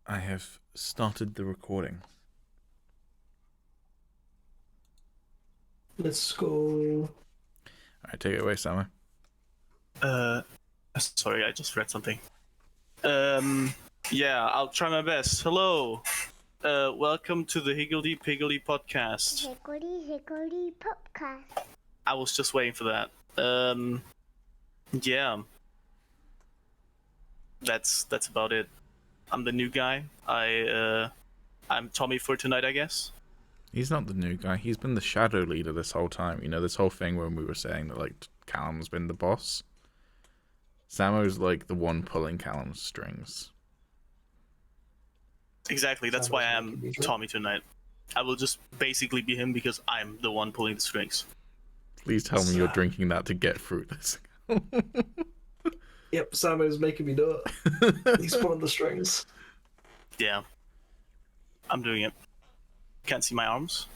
I have started the recording. Let's go. Alright, take it away, Sammo. Sorry, I just read something. Yeah, I'll try my best. Hello. Welcome to the Higgledy Piggledy podcast. Higgledy podcast. I was just waiting for that. Yeah. That's about it. I'm the new guy. I'm Tommy for tonight, I guess. He's not the new guy. He's been the shadow leader this whole time. You know, this whole thing when we were saying that, like, Callum's been the boss. Sammo's, like, the one pulling Callum's strings. Exactly, that's why I'm Tommy tonight. I will just basically be him because I'm the one pulling the strings. Please tell me you're drinking that to get through this. Yep, Sammo's making me do it. He's pulling the strings. Yeah. I'm doing it. Can't see my arms.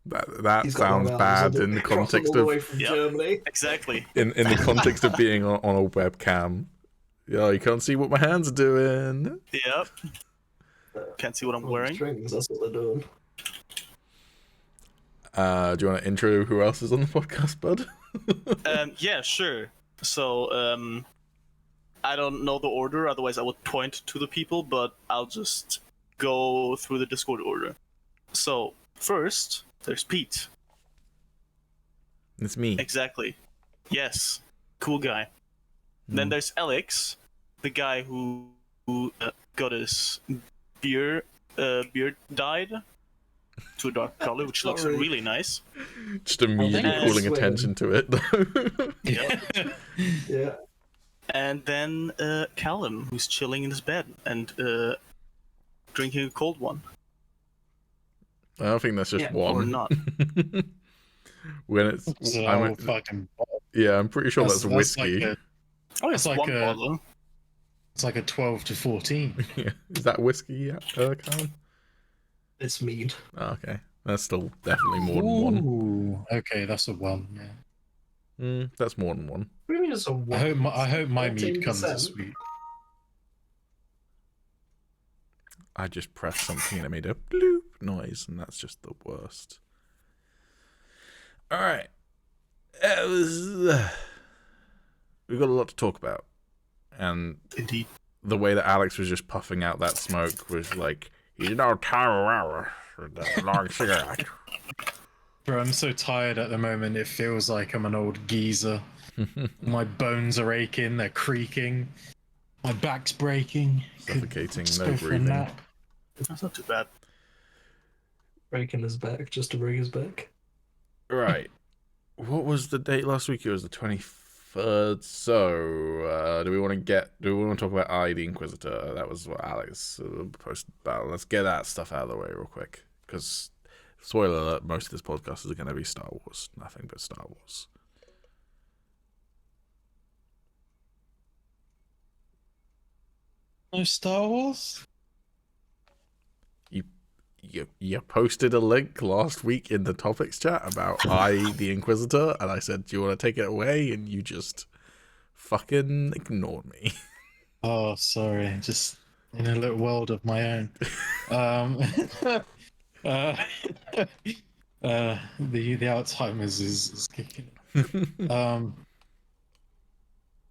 That sounds bad in the context of Germany. Exactly. in the context of being on a webcam. Yeah, you can't see what my hands are doing. Yep. Can't see what I'm wearing. Strings, that's what they're doing. Do you want to intro who else is on the podcast, bud? Yeah, sure. So, I don't know the order, otherwise I would point to the people, but I'll just go through the Discord order. So, first, there's Pete. It's me. Exactly. Yes. Cool guy. Then there's Alex, the guy who got his beard dyed to a dark color, which looks really nice. Just immediately calling attention to it, though. Yep. Yeah. And then Callum, who's chilling in his bed and drinking a cold one. I don't think that's just one. Or not. When it's I'm pretty sure that's whiskey. It's like one bottle. It's like a 12 to 14. Yeah. Is that whiskey, Callum? It's mead. Oh, okay. That's still definitely more than one. Ooh, okay, that's a one. Yeah. That's more than one. What do you mean it's a one? I hope my mead 14%. comes this week. I just pressed something and it made a bloop noise, and that's just the worst. Alright. We've got a lot to talk about. And Indeed. the way that Alex was just puffing out that smoke was like, you know, Tara with that long cigarette. Bro, I'm so tired at the moment, it feels like I'm an old geezer. My bones are aching, they're creaking. My back's breaking. Suffocating, Just no go for a breathing. nap. That's not too bad. Breaking his back just to break his back. Right. What was the date last week? It was the 23rd. So, do we want to talk about the Inquisitor? That was what Alex posted about. Let's get that stuff out of the way real quick. Because, spoiler alert, most of this podcast is going to be Star Wars. Nothing but Star Wars. No Star Wars? You posted a link last week in the topics chat about the Inquisitor, and I said, do you want to take it away? And you just fucking ignored me. Oh, sorry. Just in a little world of my own. The Alzheimer's is kicking in.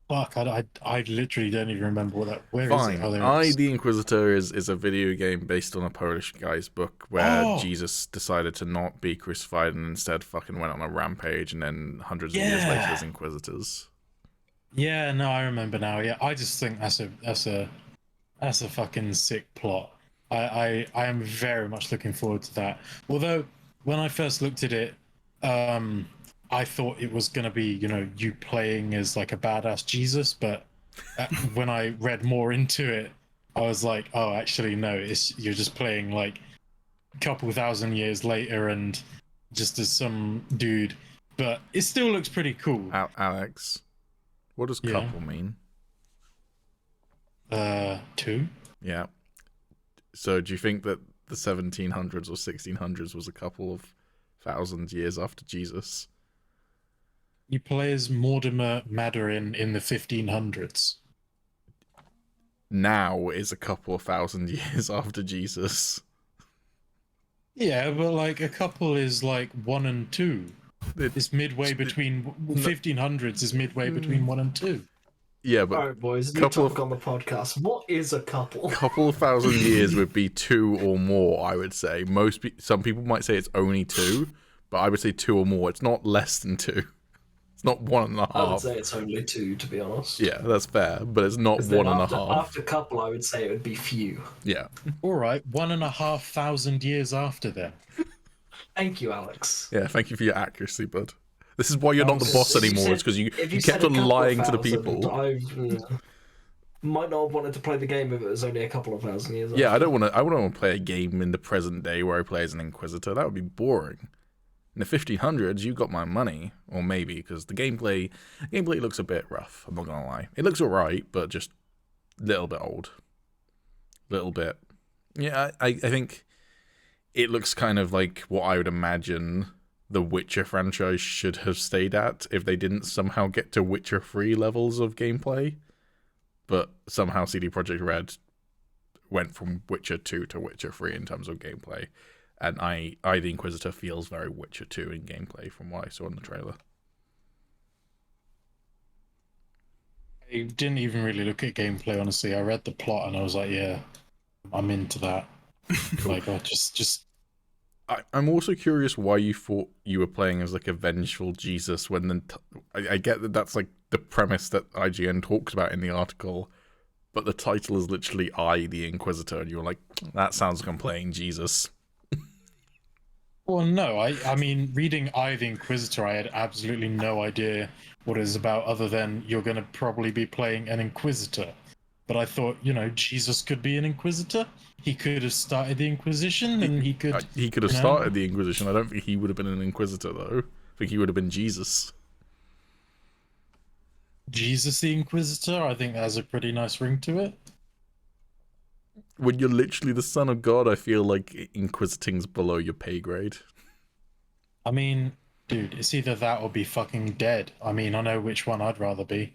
Fuck, I literally don't even remember what that. Where Fine. is it? Oh, there it is. the Inquisitor is a video game based on a Polish guy's book where Jesus decided to not be crucified and instead fucking went on a rampage, and then hundreds of years later there's Inquisitors. Yeah, no, I remember now. Yeah, I just think that's a fucking sick plot. I am very much looking forward to that. Although when I first looked at it, I thought it was gonna be, you playing as like a badass Jesus, but when I read more into it, I was like, oh, actually no, you're just playing like a couple thousand years later and just as some dude. But it still looks pretty cool. Alex, what does couple mean? 2. Yeah. So do you think that the 1700s or 1600s was a couple of thousand years after Jesus? You play as Mortimer Madarin in the 1500s. now is a couple of thousand years after Jesus. Yeah, but like a couple is like 1 and 2. It's midway between 1500s is midway between 1 and 2. Yeah, but Alright, boys, new couple topic on the podcast. What is a couple? couple of thousand years would be 2 or more, I would say. Some people might say it's only 2, but I would say 2 or more. It's not less than 2. It's not 1.5. I would say it's only 2, to be honest. Yeah, that's fair, but it's not 1.5. After couple, I would say it would be few. Yeah. All right, 1,500 years after then. Thank you, Alex. Yeah, thank you for your accuracy, bud. This is why you're not the boss anymore. It's because you kept on lying to the people. I might not have wanted to play the game if it was only a couple of thousand years. Yeah, after. I wouldn't want to play a game in the present day where I play as an Inquisitor. That would be boring. In the 1500s, you got my money, or maybe because the gameplay looks a bit rough. I'm not gonna lie. It looks alright, but just a little bit old, little bit. Yeah, I think it looks kind of like what I would imagine the Witcher franchise should have stayed at if they didn't somehow get to Witcher 3 levels of gameplay. But somehow CD Projekt Red went from Witcher 2 to Witcher 3 in terms of gameplay. And I the Inquisitor, feels very Witcher 2 in gameplay from what I saw in the trailer. I didn't even really look at gameplay, honestly. I read the plot and I was like, yeah, I'm into that. Like, oh, just... I'm also curious why you thought you were playing as like a vengeful Jesus when then I get that that's like the premise that IGN talks about in the article, but the title is literally I, the Inquisitor, and you're like, that sounds like I'm playing Jesus. Well, no, I mean, reading I, the Inquisitor, I had absolutely no idea what it was about other than you're going to probably be playing an Inquisitor. But I thought, Jesus could be an Inquisitor. He could have started the Inquisition, and he could... He could have started the Inquisition. I don't think he would have been an Inquisitor, though. I think he would have been Jesus. Jesus the Inquisitor? I think that has a pretty nice ring to it. When you're literally the son of God, I feel like Inquisiting's below your pay grade. I mean, dude, it's either that or be fucking dead. I mean, I know which one I'd rather be.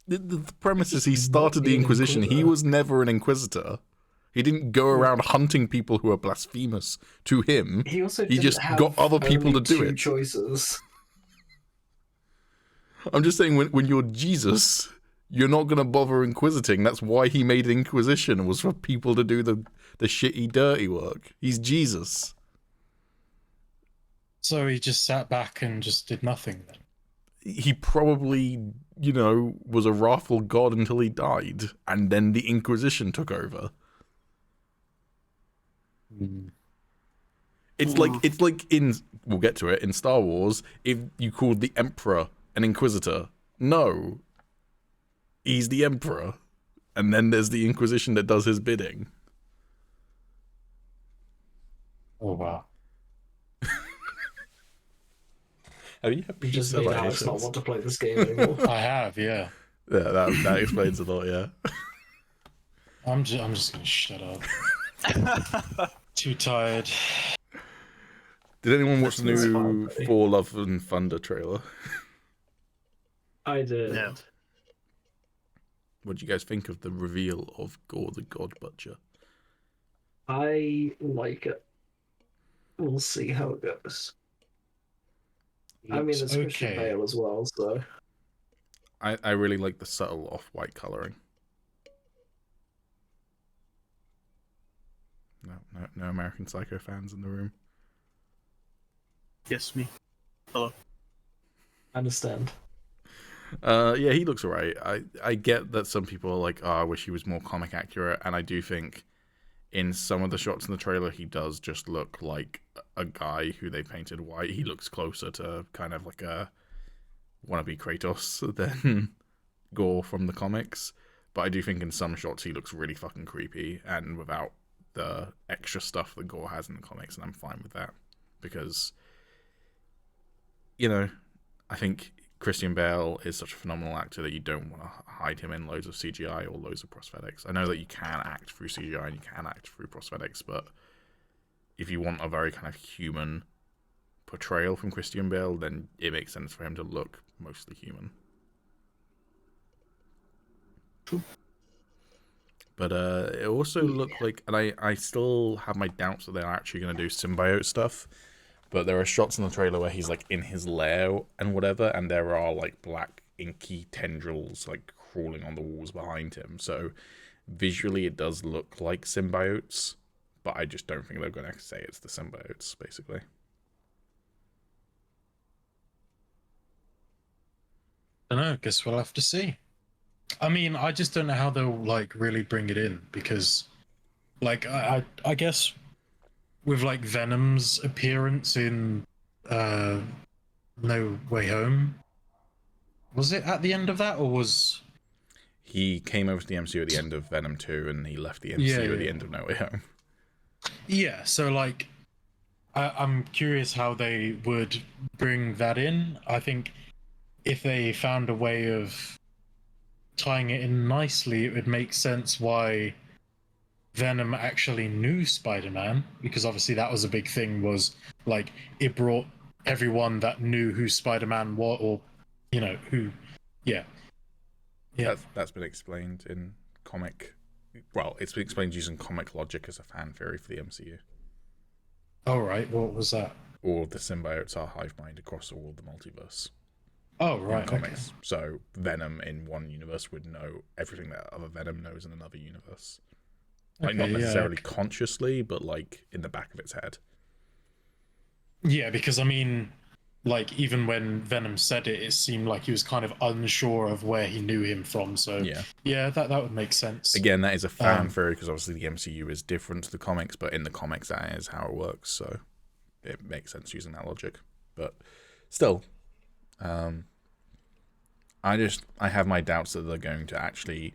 The premise is he started the Inquisition. He was never an Inquisitor. He didn't go around hunting people who are blasphemous. To him, He also he just didn't got have other people only to do two it. choices. I'm just saying, when you're Jesus, you're not going to bother inquisiting. That's why he made Inquisition, was for people to do the shitty, dirty work. He's Jesus. So he just sat back and just did nothing then? He probably, was a wrathful god until he died, and then the Inquisition took over. It's like in, we'll get to it, in Star Wars, if you called the Emperor an Inquisitor. No. He's the Emperor. And then there's the Inquisition that does his bidding. Oh, wow. Have you had You just made Alex not want to play this game anymore. I have, yeah. Yeah, that explains a lot, yeah. I'm just gonna shut up. Too tired. Did anyone watch the That's new fine, buddy. Thor Love and Thunder trailer? I did. Yeah. What do you guys think of the reveal of Gorr the God Butcher? I like it. We'll see how it goes. I mean, it's Christian Bale as well, so... I really like the subtle off-white colouring. No American Psycho fans in the room. Yes, me. Hello. I understand. Yeah, he looks alright. I get that some people are like, oh, I wish he was more comic accurate, and I do think in some of the shots in the trailer, he does just look like a guy who they painted white. He looks closer to kind of like a wannabe Kratos than Gorr from the comics. But I do think in some shots he looks really fucking creepy, and without the extra stuff that Gorr has in the comics, and I'm fine with that. Because, I think Christian Bale is such a phenomenal actor that you don't want to hide him in loads of CGI or loads of prosthetics. I know that you can act through CGI and you can act through prosthetics, but if you want a very kind of human portrayal from Christian Bale, then it makes sense for him to look mostly human. But it also looked like, and I still have my doubts that they're actually going to do symbiote stuff. But there are shots in the trailer where he's like in his lair and whatever, and there are like black inky tendrils like crawling on the walls behind him. So visually, it does look like symbiotes, but I just don't think they're going to say it's the symbiotes, basically. I don't know. Guess we'll have to see. I mean, I just don't know how they'll like really bring it in because, like, I guess with like Venom's appearance in No Way Home, was it at the end of that or was He came over to the MCU at the end of Venom 2, and he left the MCU at the end of No Way Home. Yeah, so like, I'm curious how they would bring that in. I think if they found a way of tying it in nicely, it would make sense why Venom actually knew Spider-Man, because obviously that was a big thing, was like it brought everyone that knew who Spider-Man was, or you know who, yeah. That's been explained in comic. Well, it's been explained using comic logic as a fan theory for the MCU. All right, what was that? All of the symbiotes are hive mind across all of the multiverse. Oh right, Comics. okay. So Venom in one universe would know everything that other Venom knows in another universe. Like not necessarily consciously, but like in the back of its head. Yeah, because I mean, like even when Venom said it, it seemed like he was kind of unsure of where he knew him from. So yeah, that would make sense. Again, that is a fan theory because obviously the MCU is different to the comics, but in the comics that is how it works. So it makes sense using that logic. But still, I have my doubts that they're going to actually.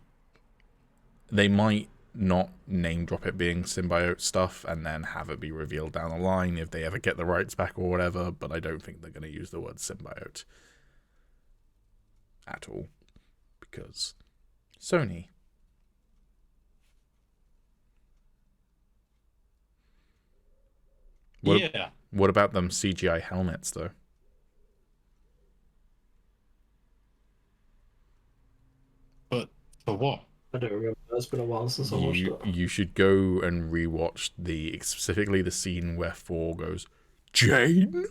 They might not name drop it being symbiote stuff and then have it be revealed down the line if they ever get the rights back or whatever, but I don't think they're going to use the word symbiote at all because Sony. What about them CGI helmets though? But for what? I don't remember. It's been a while since I watched it. You should go and rewatch specifically the scene where Thor goes, Jane?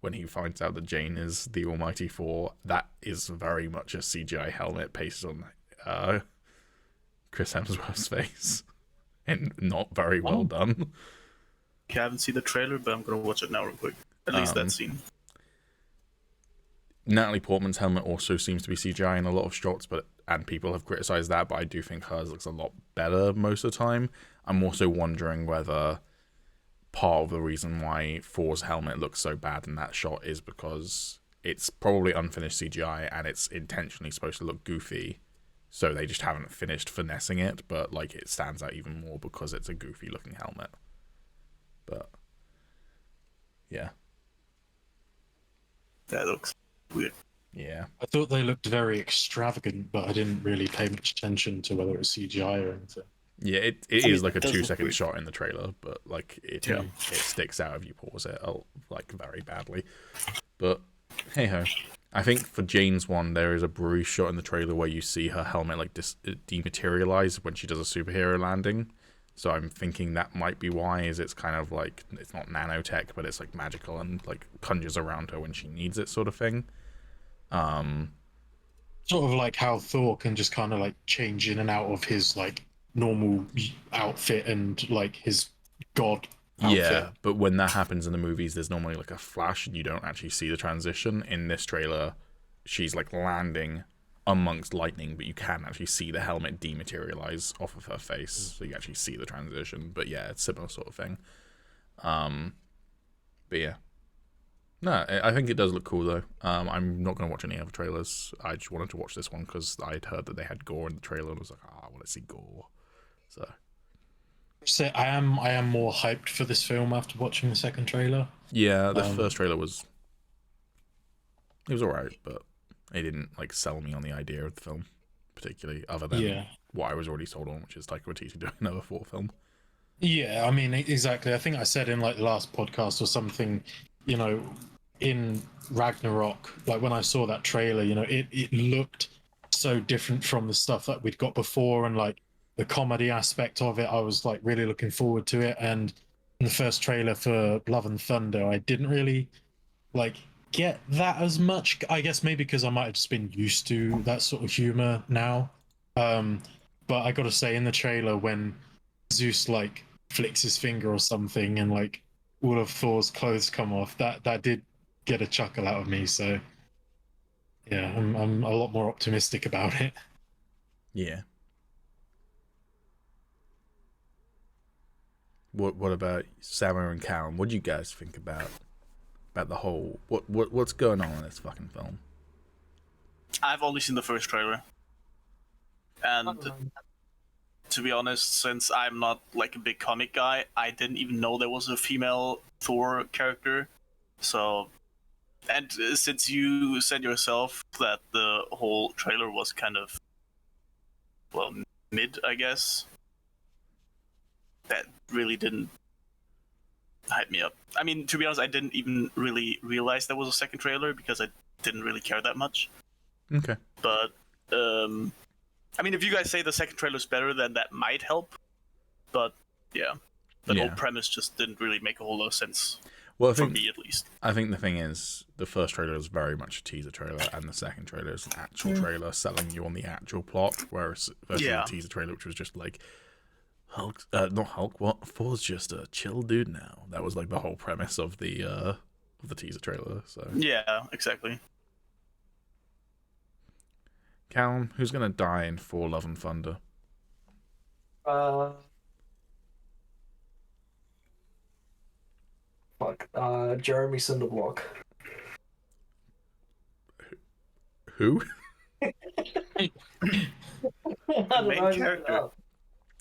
When he finds out that Jane is the almighty Thor. That is very much a CGI helmet pasted on Chris Hemsworth's face. And not very well done. I haven't seen the trailer, but I'm going to watch it now real quick. At least that scene. Natalie Portman's helmet also seems to be CGI in a lot of shots, and people have criticized that, but I do think hers looks a lot better most of the time. I'm also wondering whether part of the reason why Thor's helmet looks so bad in that shot is because it's probably unfinished CGI and it's intentionally supposed to look goofy, so they just haven't finished finessing it, but like it stands out even more because it's a goofy looking helmet. But yeah. That looks weird. Yeah. I thought they looked very extravagant, but I didn't really pay much attention to whether it was CGI or anything. Yeah, it is like a 2-second shot in the trailer, but like it sticks out if you pause it like very badly. But hey ho. I think for Jane's one, there is a brief shot in the trailer where you see her helmet like dematerialize when she does a superhero landing. So I'm thinking that might be why, is it's kind of like, it's not nanotech, but it's like magical and like conjures around her when she needs it sort of thing. Sort of like how Thor can just kind of like change in and out of his like normal outfit and like his god outfit. Yeah, but when that happens in the movies, there's normally like a flash and you don't actually see the transition. In this trailer, she's like landing amongst lightning, but you can actually see the helmet dematerialize off of her face, so you actually see the transition. But yeah, it's a similar sort of thing. But yeah. No, I think it does look cool though. I'm not going to watch any other trailers. I just wanted to watch this one because I'd heard that they had Gorr in the trailer and I was like, I want to see Gorr. So I am more hyped for this film after watching the second trailer. Yeah, the first trailer was alright, but it didn't like sell me on the idea of the film particularly, other than what I was already sold on, which is Taika Waititi doing another Thor film. Yeah, I mean exactly. I think I said in like the last podcast or something, you know, in Ragnarok, like when I saw that trailer, you know, it looked so different from the stuff that we'd got before, and like the comedy aspect of it. I was like really looking forward to it. And in the first trailer for Love and Thunder, I didn't really like get that as much. I guess maybe because I might have just been used to that sort of humor now. But I gotta say, in the trailer, when Zeus like flicks his finger or something, and like all of Thor's clothes come off, that did get a chuckle out of me. So yeah, I'm a lot more optimistic about it. Yeah. What about Sammo and Callum? What do you guys think about the whole what's going on in this fucking film? I've only seen the first trailer, and to be honest, since I'm not like a big comic guy, I didn't even know there was a female Thor character. So, and since you said yourself that the whole trailer was kind of, well, mid, I guess, that really didn't hype me up. I mean, to be honest, I didn't even really realize there was a second trailer because I didn't really care that much. Okay. But, I mean, if you guys say the second trailer is better, then that might help. But, yeah. The whole premise just didn't really make a whole lot of sense. Well, for me, at least. I think the thing is, the first trailer is very much a teaser trailer, and the second trailer is an actual trailer selling you on the actual plot, whereas the teaser trailer, which was just like, Hulk, not Hulk, what? Thor's just a chill dude now. That was like the whole premise of the teaser trailer. So yeah, exactly. Callum, who's gonna die in Thor: Love and Thunder? Jeremy Cinderblock. Who? Main character.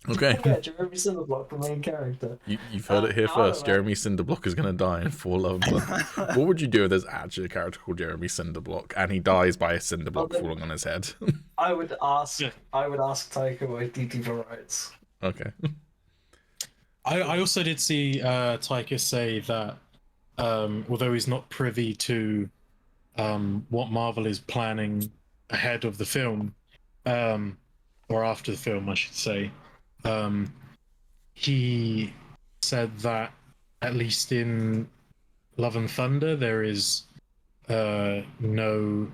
Okay. Yeah, Jeremy Cinderblock, the main character. You've heard it here first. Jeremy Cinderblock is going to die in Thor: Love and Thunder. What would you do if there's actually a character called Jeremy Cinderblock and he dies by a cinderblock falling on his head? I would ask Taika Waititi for rights. Okay. I also did see Taika say that although he's not privy to what Marvel is planning ahead of the film, or after the film, I should say, he said that at least in Love and Thunder there is no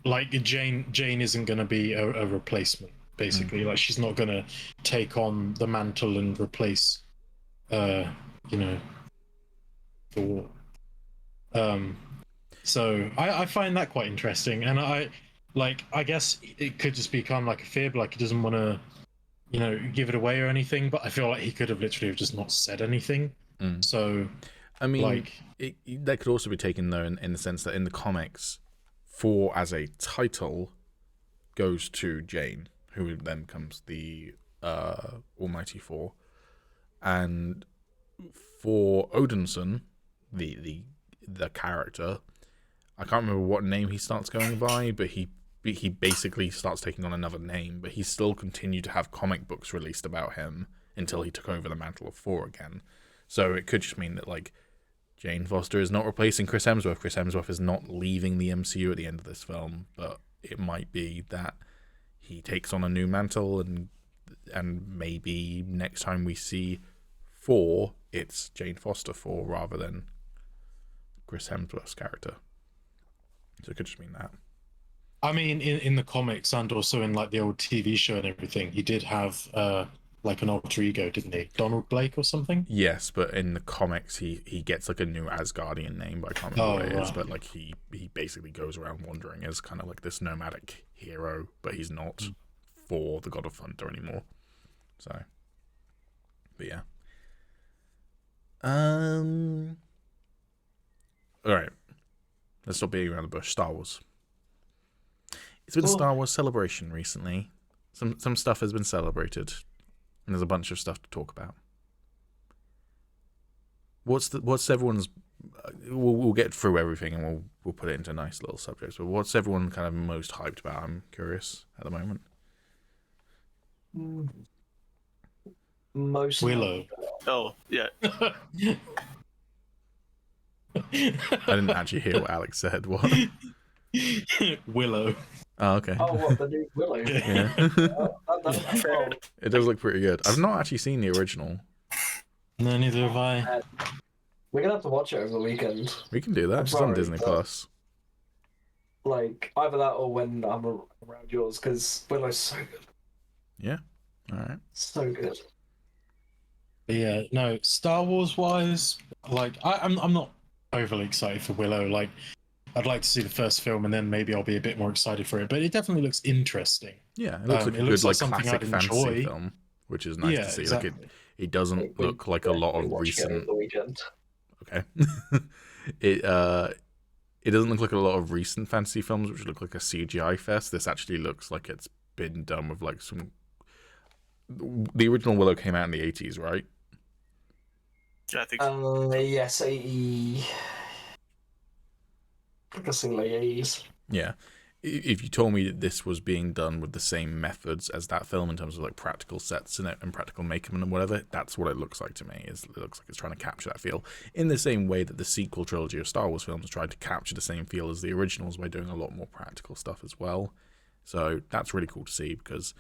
like Jane isn't going to be a replacement, basically. Like, she's not going to take on the mantle and replace Thor. So I find that quite interesting, and I guess it could just become like a fib, like he doesn't want to, give it away or anything. But I feel like he could have literally just not said anything. So, I mean, that could also be taken though in the sense that in the comics, Thor as a title goes to Jane, who then becomes the Almighty Thor, and for Odinson, the character, I can't remember what name he starts going by, but he basically starts taking on another name, but he still continued to have comic books released about him until he took over the mantle of Thor again. So it could just mean that, like, Jane Foster is not replacing Chris Hemsworth. Chris Hemsworth is not leaving the MCU at the end of this film, but it might be that he takes on a new mantle, and maybe next time we see Thor, it's Jane Foster Thor rather than Chris Hemsworth's character. So it could just mean that. I mean, in the comics and also in like the old TV show and everything, he did have like an alter ego, didn't he? Donald Blake or something? Yes, but in the comics, he gets like a new Asgardian name, but I can't remember what it is. But like he basically goes around wandering as kind of like this nomadic hero, but he's not for the God of Thunder anymore. So, but yeah. All right. Let's stop beating around the bush. Star Wars. It's been a Star Wars celebration recently. Some stuff has been celebrated, and there's a bunch of stuff to talk about. What's everyone's? We'll get through everything, and we'll put it into nice little subjects. But what's everyone kind of most hyped about? I'm curious at the moment. Most Willow. Oh, yeah. I didn't actually hear what Alex said. What? Willow. Oh, okay. Oh, what, the new Willow? Yeah. Well, It does look pretty good. I've not actually seen the original. No, neither have I. we're gonna have to watch it over the weekend. We can do that. I'm It's on sorry, Disney but- Plus. Like, either that or when I'm around yours, because Willow's so good. Yeah. All right. So good. But yeah, no, Star Wars wise, like I'm not overly excited for Willow. Like, I'd like to see the first film and then maybe I'll be a bit more excited for it. But it definitely looks interesting. Yeah, it looks like a it looks good like like something classic I'd fantasy enjoy. film, which is nice Yeah, to see. exactly. Like it doesn't look like a lot of watch it over recent. the weekend. Okay. It doesn't look like a lot of recent fantasy films, which look like a CGI fest. This actually looks like it's been done with like some. The original Willow came out in the 80s, right? Yeah, I think so. Yes, 80. I guess in late 80s. Yeah. If you told me that this was being done with the same methods as that film in terms of like practical sets in it and practical makeup and whatever, that's what it looks like to me. It looks like it's trying to capture that feel in the same way that the sequel trilogy of Star Wars films tried to capture the same feel as the originals by doing a lot more practical stuff as well. So that's really cool to see, because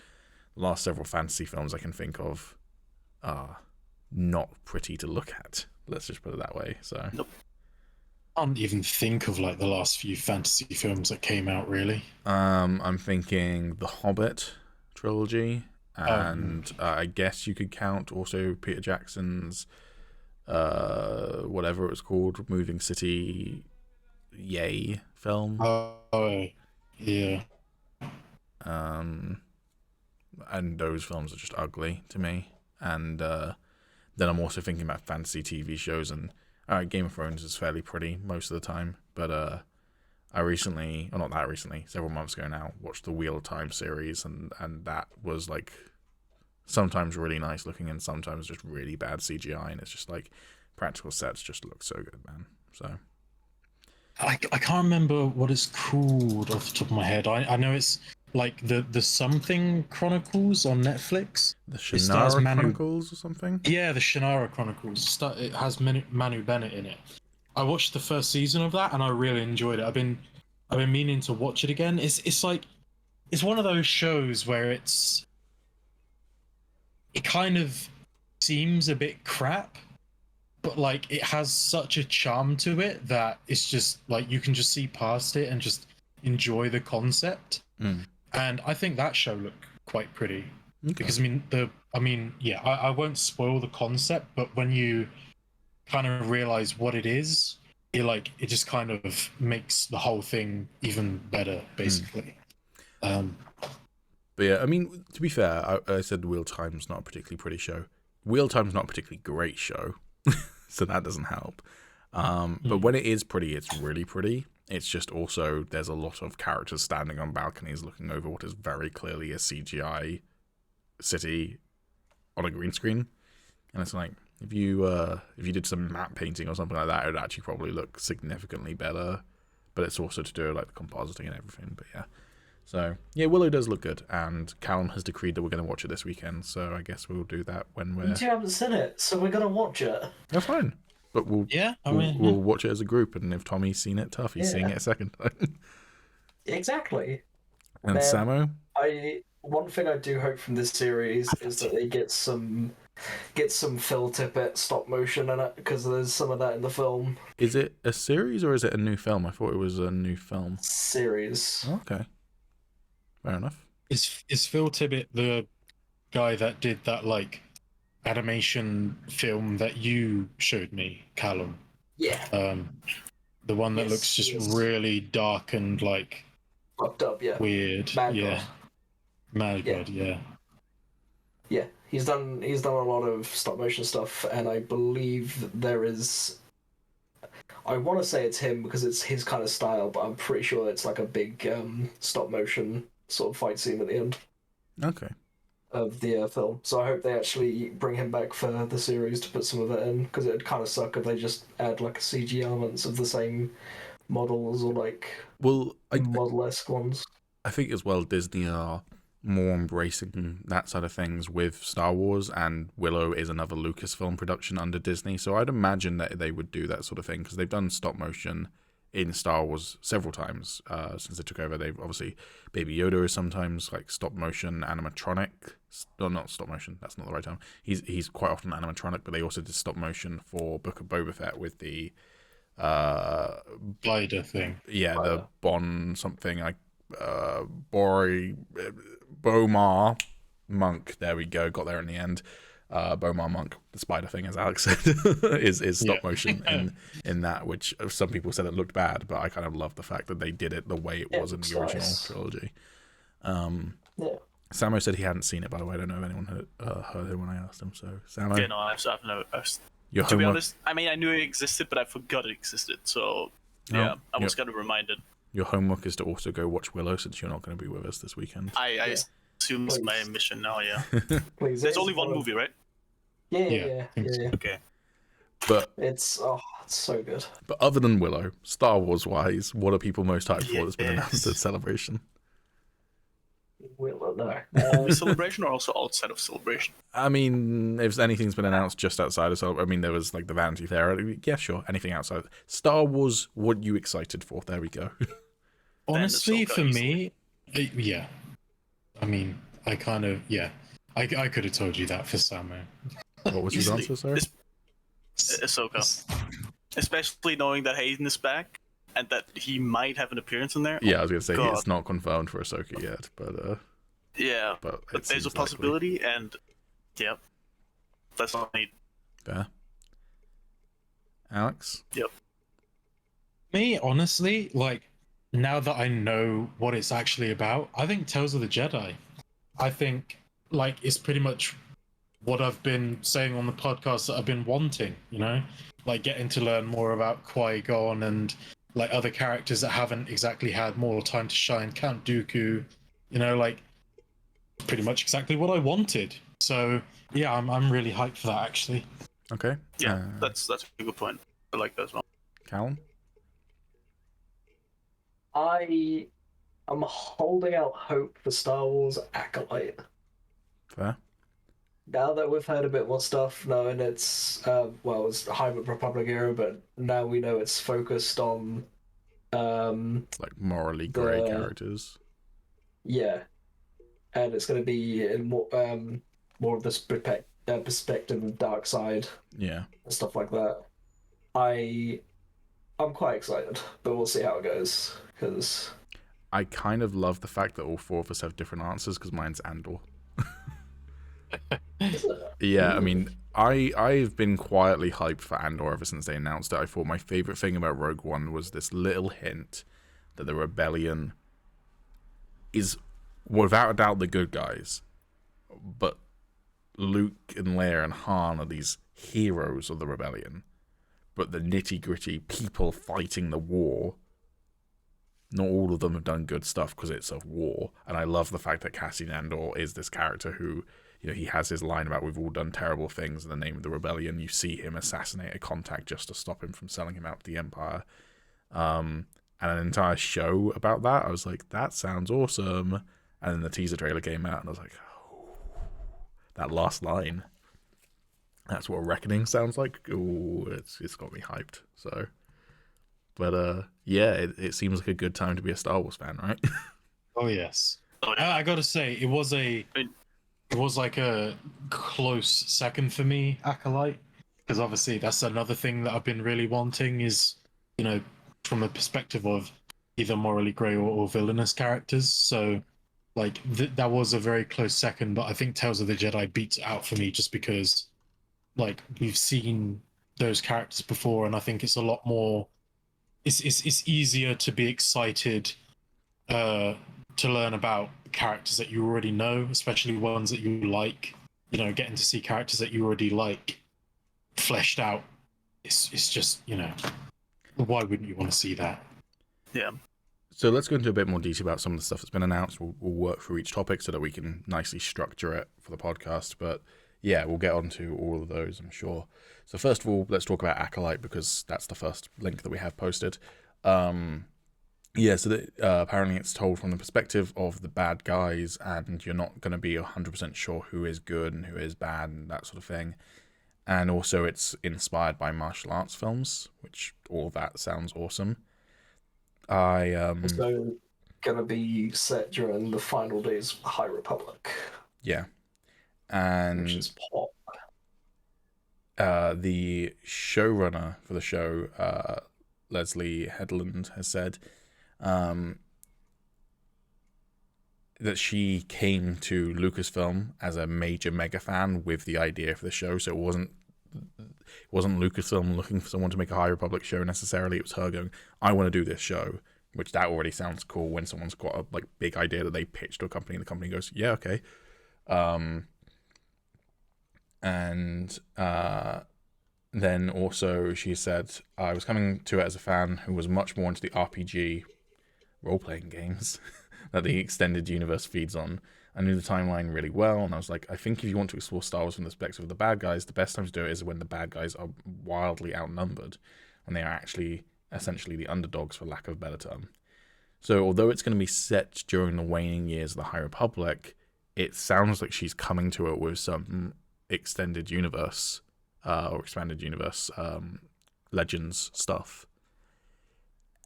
the last several fantasy films I can think of are not pretty to look at. Let's just put it that way. So. Nope. I can't even think of like the last few fantasy films that came out really. I'm thinking the Hobbit trilogy, and I guess you could count also Peter Jackson's whatever it was called, Moving City Yay film. Oh, yeah. And those films are just ugly to me. And then I'm also thinking about fantasy TV shows, and Game of Thrones is fairly pretty most of the time, but I recently, or not that recently, several months ago now, watched the Wheel of Time series, and that was like sometimes really nice looking and sometimes just really bad CGI, and it's just like practical sets just look so good, man. So I can't remember what it's called off the top of my head. I know it's like the Something Chronicles on Netflix. the stars Shannara Manu- Chronicles or something. Yeah, the Shannara Chronicles. It has Manu Bennett in it. I watched the first season of that and I really enjoyed it. I've been meaning to watch it again. It's like it's one of those shows where it kind of seems a bit crap, but like it has such a charm to it that it's just like you can just see past it and just enjoy the concept. And I think that show looked quite pretty. Okay. Because I won't spoil the concept, but when you kind of realize what it is, it just kind of makes the whole thing even better, basically. But yeah, I mean, to be fair, I said Wheel Time's not a particularly pretty show. Wheel Time's not a particularly great show, so that doesn't help. But when it is pretty, it's really pretty. It's just also there's a lot of characters standing on balconies looking over what is very clearly a CGI city on a green screen, and it's like if you did some map painting or something like that, it would actually probably look significantly better. But it's also to do with like the compositing and everything. But yeah, so yeah, Willow does look good, and Callum has decreed that we're going to watch it this weekend. So I guess we'll do that when we're. You two haven't seen it, so we're gonna watch it. That's fine. But we'll we'll watch it as a group, and if Tommy's seen it, tough. He's seeing it a second time. Exactly. And Sammo? One thing I do hope from this series is that they get some Phil Tippett stop motion in it, because there's some of that in the film. Is it a series or is it a new film? I thought it was a new film. Series. Okay. Fair enough. Is Phil Tippett the guy that did that like animation film that you showed me, Callum? Yeah. The one that Yes, looks just yes. really dark and like Fucked up, yeah. weird. Mad yeah. God. Mad Yeah. God, yeah. Yeah. He's done a lot of stop motion stuff, and I believe there is. I want to say it's him because it's his kind of style, but I'm pretty sure it's like a big stop motion sort of fight scene at the end Okay. of the film. So I hope they actually bring him back for the series to put some of that in, because it'd kind of suck if they just add like CG elements of the same models or like Well, model-esque ones. I think as well Disney are more embracing that side of things with Star Wars, and Willow is another Lucasfilm production under Disney, so I'd imagine that they would do that sort of thing, because they've done stop motion in Star Wars several times since they took over. They've obviously Baby Yoda is sometimes like stop motion animatronic. No, not stop motion. That's not the right term. He's quite often animatronic, but they also did stop motion for Book of Boba Fett with the glider thing. Yeah, the Bon something like Bomar Monk. There we go. Got there in the end. Bomar Monk, the spider thing, as Alex said, is stop motion in that, which some people said it looked bad, but I kind of love the fact that they did it the way it was in the original trilogy. Sammo said he hadn't seen it, by the way. I don't know if anyone heard it when I asked him. So, Sammo, Yeah, no, I've no. your To be homework, honest, I mean, I knew it existed, but I forgot it existed. So, yeah, I was kind of reminded. your homework is to also go watch Willow, since you're not going to be with us this weekend. I assume it's my mission now, yeah. Please, There's only one movie, right? Yeah. Okay. But It's so good. But other than Willow, Star Wars wise, what are people most hyped for that's been announced at Celebration? Willow, no. The Celebration or also outside of Celebration? I mean, if anything's been announced just outside of Celebration, I mean, there was like the Vanity Fair. Yeah, sure, anything outside. Star Wars, what are you excited for? There we go. Honestly, for me, yeah. I mean, I kind of, I could have told you that for Sammo. What was his answer, sorry? Ahsoka. Especially knowing that Hayden is back and that he might have an appearance in there. Yeah, I was going to say God. it's not confirmed for Ahsoka yet, but Yeah, but there's a possibility, and yeah, that's all I need. Fair. Alex? Yep. Me, honestly, like, now that I know what it's actually about, I think Tales of the Jedi. I think, like, it's pretty much what I've been saying on the podcast that I've been wanting, you know? Like, getting to learn more about Qui-Gon and, like, other characters that haven't exactly had more time to shine. Count Dooku, you know, like, pretty much exactly what I wanted. So, yeah, I'm really hyped for that, actually. Okay. Yeah, that's a good point. I like that as well. Callum? I am holding out hope for Star Wars Acolyte. Fair. Now that we've heard a bit more stuff, knowing it's it's the High Republic era, but now we know it's focused on Like morally grey characters. Yeah, and it's going to be in more of this perspective of dark side. Yeah. And stuff like that. I'm quite excited, but we'll see how it goes. Because I kind of love the fact that all four of us have different answers because mine's Andor. Yeah, I mean, I've been quietly hyped for Andor ever since they announced it. I thought my favorite thing about Rogue One was this little hint that the rebellion is without a doubt the good guys, but Luke and Leia and Han are these heroes of the rebellion, but the nitty-gritty people fighting the war, not all of them have done good stuff because it's a war. And I love the fact that Cassian Andor is this character who, you know, he has his line about we've all done terrible things in the name of the rebellion. You see him assassinate a contact just to stop him from selling him out to the Empire. And an entire show about that. I was like, that sounds awesome. And then the teaser trailer came out and I was like, oh, that last line. That's what Reckoning sounds like. Ooh, it's got me hyped. So, but yeah, it seems like a good time to be a Star Wars fan, right? Oh yes. Oh, yeah. I gotta say, it was like a close second for me, Acolyte, because obviously that's another thing that I've been really wanting is, you know, from a perspective of either morally grey or villainous characters. So, like, that was a very close second, but I think Tales of the Jedi beats it out for me just because, like, we've seen those characters before, and I think it's a lot more. It's easier to be excited to learn about characters that you already know, especially ones that you like. You know, getting to see characters that you already like fleshed out. It's just, you know, why wouldn't you want to see that? Yeah. So let's go into a bit more detail about some of the stuff that's been announced. We'll work through each topic so that we can nicely structure it for the podcast. But yeah, we'll get onto all of those, I'm sure. So first of all, let's talk about Acolyte because that's the first link that we have posted. Yeah, so that, apparently it's told from the perspective of the bad guys, and you're not going to be 100% sure who is good and who is bad and that sort of thing. And also it's inspired by martial arts films, which all of that sounds awesome. So gonna be set during the final days of the High Republic, yeah, which and is pop. the showrunner for the show, Leslie Headland, has said that she came to Lucasfilm as a major mega fan with the idea for the show, so it wasn't Lucasfilm looking for someone to make a High Republic show necessarily. It was her going, I want to do this show, which that already sounds cool when someone's got a big idea that they pitch to a company and the company goes, yeah, okay. Then also she said, I was coming to it as a fan who was much more into the RPG role-playing games that the extended universe feeds on. I knew the timeline really well, and I was like, I think if you want to explore Star Wars from the perspective of the bad guys, the best time to do it is when the bad guys are wildly outnumbered, when they are actually essentially the underdogs, for lack of a better term. So although it's going to be set during the waning years of the High Republic, it sounds like she's coming to it with some extended universe or expanded universe Legends stuff.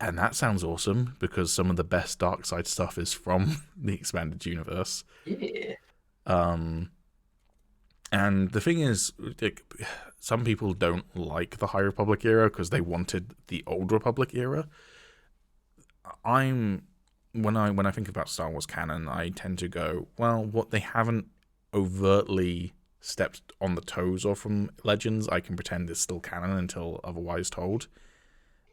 And that sounds awesome, because some of the best dark side stuff is from the expanded universe. Yeah. And the thing is, some people don't like the High Republic era because they wanted the Old Republic era. When I think about Star Wars canon, I tend to go, well, what they haven't overtly stepped on the toes of from Legends, I can pretend is still canon until otherwise told.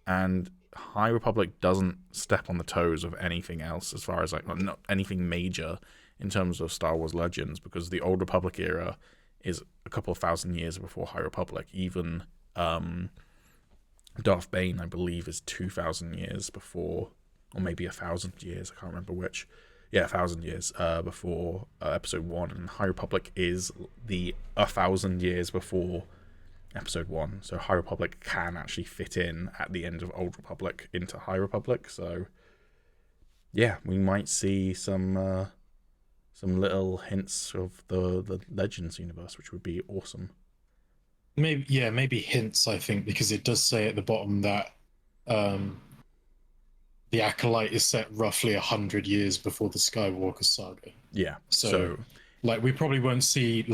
And High Republic doesn't step on the toes of anything else as far as not anything major in terms of Star Wars Legends, because the Old Republic era is a couple of thousand years before High Republic. Even Darth Bane, I believe, is 2,000 years before, or maybe 1,000 years, I can't remember which. Yeah, 1,000 years before Episode 1, and High Republic is 1,000 years before Episode 1, so High Republic can actually fit in at the end of Old Republic into High Republic. So yeah, we might see some little hints of the Legends universe, which would be awesome. Maybe hints, I think, because it does say at the bottom that the Acolyte is set roughly 100 years before the Skywalker saga. Yeah, so we probably won't see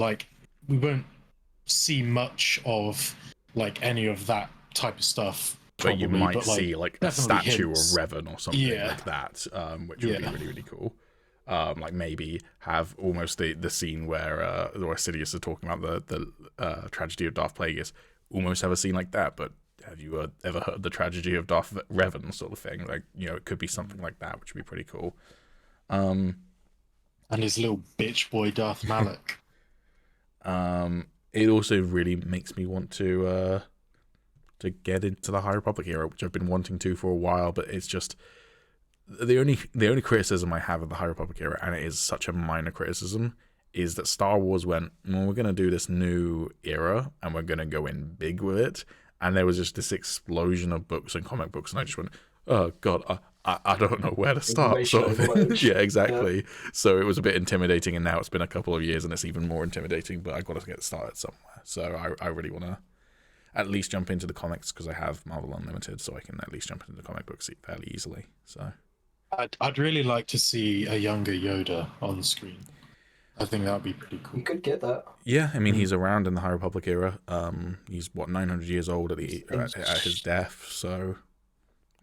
much of any of that type of stuff. Probably, but you might see a statue hints. of Revan or something like that, which would be really, really cool. Maybe have almost the scene where Sidious is talking about the tragedy of Darth Plagueis, almost have a scene like that. But have you ever heard the tragedy of Darth Revan sort of thing? It could be something like that, which would be pretty cool. And his little bitch boy Darth Malak. It also really makes me want to get into the High Republic era, which I've been wanting to for a while, but it's just the only criticism I have of the High Republic era, and it is such a minor criticism, is that Star Wars went, well, we're going to do this new era, and we're going to go in big with it, and there was just this explosion of books and comic books, and I just went, oh god, I don't know where to start, sort of thing. Yeah, exactly. Yeah. So it was a bit intimidating, and now it's been a couple of years, and it's even more intimidating, but I've got to get started somewhere. So I really want to at least jump into the comics, because I have Marvel Unlimited, so I can at least jump into the comic books fairly easily. So I'd really like to see a younger Yoda on screen. I think that would be pretty cool. You could get that. Yeah, I mean, he's around in the High Republic era. He's 900 years old at his death, so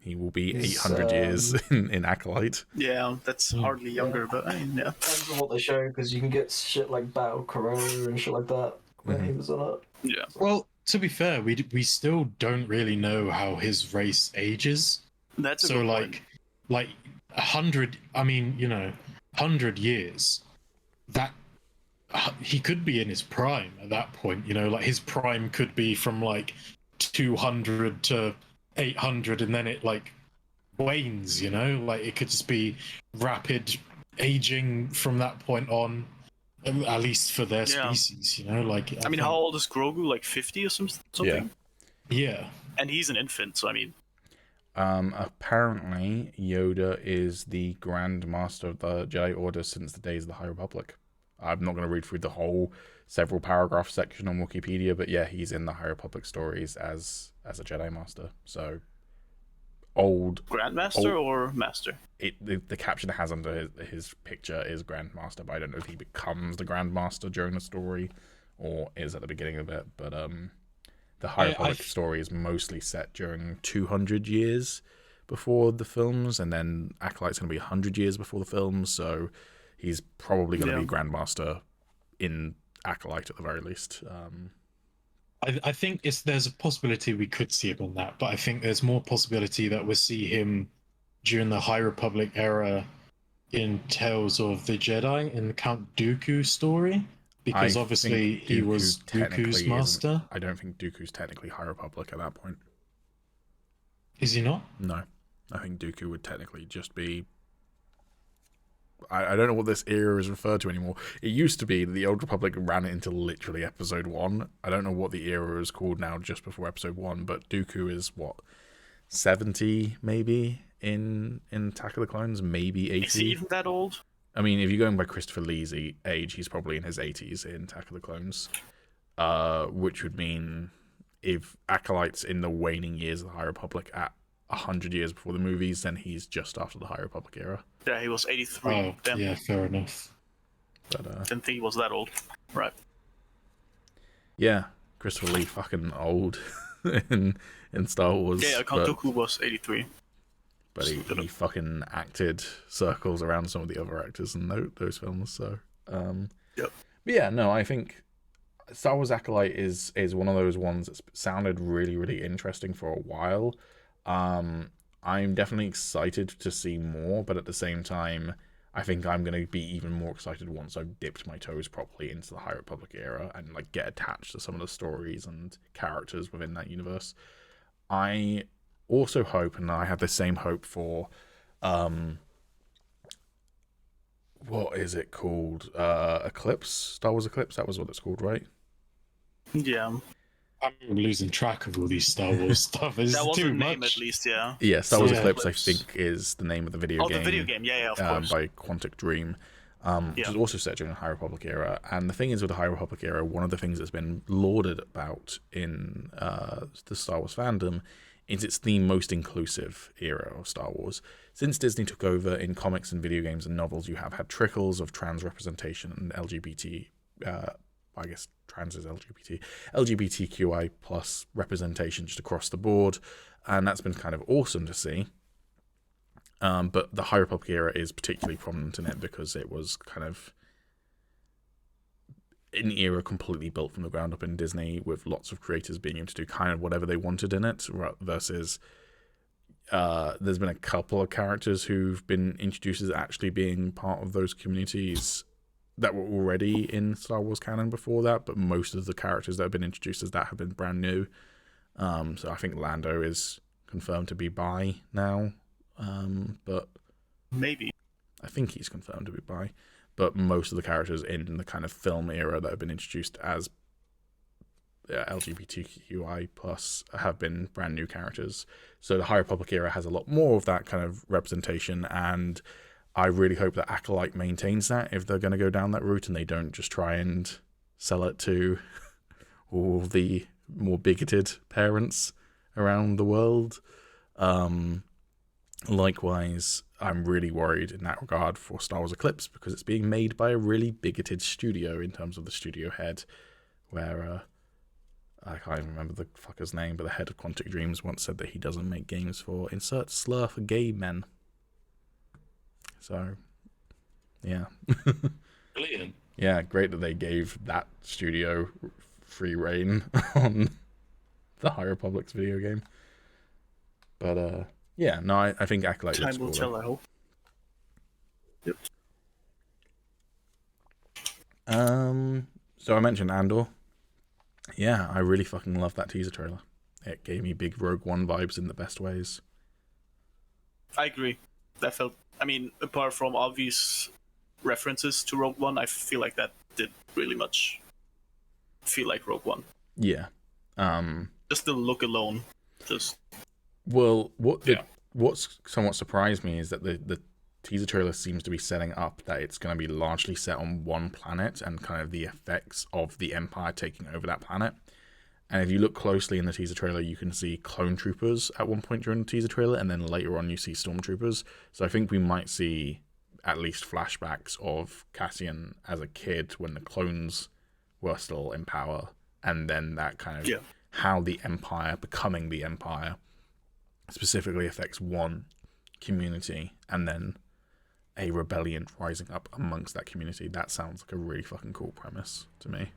he will be 800 years in Acolyte. Yeah, that's hardly younger, but I mean, yeah. Depends on what they show, because you can get shit like Battle Corona and shit like that when he was on it. Yeah. Well, to be fair, we still don't really know how his race ages. That's a so good point. 100. I mean, 100 years. That he could be in his prime at that point. His prime could be from 200 to 800, and then it wanes. It could just be rapid aging from that point on, at least for their species. I mean, how old is Grogu? 50 or something? Yeah. And he's an infant, so I mean. Apparently, Yoda is the Grand Master of the Jedi Order since the days of the High Republic. I'm not going to read through the whole several paragraph section on Wikipedia, but yeah, he's in the High Republic stories as a Jedi Master. So old Grandmaster or Master? The caption it has under his picture is Grandmaster, but I don't know if he becomes the Grandmaster during the story or is at the beginning of it. But the High Republic story is mostly set during 200 years before the films, and then Acolyte's going to be 100 years before the films, so he's probably going to be Grandmaster in Acolyte at the very least. I think there's a possibility we could see him on that, but I think there's more possibility that we'll see him during the High Republic era in Tales of the Jedi in the Count Dooku story, because obviously he was Dooku's master. I don't think Dooku's technically High Republic at that point. Is he not? No. I think Dooku would technically just be... I don't know what this era is referred to anymore. It used to be the Old Republic ran it into literally Episode 1. I don't know what the era is called now just before Episode 1, but Dooku is, 70 maybe in Attack of the Clones? Maybe 80? Is he even that old? I mean, if you're going by Christopher Lee's age, he's probably in his 80s in Attack of the Clones. Which would mean if Acolyte's in the waning years of the High Republic at 100 years before the movies, then he's just after the High Republic era. Yeah, he was 83. Oh, yeah, fair enough. But, didn't think he was that old. Right. Yeah, Christopher Lee fucking old in Star Wars. Yeah, Count Dooku was 83. But he fucking acted circles around some of the other actors in those films, so... Yep. But yeah, no, I think Star Wars Acolyte is one of those ones that's sounded really, really interesting for a while. I'm definitely excited to see more, but at the same time, I think I'm going to be even more excited once I've dipped my toes properly into the High Republic era and like get attached to some of the stories and characters within that universe. I also hope, and I have the same hope for, what is it called? Eclipse? Star Wars Eclipse? That was what it's called, right? Yeah. I'm losing track of all these Star Wars stuff. It's that was too the name, much. at least, yeah. Yeah, Star Wars Eclipse, I think, is the name of the video game. Oh, the video game, yeah, of course. By Quantic Dream, which is also set during the High Republic era. And the thing is, with the High Republic era, one of the things that's been lauded about in the Star Wars fandom is it's the most inclusive era of Star Wars. Since Disney took over in comics and video games and novels, you have had trickles of trans representation and LGBT, I guess trans is LGBT, LGBTQI plus representation just across the board, and that's been kind of awesome to see. But the High Republic era is particularly prominent in it because it was kind of an era completely built from the ground up in Disney, with lots of creators being able to do kind of whatever they wanted in it, versus there's been a couple of characters who've been introduced as actually being part of those communities that were already in Star Wars canon before that, but most of the characters that have been introduced as that have been brand new. So I think Lando is confirmed to be bi now, but maybe I think he's confirmed to be bi. But most of the characters in the kind of film era that have been introduced as LGBTQI plus have been brand new characters. So the High Republic era has a lot more of that kind of representation, and I really hope that Acolyte maintains that if they're going to go down that route and they don't just try and sell it to all the more bigoted parents around the world. Likewise, I'm really worried in that regard for Star Wars Eclipse because it's being made by a really bigoted studio in terms of the studio head, where I can't even remember the fucker's name, but the head of Quantic Dreams once said that he doesn't make games for insert slur for gay men. So, yeah. Brilliant. Yeah, great that they gave that studio free reign on the High Republic's video game. But, yeah, no, I think Acolyte looks time will cool, tell, I hope. Yep. So I mentioned Andor. Yeah, I really fucking love that teaser trailer. It gave me big Rogue One vibes in the best ways. I agree. That felt, I mean, apart from obvious references to Rogue One, I feel like that did really much feel like Rogue One. Yeah. Just the look alone. Just Well, what's somewhat surprised me is that the teaser trailer seems to be setting up that it's going to be largely set on one planet and kind of the effects of the Empire taking over that planet. And if you look closely in the teaser trailer, you can see clone troopers at one point during the teaser trailer, and then later on you see stormtroopers. So I think we might see at least flashbacks of Cassian as a kid when the clones were still in power, and then that kind of how the Empire, becoming the Empire, specifically affects one community, and then a rebellion rising up amongst that community. That sounds like a really fucking cool premise to me.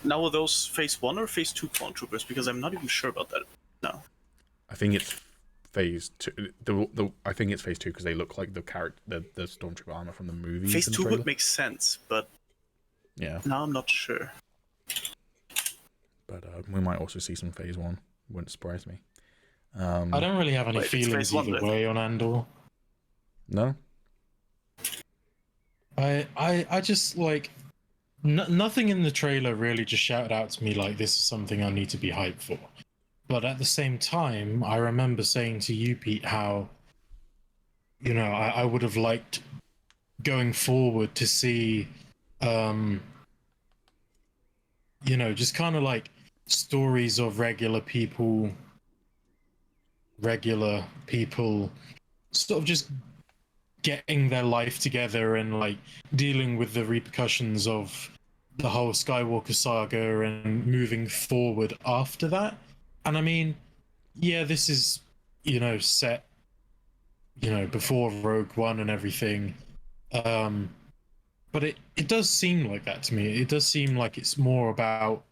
Now, are those Phase 1 or Phase 2 clone troopers? Because I'm not even sure about that. No. I think it's Phase 2. I think it's Phase 2 because they look like the stormtrooper armor from the movies. Phase 2 would make sense, but yeah. Now I'm not sure. But we might also see some Phase 1. Wouldn't surprise me. I don't really have any feelings either way on Andor. No? I just like nothing in the trailer really just shouted out to me like this is something I need to be hyped for. But at the same time, I remember saying to you, Pete, how I would have liked going forward to see just kind of like stories of regular people sort of just getting their life together and like dealing with the repercussions of the whole Skywalker saga and moving forward after that. And I mean, yeah, this is, set, before Rogue One and everything. But it does seem like that to me. It does seem like it's more about,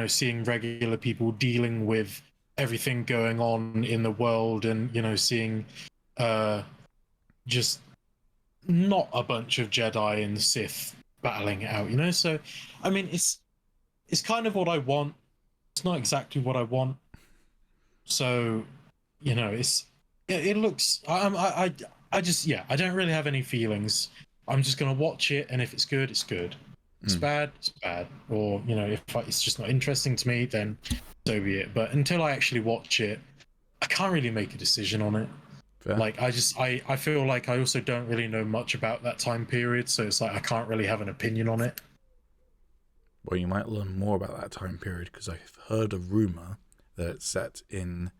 seeing regular people dealing with everything going on in the world and, seeing just not a bunch of Jedi and Sith battling it out, So, I mean, it's kind of what I want. It's not exactly what I want. So, it looks. I don't really have any feelings. I'm just gonna watch it, and if it's good, it's good. It's bad, it's bad. Or if it's just not interesting to me, then so be it. But until I actually watch it, I can't really make a decision on it. Fair. Like I feel like I also don't really know much about that time period, so it's like I can't really have an opinion on it. Well, you might learn more about that time period because I've heard a rumor that it's set in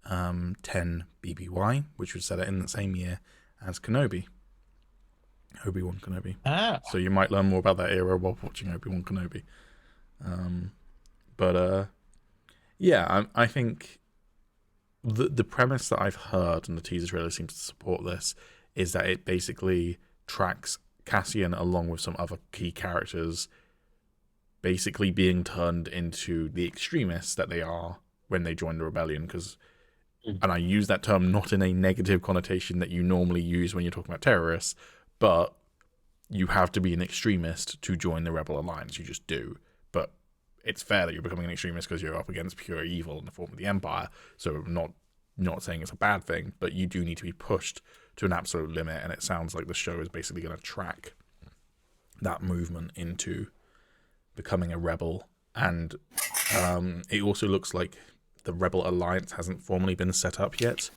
10 BBY, which would set it in the same year as Kenobi. Obi-Wan Kenobi. So you might learn more about that era while watching Obi-Wan Kenobi. I think the premise that I've heard and the teaser trailer seems to support this is that it basically tracks Cassian along with some other key characters basically being turned into the extremists that they are when they join the rebellion. And I use that term not in a negative connotation that you normally use when you're talking about terrorists, but you have to be an extremist to join the Rebel Alliance. You just do. But it's fair that you're becoming an extremist because you're up against pure evil in the form of the Empire. So not saying it's a bad thing, but you do need to be pushed to an absolute limit. And it sounds like the show is basically going to track that movement into becoming a rebel. And it also looks like the Rebel Alliance hasn't formally been set up yet,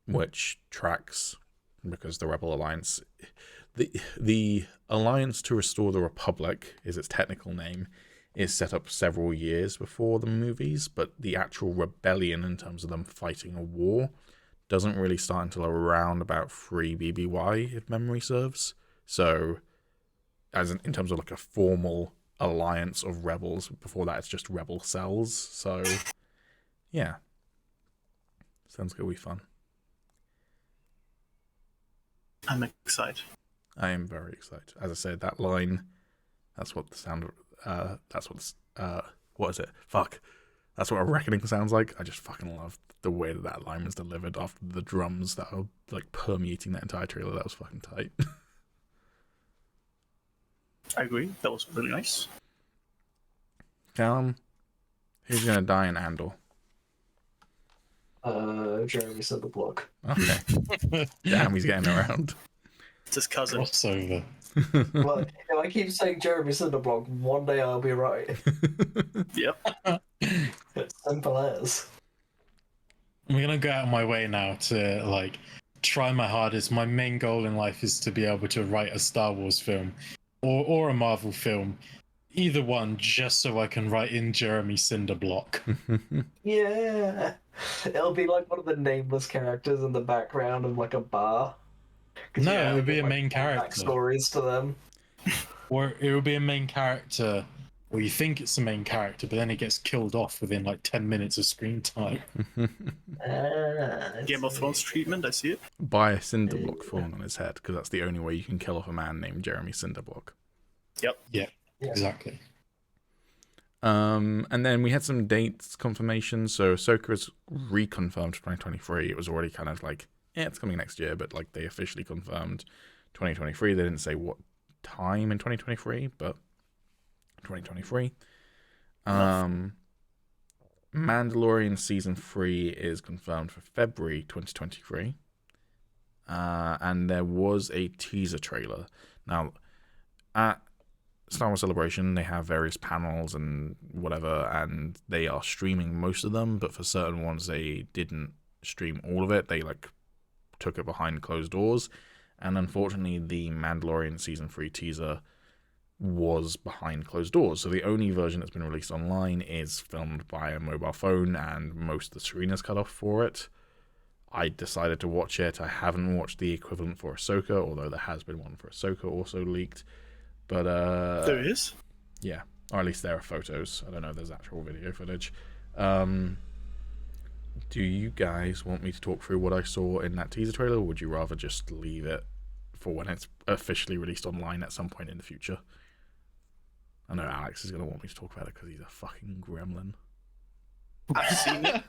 which tracks because the Rebel Alliance, the Alliance to Restore the Republic is its technical name, is set up several years before the movies, but the actual rebellion in terms of them fighting a war doesn't really start until around about 3 BBY, if memory serves. So, in terms of like a formal alliance of rebels, before that it's just rebel cells. So, yeah. Sounds gonna be fun. I'm excited. I am very excited. As I said, that line, that's what the sound of, what is it? Fuck. That's what a reckoning sounds like. I just fucking love the way that line was delivered after the drums that are like permeating that entire trailer. That was fucking tight. I agree. That was really nice. Callum, who's gonna die in Andor? Jeremy said the block. Okay. Damn, he's getting around. It's his cousin. Crossover. Well, if I keep saying Jeremy Cinderblock, one day I'll be right. Yep. It's simple as. I'm gonna go out of my way now to like try my hardest. My main goal in life is to be able to write a Star Wars film or a Marvel film. either one, just so I can write in Jeremy Cinderblock. Yeah, it'll be like one of the nameless characters in the background of like a bar. No, Yeah, it would be a Like, main character. backstories to them. Or it would be a main character, or you think it's the main character, but then he gets killed off within like 10 minutes of screen time. Game of Thrones treatment, I see it. By a Cinderblock falling on his head, because that's the only way you can kill off a man named Jeremy Cinderblock. Yep. Yeah, Yeah. exactly. And then we had some dates confirmation. So Ahsoka is reconfirmed 2023. It was already kind of like, yeah, it's coming next year, but like they officially confirmed 2023. They didn't say what time in 2023, but 2023. Mandalorian season 3 is confirmed for February 2023. And there was a teaser trailer. Now, at Star Wars Celebration, they have various panels and whatever, and they are streaming most of them, but for certain ones, they didn't stream all of it. They like took it behind closed doors, and unfortunately, the Mandalorian season 3 teaser was behind closed doors. So the only version that's been released online is filmed by a mobile phone, and most of the screen is cut off for it. I decided to watch it. I haven't watched the equivalent for Ahsoka, although there has been one for Ahsoka also leaked. But There is? yeah, or at least there are photos. I don't know if there's actual video footage. Do you guys want me to talk through what I saw in that teaser trailer, or would you rather just leave it for when it's officially released online at some point in the future? I know Alex is going to want me to talk about it because he's a fucking gremlin. I've seen it,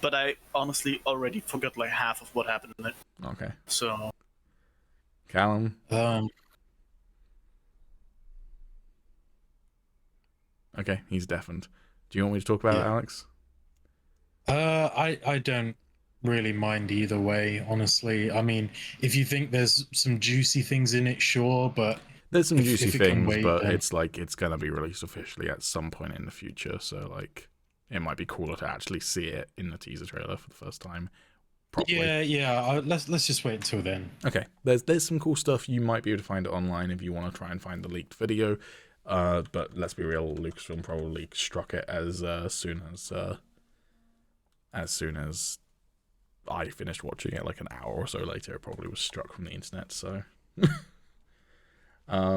but I honestly already forgot like half of what happened in it. Okay. So, Callum? Okay, he's deafened. Do you want me to talk about it, Alex? I don't really mind either way, honestly. I mean, if you think there's some juicy things in it, sure, but There's some if juicy it can things, wait, but then- it's like it's gonna be released officially at some point in the future. So like, it might be cooler to actually see it in the teaser trailer for the first time properly. Yeah. Let's just wait until then. Okay, there's some cool stuff. You might be able to find it online if you want to try and find the leaked video. But let's be real, Lucasfilm probably struck it as soon as I finished watching it, like an hour or so later. It probably was struck from the internet. So, now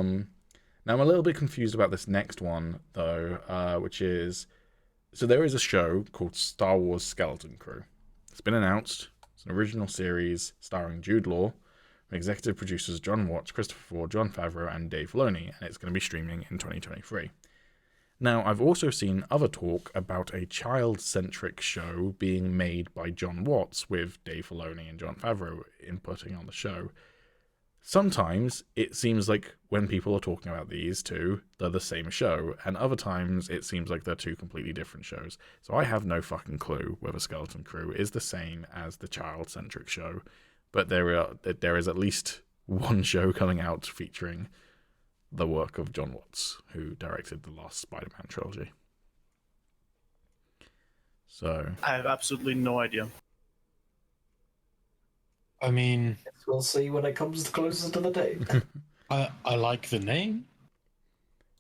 I'm a little bit confused about this next one though, which is, so there is a show called Star Wars Skeleton Crew. It's been announced. It's an original series starring Jude Law, executive producers John Watts, Christopher Ford, Jon Favreau, and Dave Filoni, and it's going to be streaming in 2023. Now, I've also seen other talk about a child-centric show being made by John Watts with Dave Filoni and Jon Favreau inputting on the show. Sometimes it seems like when people are talking about these two, they're the same show, and other times it seems like they're two completely different shows. So I have no fucking clue whether Skeleton Crew is the same as the child-centric show, but there is at least one show coming out featuring the work of John Watts, who directed the last Spider-Man trilogy. So I have absolutely no idea. I mean, We'll see when it comes closer to the date. I like the name.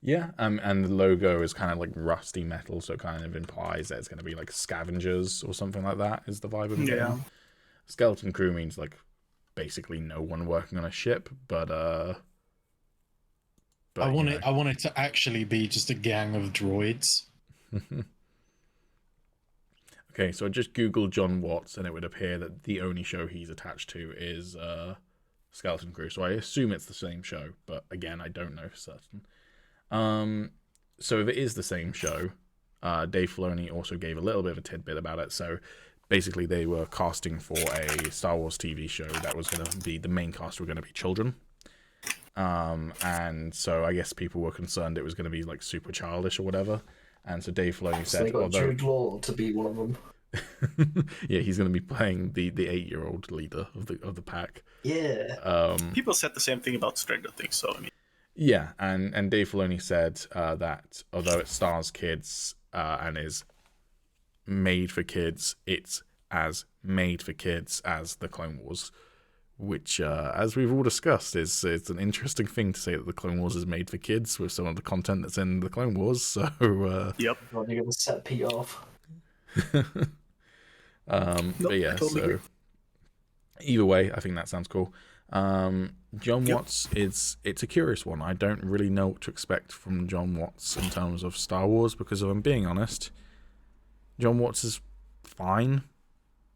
yeah, and the logo is kind of like rusty metal, so it kind of implies that it's going to be like scavengers or something like that. Is the vibe of the Yeah. game. Skeleton Crew means like basically no one working on a ship, but I you want know. it. I want it to actually be just a gang of droids. Okay, so I just googled John Watts, and it would appear that the only show he's attached to is Skeleton Crew. So I assume it's the same show, but again, I don't know for certain. So if it is the same show, Dave Filoni also gave a little bit of a tidbit about it. So basically, they were casting for a Star Wars TV show that was going to be, the main cast were going to be children. And so I guess people were concerned it was going to be like super childish or whatever. And so Dave Filoni So said, they got although Jude Law to be one of them. yeah, he's going to be playing the 8-year-old leader of the pack. Yeah. People said the same thing about Stranger Things, so I mean, Yeah, and Dave Filoni said that although it stars kids and is made for kids, it's as made for kids as the Clone Wars, which, as we've all discussed, is it's an interesting thing to say that the Clone Wars is made for kids with some of the content that's in the Clone Wars. So, Yep. God, you're gonna set Pete off. but yeah, totally so either way, I think that sounds cool. John Watts it's a curious one. I don't really know what to expect from John Watts in terms of Star Wars, because if I'm being honest, John Watts is fine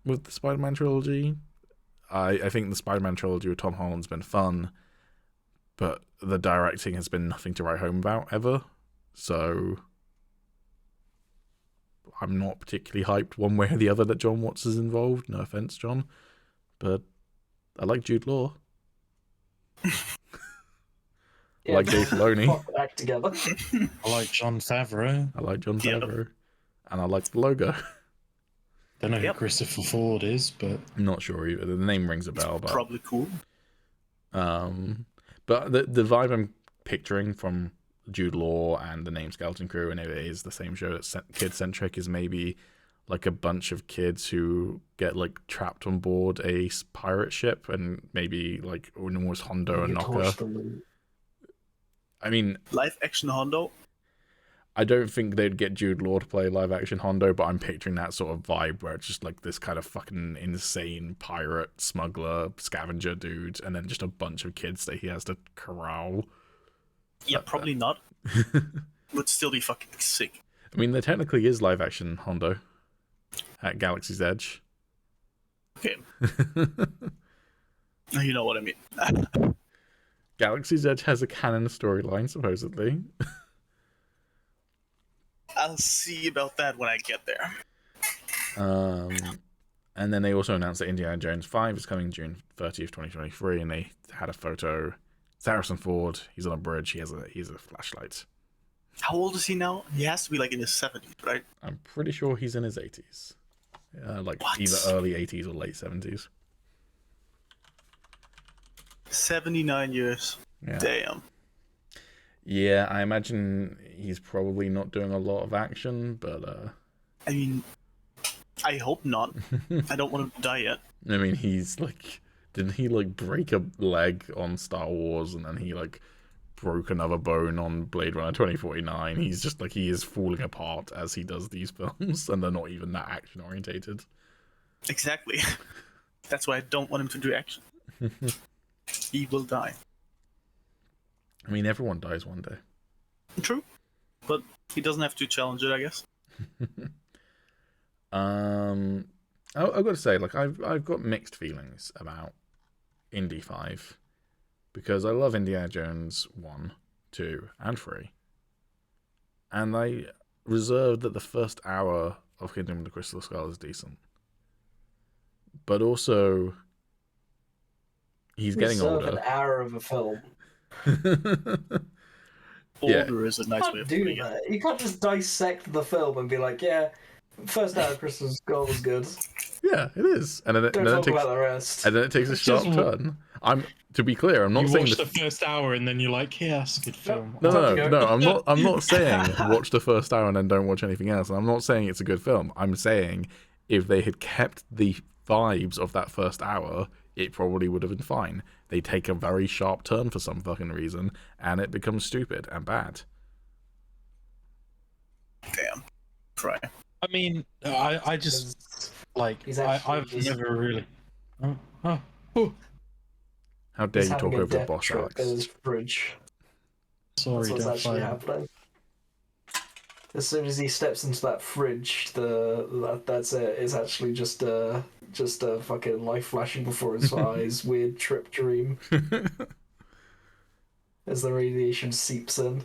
with the Spider-Man trilogy. I think the Spider-Man trilogy with Tom Holland's been fun, but the directing has been nothing to write home about ever. So I'm not particularly hyped one way or the other that John Watts is involved. No offense, John, but I like Jude Law. I like Dave Filoni. Back together. I like Jon Favreau. I like Jon Yep. Favreau. And I like the logo. Don't know Yep. who Christopher Ford is, but I'm not sure either. The name rings a bell, but Probably cool. but the vibe I'm picturing from Jude Law and the name Skeleton Crew, and it is the same show that's kid centric, is maybe like a bunch of kids who get like trapped on board a pirate ship, and maybe like almost Hondo and You Knocker. torch them. I mean, Live action Hondo. I don't think they'd get Jude Law to play live action Hondo, but I'm picturing that sort of vibe where it's just like this kind of fucking insane pirate, smuggler, scavenger dude, and then just a bunch of kids that he has to corral. Yeah, probably not. Would still be fucking sick. I mean, there technically is live action Hondo at Galaxy's Edge. Okay. You know what I mean. Galaxy's Edge has a canon storyline, supposedly. I'll see about that when I get there. And then they also announced that Indiana Jones 5 is coming June 30th, 2023, and they had a photo. It's Harrison Ford. He's on a bridge. He has a flashlight. How old is he now? He has to be like in his 70s, right? I'm pretty sure he's in his 80s. Like What? either early 80s or late 70s. 79 years. Yeah. Damn. Yeah, I imagine he's probably not doing a lot of action, but I mean, I hope not. I don't want him to die yet. I mean, he's like, didn't he like break a leg on Star Wars, and then he like broke another bone on Blade Runner 2049? He's just like, he is falling apart as he does these films, and they're not even that action orientated. Exactly. That's why I don't want him to do action. He will die. I mean, everyone dies one day. True. But he doesn't have to challenge it, I guess. I've got to say, like, I've got mixed feelings about Indy 5, because I love Indiana Jones 1, 2, and 3, and I reserved that the first hour of Kingdom of the Crystal Skull is decent, but also he's getting Reserve older. an hour of a film. Yeah. Older is a nice way You of can't do putting it. that. You can't just dissect the film and be like, yeah, first hour of Crystal Skull was good. Yeah, it is, and then it, Don't and then it talk takes about the rest. and then it takes a sharp Just- turn. To be clear, I'm not you saying watch the the first hour and then you're like, yeah, that's a good film. No, I'm not saying watch the first hour and then don't watch anything else. And I'm not saying it's a good film. I'm saying if they had kept the vibes of that first hour, it probably would have been fine. They take a very sharp turn for some fucking reason, and it becomes stupid and bad. Damn. Try. I mean, I just Because like He's actually I've just- never really. Oh. How dare he's you talk having a over the death boss, trip Alex? in his fridge. Sorry, That's what's don't actually fight. happening. As soon as he steps into that fridge, that's it. It's actually just a fucking light flashing before his eyes. Weird trip dream as the radiation seeps in.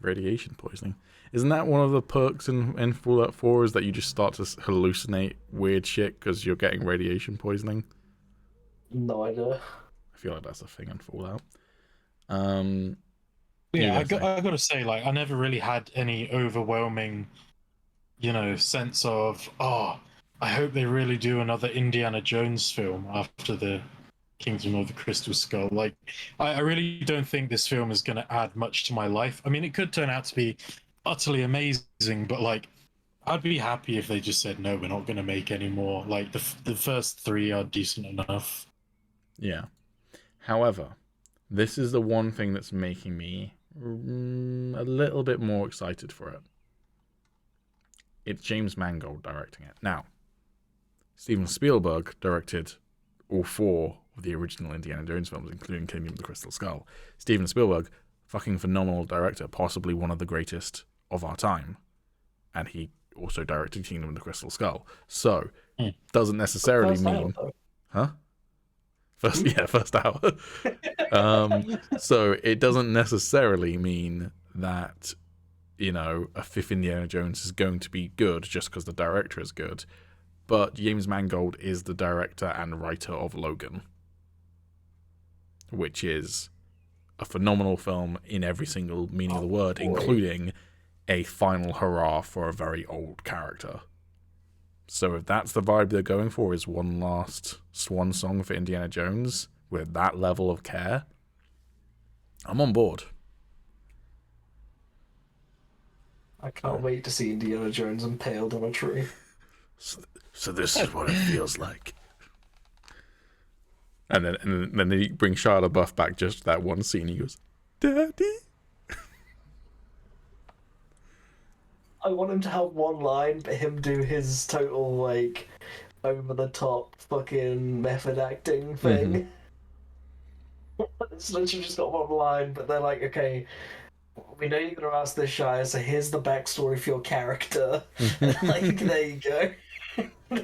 Radiation poisoning. Isn't that one of the perks in Fallout 4, is that you just start to hallucinate weird shit because you're getting radiation poisoning? No idea. I feel like that's a thing in Fallout. Yeah, You I gotta say, like, I never really had any overwhelming, sense of, oh, I hope they really do another Indiana Jones film after the Kingdom of the Crystal Skull. Like, I really don't think this film is going to add much to my life. I mean, it could turn out to be utterly amazing, but, like, I'd be happy if they just said, no, we're not going to make any more. Like, the first three are decent enough. Yeah. However, this is the one thing that's making me a little bit more excited for it. It's James Mangold directing it. Now, Steven Spielberg directed all 4 of the original Indiana Jones films, including Kingdom of the Crystal Skull. Steven Spielberg, fucking phenomenal director, possibly one of the greatest of our time. And he also directed Kingdom of the Crystal Skull. So, doesn't necessarily mean... Huh? First hour. So it doesn't necessarily mean that, you know, a 5th Indiana Jones is going to be good just because the director is good. But James Mangold is the director and writer of Logan, which is a phenomenal film in every single meaning of the word, including a final hurrah for a very old character. So if that's the vibe they're going for, is one last swan song for Indiana Jones with that level of care, I'm on board. I can't wait to see Indiana Jones impaled on a tree. So this is what it feels like. And then they bring Shia LaBeouf back just that one scene. He goes, "Daddy." I want him to have one line, but him do his total, like, over-the-top fucking method acting thing. It's literally just got one line, but they're like, okay, we know you're going to ask this, Shia, so here's the backstory for your character. Like, there you go.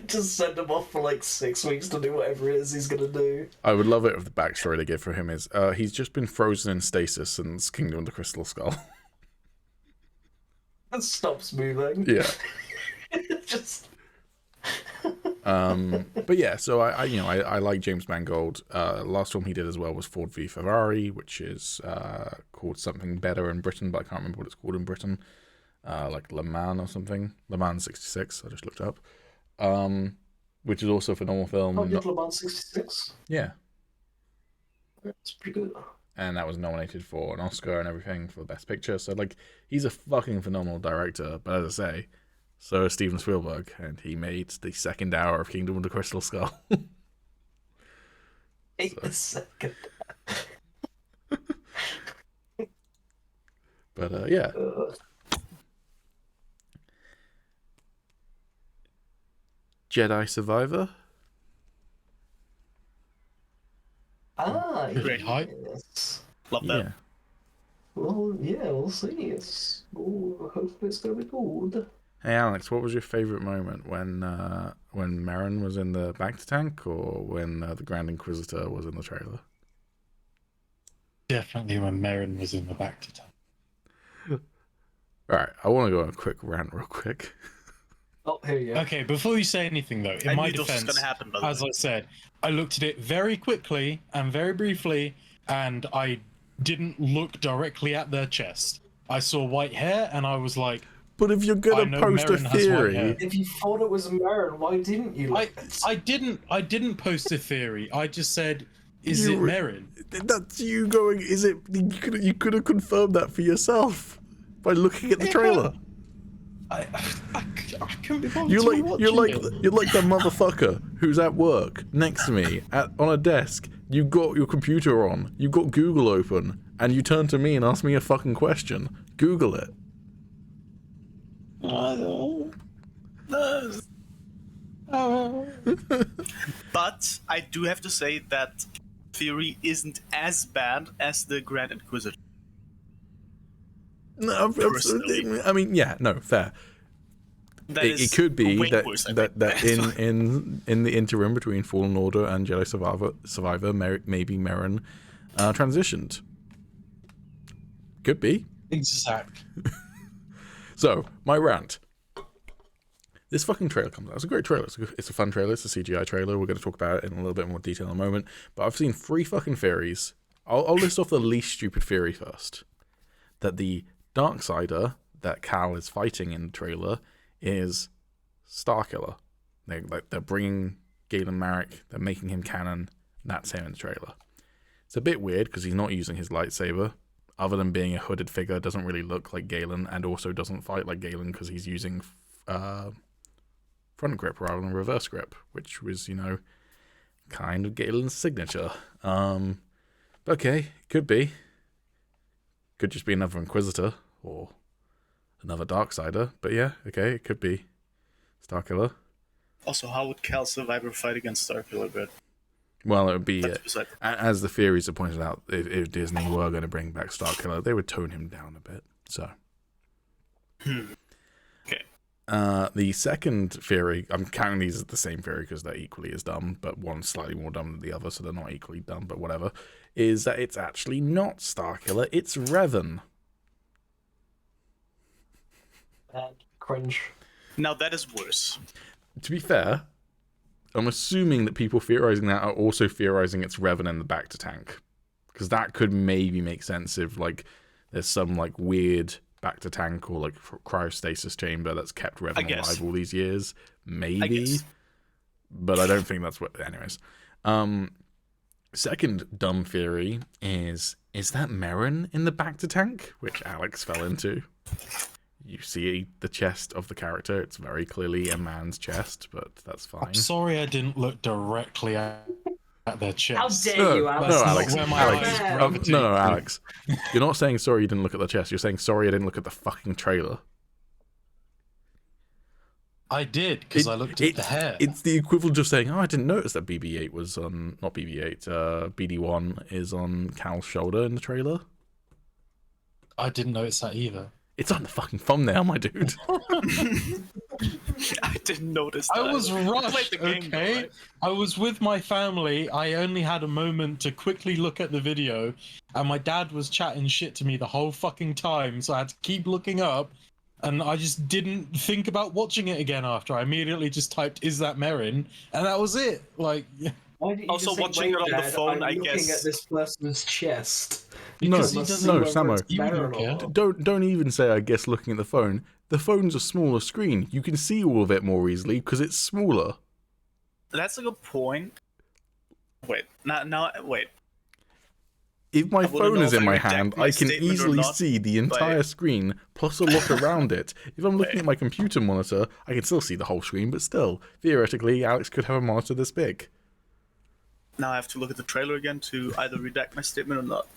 Just send him off for, like, 6 weeks to do whatever it is he's going to do. I would love it if the backstory they give for him is, he's just been frozen in stasis since Kingdom of the Crystal Skull. It stops moving. Yeah. Just... But yeah, so I like James Mangold. Last film he did as well was Ford v Ferrari, which is called something better in Britain, but I can't remember what it's called in Britain. Like Le Mans or something. Le Mans 66, I just looked up. Which is also a phenomenal film. Oh, did Le Mans 66? Yeah. That's pretty good. And that was nominated for an Oscar and everything for Best Picture. So, like, he's a fucking phenomenal director. But as I say, so is Steven Spielberg. And he made the second hour of Kingdom of the Crystal Skull. The second. But, yeah. Jedi Survivor? Great hype. Yes. Love that. Yeah. Well, yeah, we'll see. Hopefully it's going to be good. Hey Alex, what was your favourite moment when Merrin was in the Bacta tank, or when the Grand Inquisitor was in the trailer? Definitely when Merrin was in the back to town. Alright, I want to go on a quick rant real quick. Oh, here you go. Okay, before you say anything though, in my defense, gonna happen, by the as way. I said, I looked at it very quickly and very briefly, and I didn't look directly at their chest. I saw white hair, and I was like, But if you're I gonna know post a Merrin has white theory, hair. If you thought it was Merrin, why didn't you? I didn't post a theory. I just said, is You it were- Merrin? that's you going. Is it? You could have confirmed that for yourself by looking at the trailer. I couldn't be bothered You're to like watch you're like it. you're like that motherfucker who's at work next to me on a desk. You got your computer on, you got Google open, and you turn to me and ask me a fucking question. Google it. But I do have to say that theory isn't as bad as the Grand Inquisitor. No, Personally. I mean, yeah, no, fair. That It is could be way that worse, I that, think. that in the interim between Fallen Order and Jedi Survivor, maybe Merrin transitioned. Could be. Exact. So, my rant. This fucking trailer comes out. It's a great trailer. It's a fun trailer. It's a CGI trailer. We're going to talk about it in a little bit more detail in a moment. But I've seen 3 fucking theories. I'll list off the least stupid theory first. That the Darksider that Cal is fighting in the trailer is Starkiller. They're bringing Galen Marek. They're making him canon. That's him in the trailer. It's a bit weird because he's not using his lightsaber. Other than being a hooded figure, doesn't really look like Galen, and also doesn't fight like Galen because he's using front grip rather than reverse grip, which was, kind of Galen's signature. Okay, could be. Could just be another Inquisitor or another Darksider. But yeah, okay, it could be Starkiller. Also, how would Cal Survivor fight against Starkiller? But Well, it would be, that's beside. as the theories have pointed out, if Disney were going to bring back Starkiller, they would tone him down a bit. So. Okay. The second theory, I'm counting these as the same theory because they're equally as dumb, but one's slightly more dumb than the other, so they're not equally dumb, but whatever, is that it's actually not Starkiller, it's Revan. And cringe. Now that is worse. To be fair, I'm assuming that people theorizing that are also theorizing it's Revan in the Bacta tank, because that could maybe make sense if, like, there's some, like, weird Bacta tank or, like, cryostasis chamber that's kept Revan alive all these years. Maybe. But I don't think that's what... Anyways. Second dumb theory is that Merrin in the Bacta tank? Which Alex fell into. You see the chest of the character. It's very clearly a man's chest, but that's fine. I'm sorry I didn't look directly at their chest. How dare you, Alex? No, Alex. Where my Alex. eyes gravitate. No, Alex. You're not saying sorry you didn't look at the chest. You're saying sorry I didn't look at the fucking trailer. I did, because I looked at the hair. It's the equivalent of saying, oh, I didn't notice that BB-8 was on... Not BB-8, BD-1 is on Cal's shoulder in the trailer. I didn't notice that either. It's on the fucking thumbnail, my dude. I didn't notice that. I was rushed, played the game, okay? though, right? I was with my family. I only had a moment to quickly look at the video, and my dad was chatting shit to me the whole fucking time, so I had to keep looking up, and I just didn't think about watching it again after. I immediately just typed, "Is that Merrin?" And that was it. Like... Why didn't you Also, just say, watching "Wait, it on the Dad, phone, I'm I looking guess- at this person's chest. No, Because he Let's doesn't see no, whether Sammo. it's better or You not." Don't even say, I guess, looking at the phone. The phone's a smaller screen. You can see all of it more easily because it's smaller. That's a good point. Wait, wait. If my wouldn't phone know is if in I my redact hand, my I can statement or easily not, see the entire screen, plus a lot around it. If I'm looking at my computer monitor, I can still see the whole screen, but still, theoretically, Alex could have a monitor this big. Now I have to look at the trailer again to either redact my statement or not.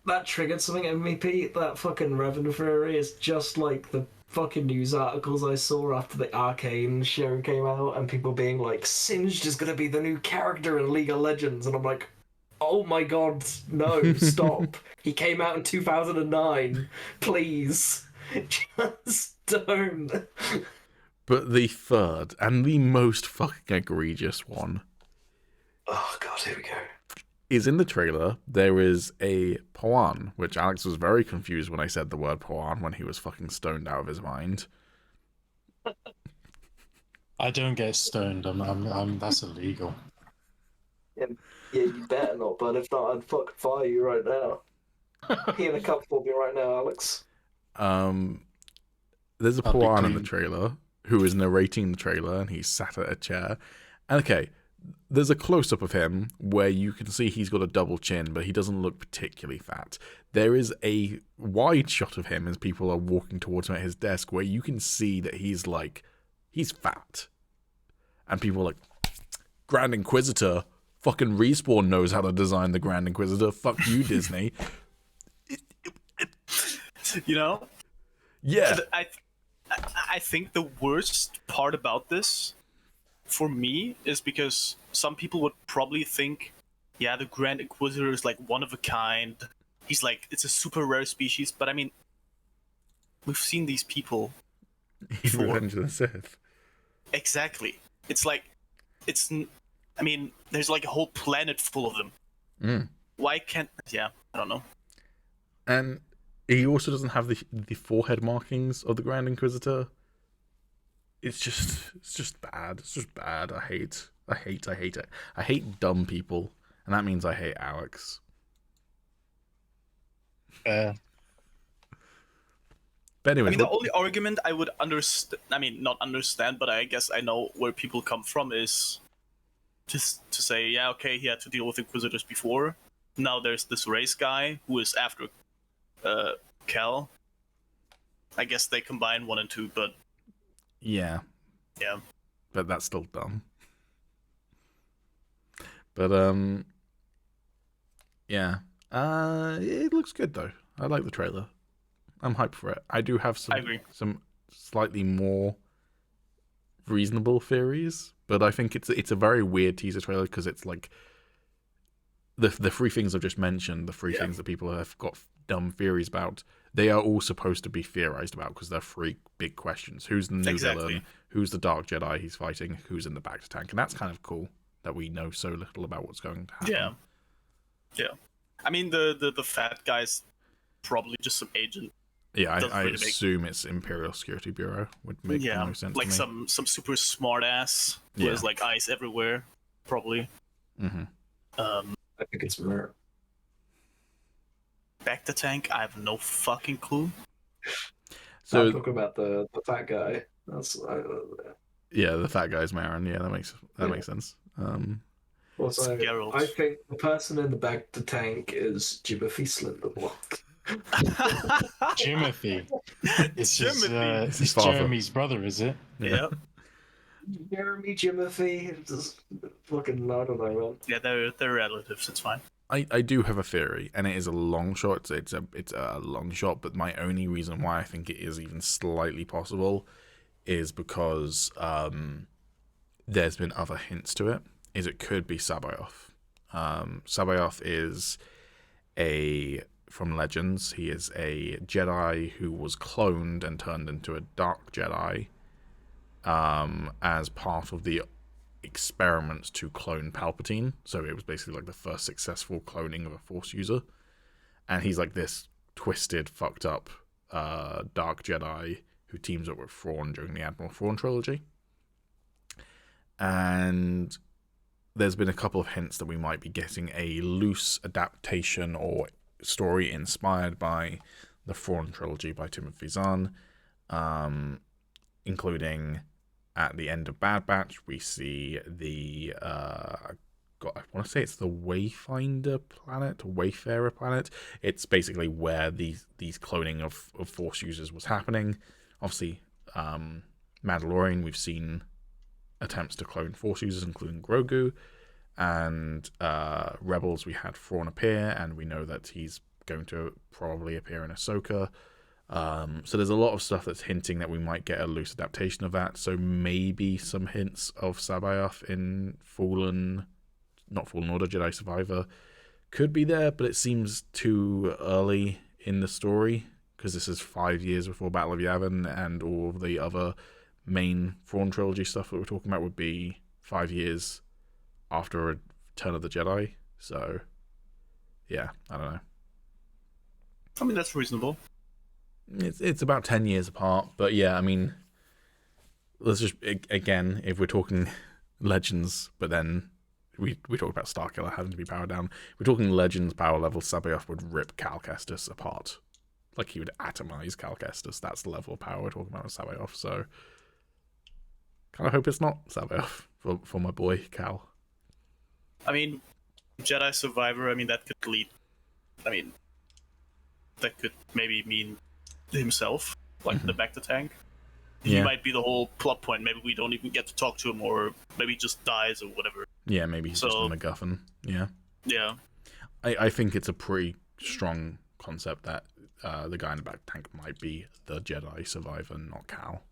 That triggered something in me, Pete. That fucking Revan theory is just like the fucking news articles I saw after the Arcane show came out, and people being like, Singed is gonna be the new character in League of Legends, and I'm like, oh my god, no, stop. He came out in 2009. Please. Just don't. But the third, and the most fucking egregious one, Oh god, here we go. is in the trailer. There is a Poan, which Alex was very confused when I said the word Poan when he was fucking stoned out of his mind. I don't get stoned. That's illegal. Yeah, you better not, but if not, I'd fucking fire you right now. Pee in a cup for me right now, Alex. There's a I'll be Poan in the clean. trailer who is narrating the trailer, and he's sat at a chair. And okay, there's a close-up of him where you can see he's got a double chin, but he doesn't look particularly fat. There is a wide shot of him as people are walking towards him at his desk where you can see that he's fat. And people are like, Grand Inquisitor, fucking Respawn knows how to design the Grand Inquisitor, fuck you, Disney. You know? Yeah. I think the worst part about this, for me, is because some people would probably think, yeah, the Grand Inquisitor is like one of a kind. He's like, it's a super rare species, but I mean, we've seen these people before. Revenge of the Sith. Exactly. It's like, I mean, there's like a whole planet full of them. Why can't, yeah, I don't know. And he also doesn't have the forehead markings of the Grand Inquisitor. It's just bad. It's just bad. I hate it. I hate dumb people, and that means I hate Alex. But anyway, I mean, the only argument I would understand, I mean, not understand, but I guess I know where people come from is just to say, yeah, okay, he had to deal with Inquisitors before. Now there's this race guy who is after Cal. I guess they combine 1 and 2, but yeah, yeah. but that's still dumb. But yeah, it looks good though. I like the trailer. I'm hyped for it. I do have I agree. some slightly more reasonable theories, but I think it's a very weird teaser trailer because it's like the three things I've just mentioned, the three things that people have got dumb theories about. They are all supposed to be theorized about because they're three big questions. Who's the new villain? Who's the Dark Jedi he's fighting? Who's in the back to tank? And that's kind of cool that we know so little about what's going to happen. Yeah. I mean, the fat guy's probably just some agent. Yeah, I assume it's Imperial Security Bureau. Would make the most sense like to me. some super smart ass who has like eyes everywhere, probably. Mm-hmm. I think it's Mer. Back to tank, I have no fucking clue. So I'm talking about the fat guy. That's yeah, the fat guy's Marin. Yeah, that makes sense. Also, I think the person in the back to tank is Jimothy Slinderblock. Jimothy. It's Jimothy. It's Jeremy's brother, is it? Yeah. Jeremy, Jimothy, just fucking I don't know, man. Yeah, they're relatives. It's fine. I do have a theory, and it is a long shot. It's a long shot, but my only reason why I think it is even slightly possible is because there's been other hints to it. Is it could be Sabayoth. Sabayoth is from Legends. He is a Jedi who was cloned and turned into a Dark Jedi as part of the experiments to clone Palpatine. So it was basically like the first successful cloning of a Force user. And he's like this twisted, fucked up Dark Jedi who teams up with Thrawn during the Admiral Thrawn trilogy. And there's been a couple of hints that we might be getting a loose adaptation or story inspired by the Thrawn trilogy by Timothy Zahn, including at the end of Bad Batch, we see the I want to say it's the Wayfinder planet, Wayfarer planet. It's basically where these cloning of Force users was happening. Obviously, Mandalorian, we've seen attempts to clone Force users, including Grogu, and Rebels, we had Thrawn appear, and we know that he's going to probably appear in Ahsoka. So there's a lot of stuff that's hinting that we might get a loose adaptation of that. So maybe some hints of Sabayoth in not Fallen Order, Jedi Survivor could be there, but it seems too early in the story because this is 5 years before Battle of Yavin, and all of the other main Thrawn trilogy stuff that we're talking about would be 5 years after Return of the Jedi. So yeah, I don't know. I mean, that's reasonable. It's about 10 years apart, but yeah, I mean, let's just, again, if we're talking Legends, but then we talk about Starkiller having to be powered down, if we're talking Legends power level, Sabayoth would rip Cal Kestis apart. Like, he would atomize Cal Kestis. That's the level of power we're talking about with Sabayoth, so kind of hope it's not Sabayoth for my boy, Cal. I mean, Jedi Survivor, I mean, that could maybe mean himself, like the back to tank. He might be the whole plot point. Maybe we don't even get to talk to him, or maybe he just dies or whatever. Yeah, maybe he's just a MacGuffin. Yeah. I think it's a pretty strong concept that the guy in the back tank might be the Jedi Survivor, not Cal.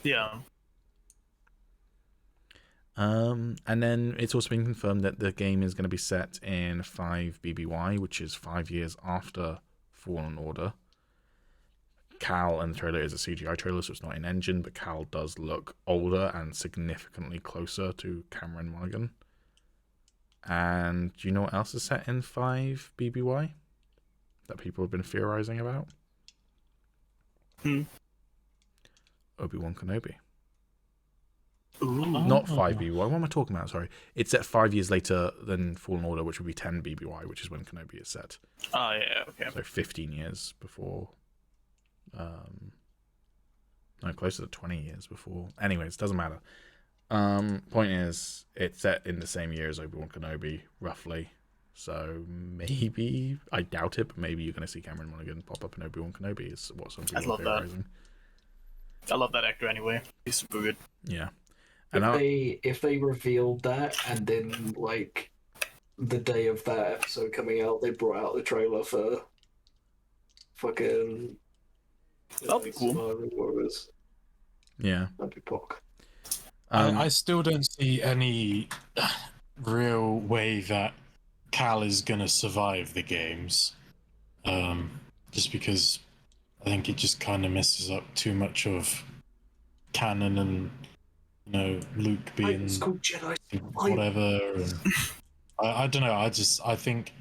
Yeah. And then it's also been confirmed that the game is going to be set in 5 BBY, which is 5 years after Fallen Order. Cal in the trailer is a CGI trailer, so it's not in engine, but Cal does look older and significantly closer to Cameron Monaghan. And do you know what else is set in 5 BBY that people have been theorizing about? Obi-Wan Kenobi. Ooh. Not 5 BBY. What am I talking about? Sorry. It's set 5 years later than Fallen Order, which would be 10 BBY, which is when Kenobi is set. Oh, yeah, okay. So 15 years before. No, closer to 20 years before. Anyways, doesn't matter. Point is, it's set in the same year as Obi-Wan Kenobi, roughly. So maybe, I doubt it, but maybe you're going to see Cameron Monaghan pop up in Obi-Wan Kenobi, is what some people are theorizing. I love that actor anyway. He's super good. Yeah. And if they revealed that and then like the day of that episode coming out, they brought out the trailer for fucking That'll be cool. Survivor Warriors. yeah. That'd be pock. I still don't see any real way that Cal is gonna survive the games. Just because I think it just kind of messes up too much of canon and Luke being It's called Jedi. whatever. And I don't know. I think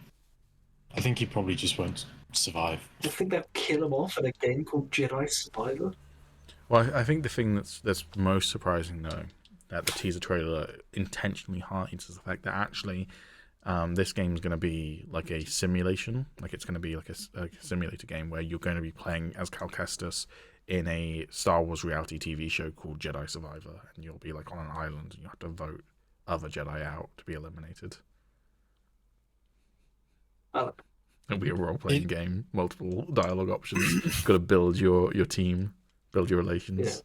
he probably just won't survive. I think they'll kill him off in a game called Jedi Survivor. Well, I think the thing that's most surprising, though, that the teaser trailer intentionally hides is the fact that actually this game is going to be like a simulation. Like, it's going to be like a simulator game where you're going to be playing as Cal Kestis in a Star Wars reality TV show called Jedi Survivor, and you'll be like on an island and you have to vote other Jedi out to be eliminated. It'll be a role-playing game, multiple dialogue options. Got to build your team, build your relations,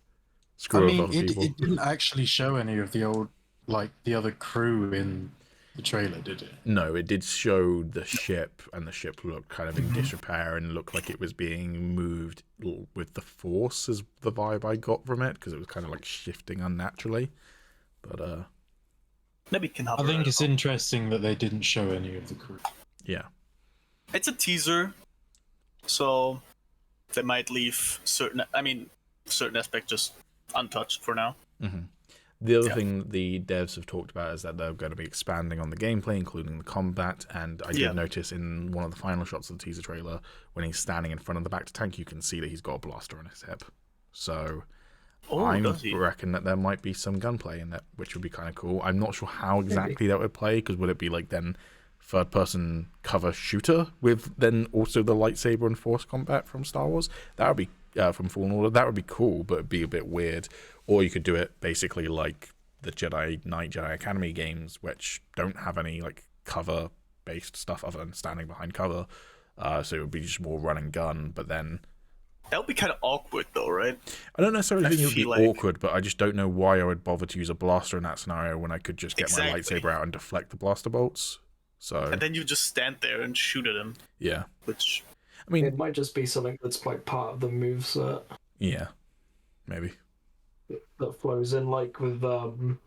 screw up other people. It didn't actually show any of the old, like, the other crew in the trailer, did it? No, it did show the ship, and the ship looked kind of in disrepair and looked like it was being moved with the Force, is the vibe I got from it, because it was kind of like shifting unnaturally. But Maybe it can I think it's interesting that they didn't show any of the crew. yeah. It's a teaser, so they might leave certain aspects just untouched for now. Mm-hmm. The other thing the devs have talked about is that they're going to be expanding on the gameplay, including the combat. And I did notice in one of the final shots of the teaser trailer, when he's standing in front of the back to tank, you can see that he's got a blaster on his hip. So I reckon that there might be some gunplay in it, which would be kind of cool. I'm not sure how exactly that would play, because would it be like then third-person cover shooter with then also the lightsaber and force combat from Star Wars? That would be from Fallen Order. That would be cool, but it'd be a bit weird. Or you could do it basically like the Jedi Knight Jedi Academy games, which don't have any like cover-based stuff other than standing behind cover. So it would be just more run and gun. But then that would be kind of awkward, though, right? I don't necessarily think it would be awkward, but I just don't know why I would bother to use a blaster in that scenario when I could just get my lightsaber out and deflect the blaster bolts. So and then you just stand there and shoot at him. Yeah. Which, I mean, it might just be something that's like part of the moveset. Yeah, maybe. That flows in, like with in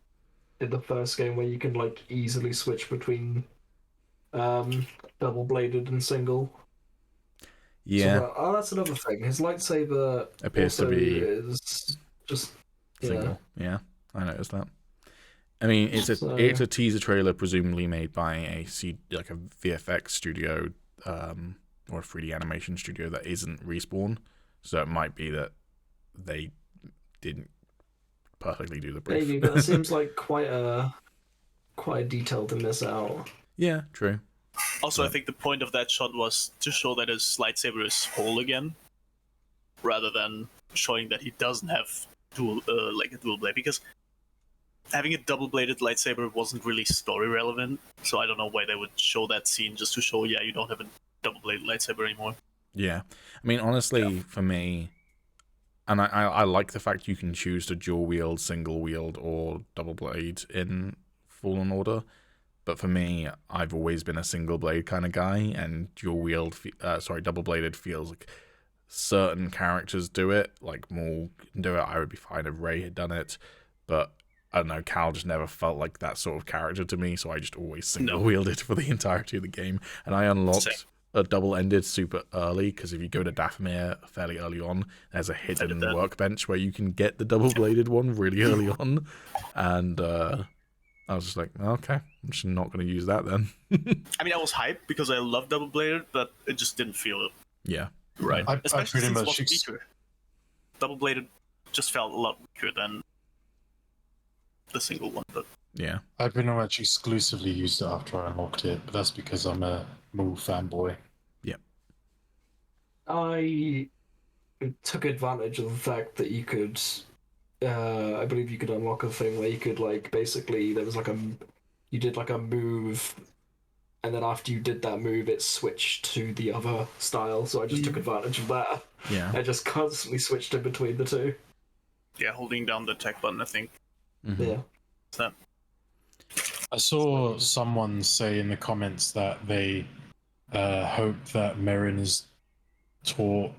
the first game where you can like easily switch between double bladed and single. Yeah. So, that's another thing. His lightsaber appears to be is just single. Yeah, I noticed that. I mean, it's a teaser trailer presumably made by a VFX studio or a 3D animation studio that isn't Respawn, so it might be that they didn't perfectly do the brief. Maybe, but it seems like quite a detail to miss out. Yeah, true. Also, I think the point of that shot was to show that his lightsaber is whole again, rather than showing that he doesn't have a dual blade, because having a double-bladed lightsaber wasn't really story relevant, so I don't know why they would show that scene just to show, you don't have a double-bladed lightsaber anymore. Yeah. I mean, honestly, for me, and I like the fact you can choose to dual-wield, single-wield, or double-blade in Fallen Order, but for me, I've always been a single-blade kind of guy, and double-bladed feels like certain characters do it, like Maul can do it. I would be fine if Rey had done it, but I don't know, Cal just never felt like that sort of character to me, so I just always single-wielded for the entirety of the game. And I unlocked a double-ended super early, because if you go to Dathomir fairly early on, there's a hidden workbench where you can get the double-bladed one really early on. And I was just like, okay, I'm just not going to use that then. I mean, I was hyped because I love double-bladed, but it just didn't feel right. Especially since it was weaker. Double-bladed just felt a lot weaker than the single one, but yeah, I pretty much exclusively used it after I unlocked it, but that's because I'm a Maul fanboy. Yeah, I took advantage of the fact that you could, I believe you could unlock a thing where you could basically there was you did a move, and then after you did that move, it switched to the other style. So I just took advantage of that. Yeah, I just constantly switched in between the two. Yeah, holding down the attack button, I think. Mm-hmm. Yeah. So, I saw someone say in the comments that they hope that Merrin has taught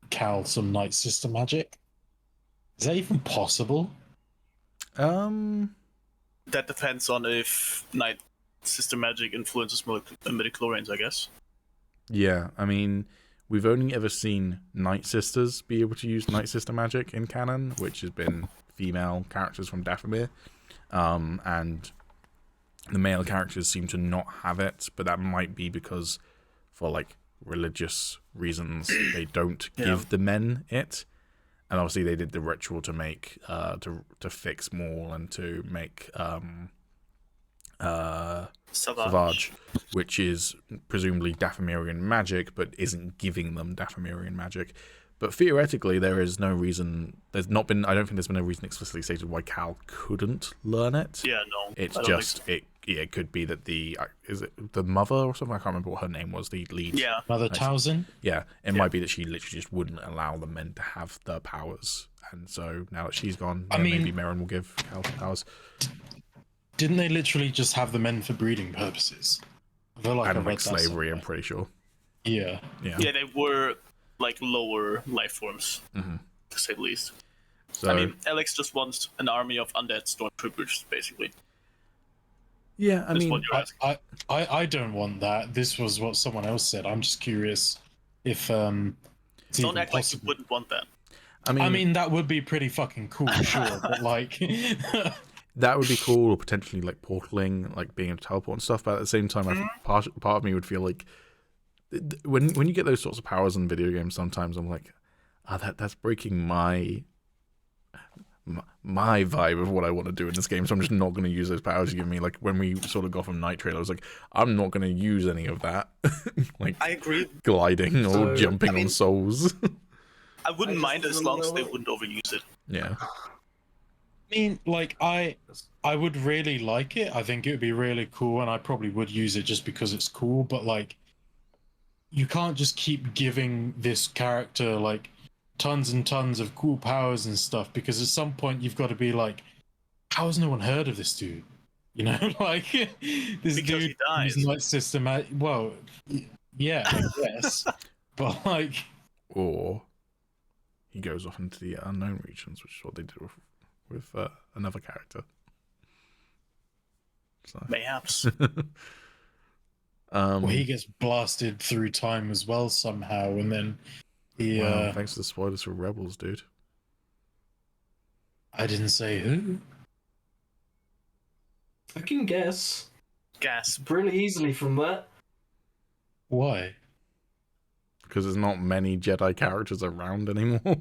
Cal some Night Sister magic. Is that even possible? that depends on if Night Sister magic influences midichlorians, I guess. Yeah, I mean, we've only ever seen Night Sisters be able to use Night Sister magic in canon, which has been female characters from Dathomir. And the male characters seem to not have it, but that might be because for like religious reasons they don't give the men it. And obviously they did the ritual to make to fix Maul and to make Savage, which is presumably Dathomirian magic, but isn't giving them Dathomirian magic. But theoretically, there is no reason. There's not been. I don't think there's been a reason explicitly stated why Cal couldn't learn it. Yeah, no. It's just so. It could be that is it the mother or something? I can't remember what her name was. The lead. Yeah, Mother Towson. Yeah, it might be that she literally just wouldn't allow the men to have the powers, and so now that she's gone, maybe Merrin will give Cal powers. Didn't they literally just have the men for breeding purposes? I feel like and I read like slavery, I'm pretty sure. Yeah. Yeah, they were like lower life forms, to say the least. So, I mean, Alex just wants an army of undead stormtroopers, basically. Yeah, I mean, I don't want that. This was what someone else said. I'm just curious if it's don't even act possible. like you wouldn't want that. I mean, that would be pretty fucking cool, sure, but like. That would be cool, or potentially like portaling, like being able to teleport and stuff. But at the same time, I think part of me would feel like when you get those sorts of powers in video games, sometimes I'm like, that's breaking my vibe of what I want to do in this game. So I'm just not going to use those powers you give me. Like when we sort of got from Night Trail, I was like, I'm not going to use any of that. Like I agree. Gliding or jumping on souls. I wouldn't mind as long as they wouldn't overuse it. Yeah. I mean, like, I would really like it. I think it would be really cool, and I probably would use it just because it's cool, but, like, you can't just keep giving this character, like, tons and tons of cool powers and stuff, because at some point you've got to be like, how has no one heard of this dude? You know, like, this because dude he dies. is not systematic. Well, yeah, I guess. But, like... Or he goes off into the unknown regions, which is what they did with another character. So. Mayhaps. Well, he gets blasted through time as well somehow, and then he... Wow, thanks for the spoilers for Rebels, dude. I didn't say who. I can guess Gasp. really easily from that. Why? Because there's not many Jedi characters around anymore.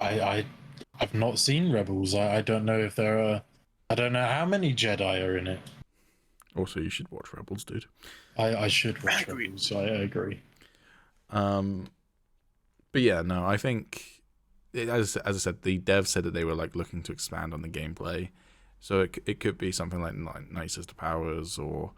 I've not seen Rebels. I don't know if there are... I don't know how many Jedi are in it. Also, you should watch Rebels, dude. I should watch Rebels. I agree. But yeah, no, I think as I said, the devs said that they were like looking to expand on the gameplay, so it could be something like Night Sister powers or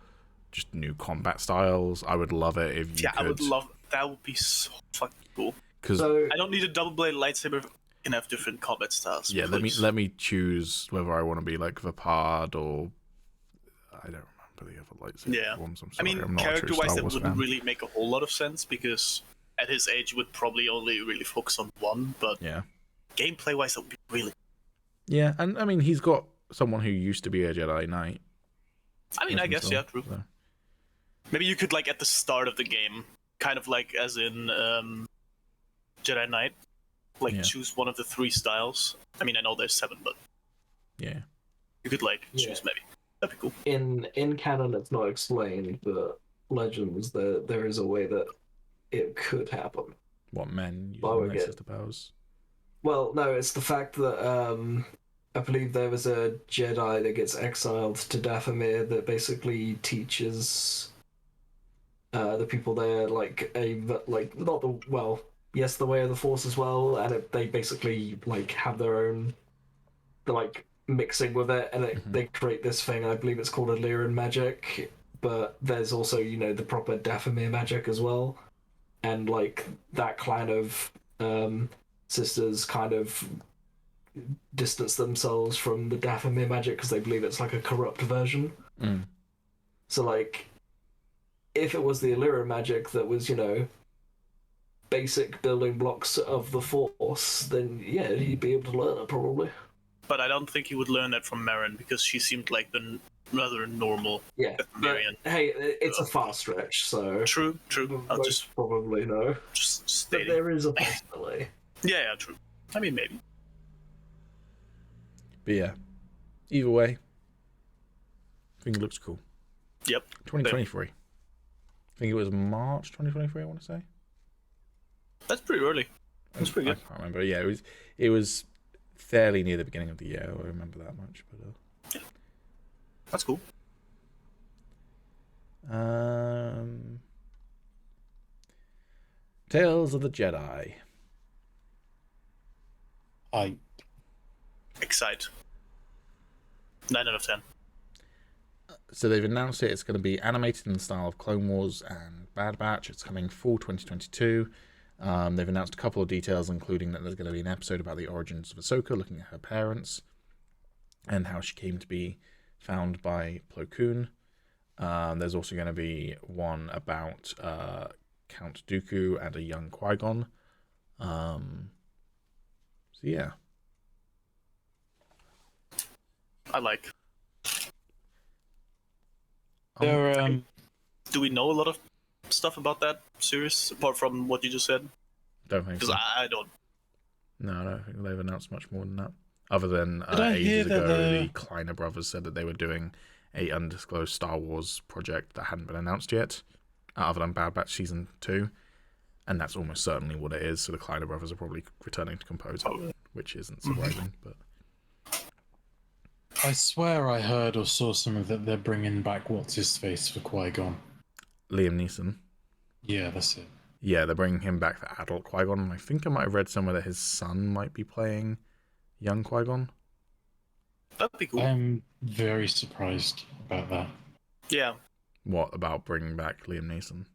just new combat styles. I would love it if you could. I would love that. Would be so fucking cool. Because I don't need a double blade lightsaber. Can have different combat styles. Yeah, let me choose whether I want to be like Vapad or I don't remember the other lightsaber forms. I mean, character-wise, that wouldn't really make a whole lot of sense because at his age, he would probably only really focus on one. But gameplay-wise, that would be really. Yeah, and I mean, he's got someone who used to be a Jedi Knight. I mean, I guess true. So. Maybe you could like at the start of the game, kind of like as in Jedi Knight. Choose one of the 3 styles. I mean, I know there's 7, but you could choose maybe. That'd be cool. In canon, it's not explained, but Legends, there is a way that it could happen. What, men using Night Sister powers? Well, no, it's the fact that I believe there was a Jedi that gets exiled to Dathomir that basically teaches the people there yes, the way of the Force as well, and they basically have their own, they're mixing with it, and they create this thing. I believe it's called Illyrian magic, but there's also the proper Dathomir magic as well, and that clan of sisters kind of distance themselves from the Dathomir magic because they believe it's like a corrupt version. So like, if it was the Illyrian magic that was, basic building blocks of the Force, then yeah, he'd be able to learn it probably. But I don't think he would learn that from Marin because she seemed like the rather normal Dathomirian. Hey, it's a far stretch, so True. I'll just probably no. Just But stating. there is a possibility. Yeah, true. I mean, maybe. But yeah, either way, I think it looks cool. Yep. 2023. I think it was March 2023. I want to say. That's pretty early. That's pretty good. I can't remember. Yeah, it was fairly near the beginning of the year. I remember that much. But That's cool. Tales of the Jedi. Excite. 9 out of 10. So they've announced it. It's going to be animated in the style of Clone Wars and Bad Batch. It's coming fall 2022. They've announced a couple of details, including that there's going to be an episode about the origins of Ahsoka, looking at her parents and how she came to be found by Plo Koon. There's also going to be one about Count Dooku and a young Qui-Gon. So yeah. I like. There, Do we know a lot of stuff about that series apart from what you just said? Don't think Because so. I don't. No, I don't think they've announced much more than that. Other than Did I hear ages that ago, the Kleiner brothers said that they were doing a undisclosed Star Wars project that hadn't been announced yet, other than Bad Batch Season 2. And that's almost certainly what it is, so the Kleiner brothers are probably returning to compose it, which isn't surprising. But I swear I heard or saw something that they're bringing back what's-his-face for Qui-Gon. Liam Neeson. Yeah, that's it. Yeah, they're bringing him back for adult Qui-Gon. And I think I might have read somewhere that his son might be playing young Qui-Gon. That'd be cool. I'm very surprised about that. Yeah. What about bringing back Liam Neeson?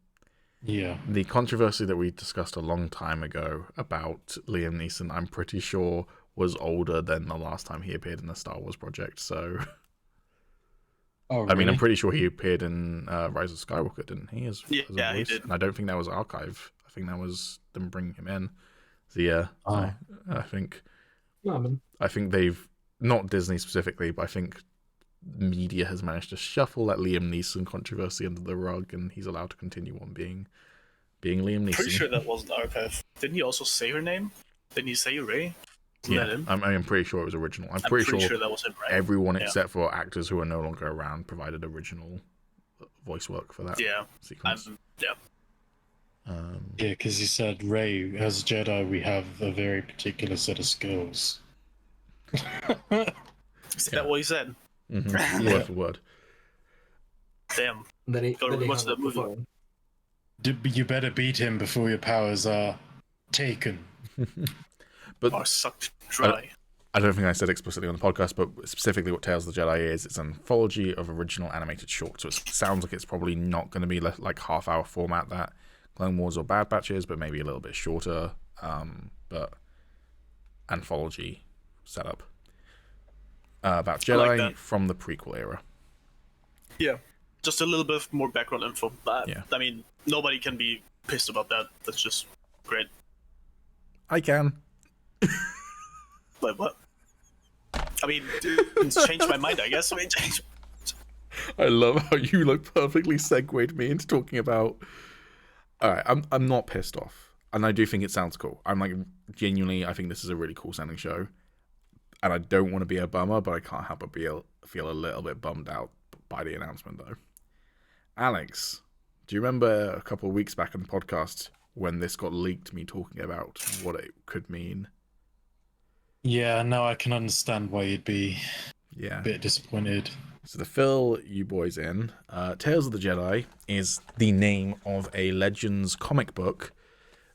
Yeah. The controversy that we discussed a long time ago about Liam Neeson, I'm pretty sure was older than the last time he appeared in the Star Wars project. So, Oh, really? I mean, I'm pretty sure he appeared in Rise of Skywalker, didn't he? As a Yeah, he voice? did. And I don't think that was archive. I think that was them bringing him in. So yeah, Oh. I think No, I mean, they've, not Disney specifically, but I think media has managed to shuffle that Liam Neeson controversy under the rug, and he's allowed to continue on being Liam Neeson. Pretty sure that wasn't archive. Didn't he also say her name? Didn't he say Ray? Isn't that Yeah, him? I'm pretty sure it was original. I'm I'm pretty pretty sure sure that was him, right? everyone Yeah. except for actors who are no longer around provided original voice work for that Yeah. sequence. Yeah. Yeah, because he said, Ray, as a Jedi, we have a very particular set of skills. Is that what he said? Word for word. Damn. and then he, Gotta then he watch hung that up the movie. phone. You better beat him before your powers are taken. But Oh, sucked dry. I don't think I said explicitly on the podcast, but specifically what Tales of the Jedi is, it's an anthology of original animated shorts. So it sounds like it's probably not going to be like half-hour format that Clone Wars or Bad Batch is, but maybe a little bit shorter. But anthology setup about I like Jedi that. from the prequel era. Yeah. Just a little bit more background info. Yeah. I mean, nobody can be pissed about that. That's just great. I can. Like, what? I mean, it's changed my mind, I guess. I mean, I love how you perfectly segued me into talking about. All right, I'm not pissed off, and I do think it sounds cool. I'm genuinely, I think this is a really cool sounding show, and I don't want to be a bummer, but I can't help but feel a little bit bummed out by the announcement though. Alex, do you remember a couple of weeks back on the podcast when this got leaked? Me talking about what it could mean. Yeah, no, I can understand why you'd be Yeah. a bit disappointed. So to fill you boys in, Tales of the Jedi is the name of a Legends comic book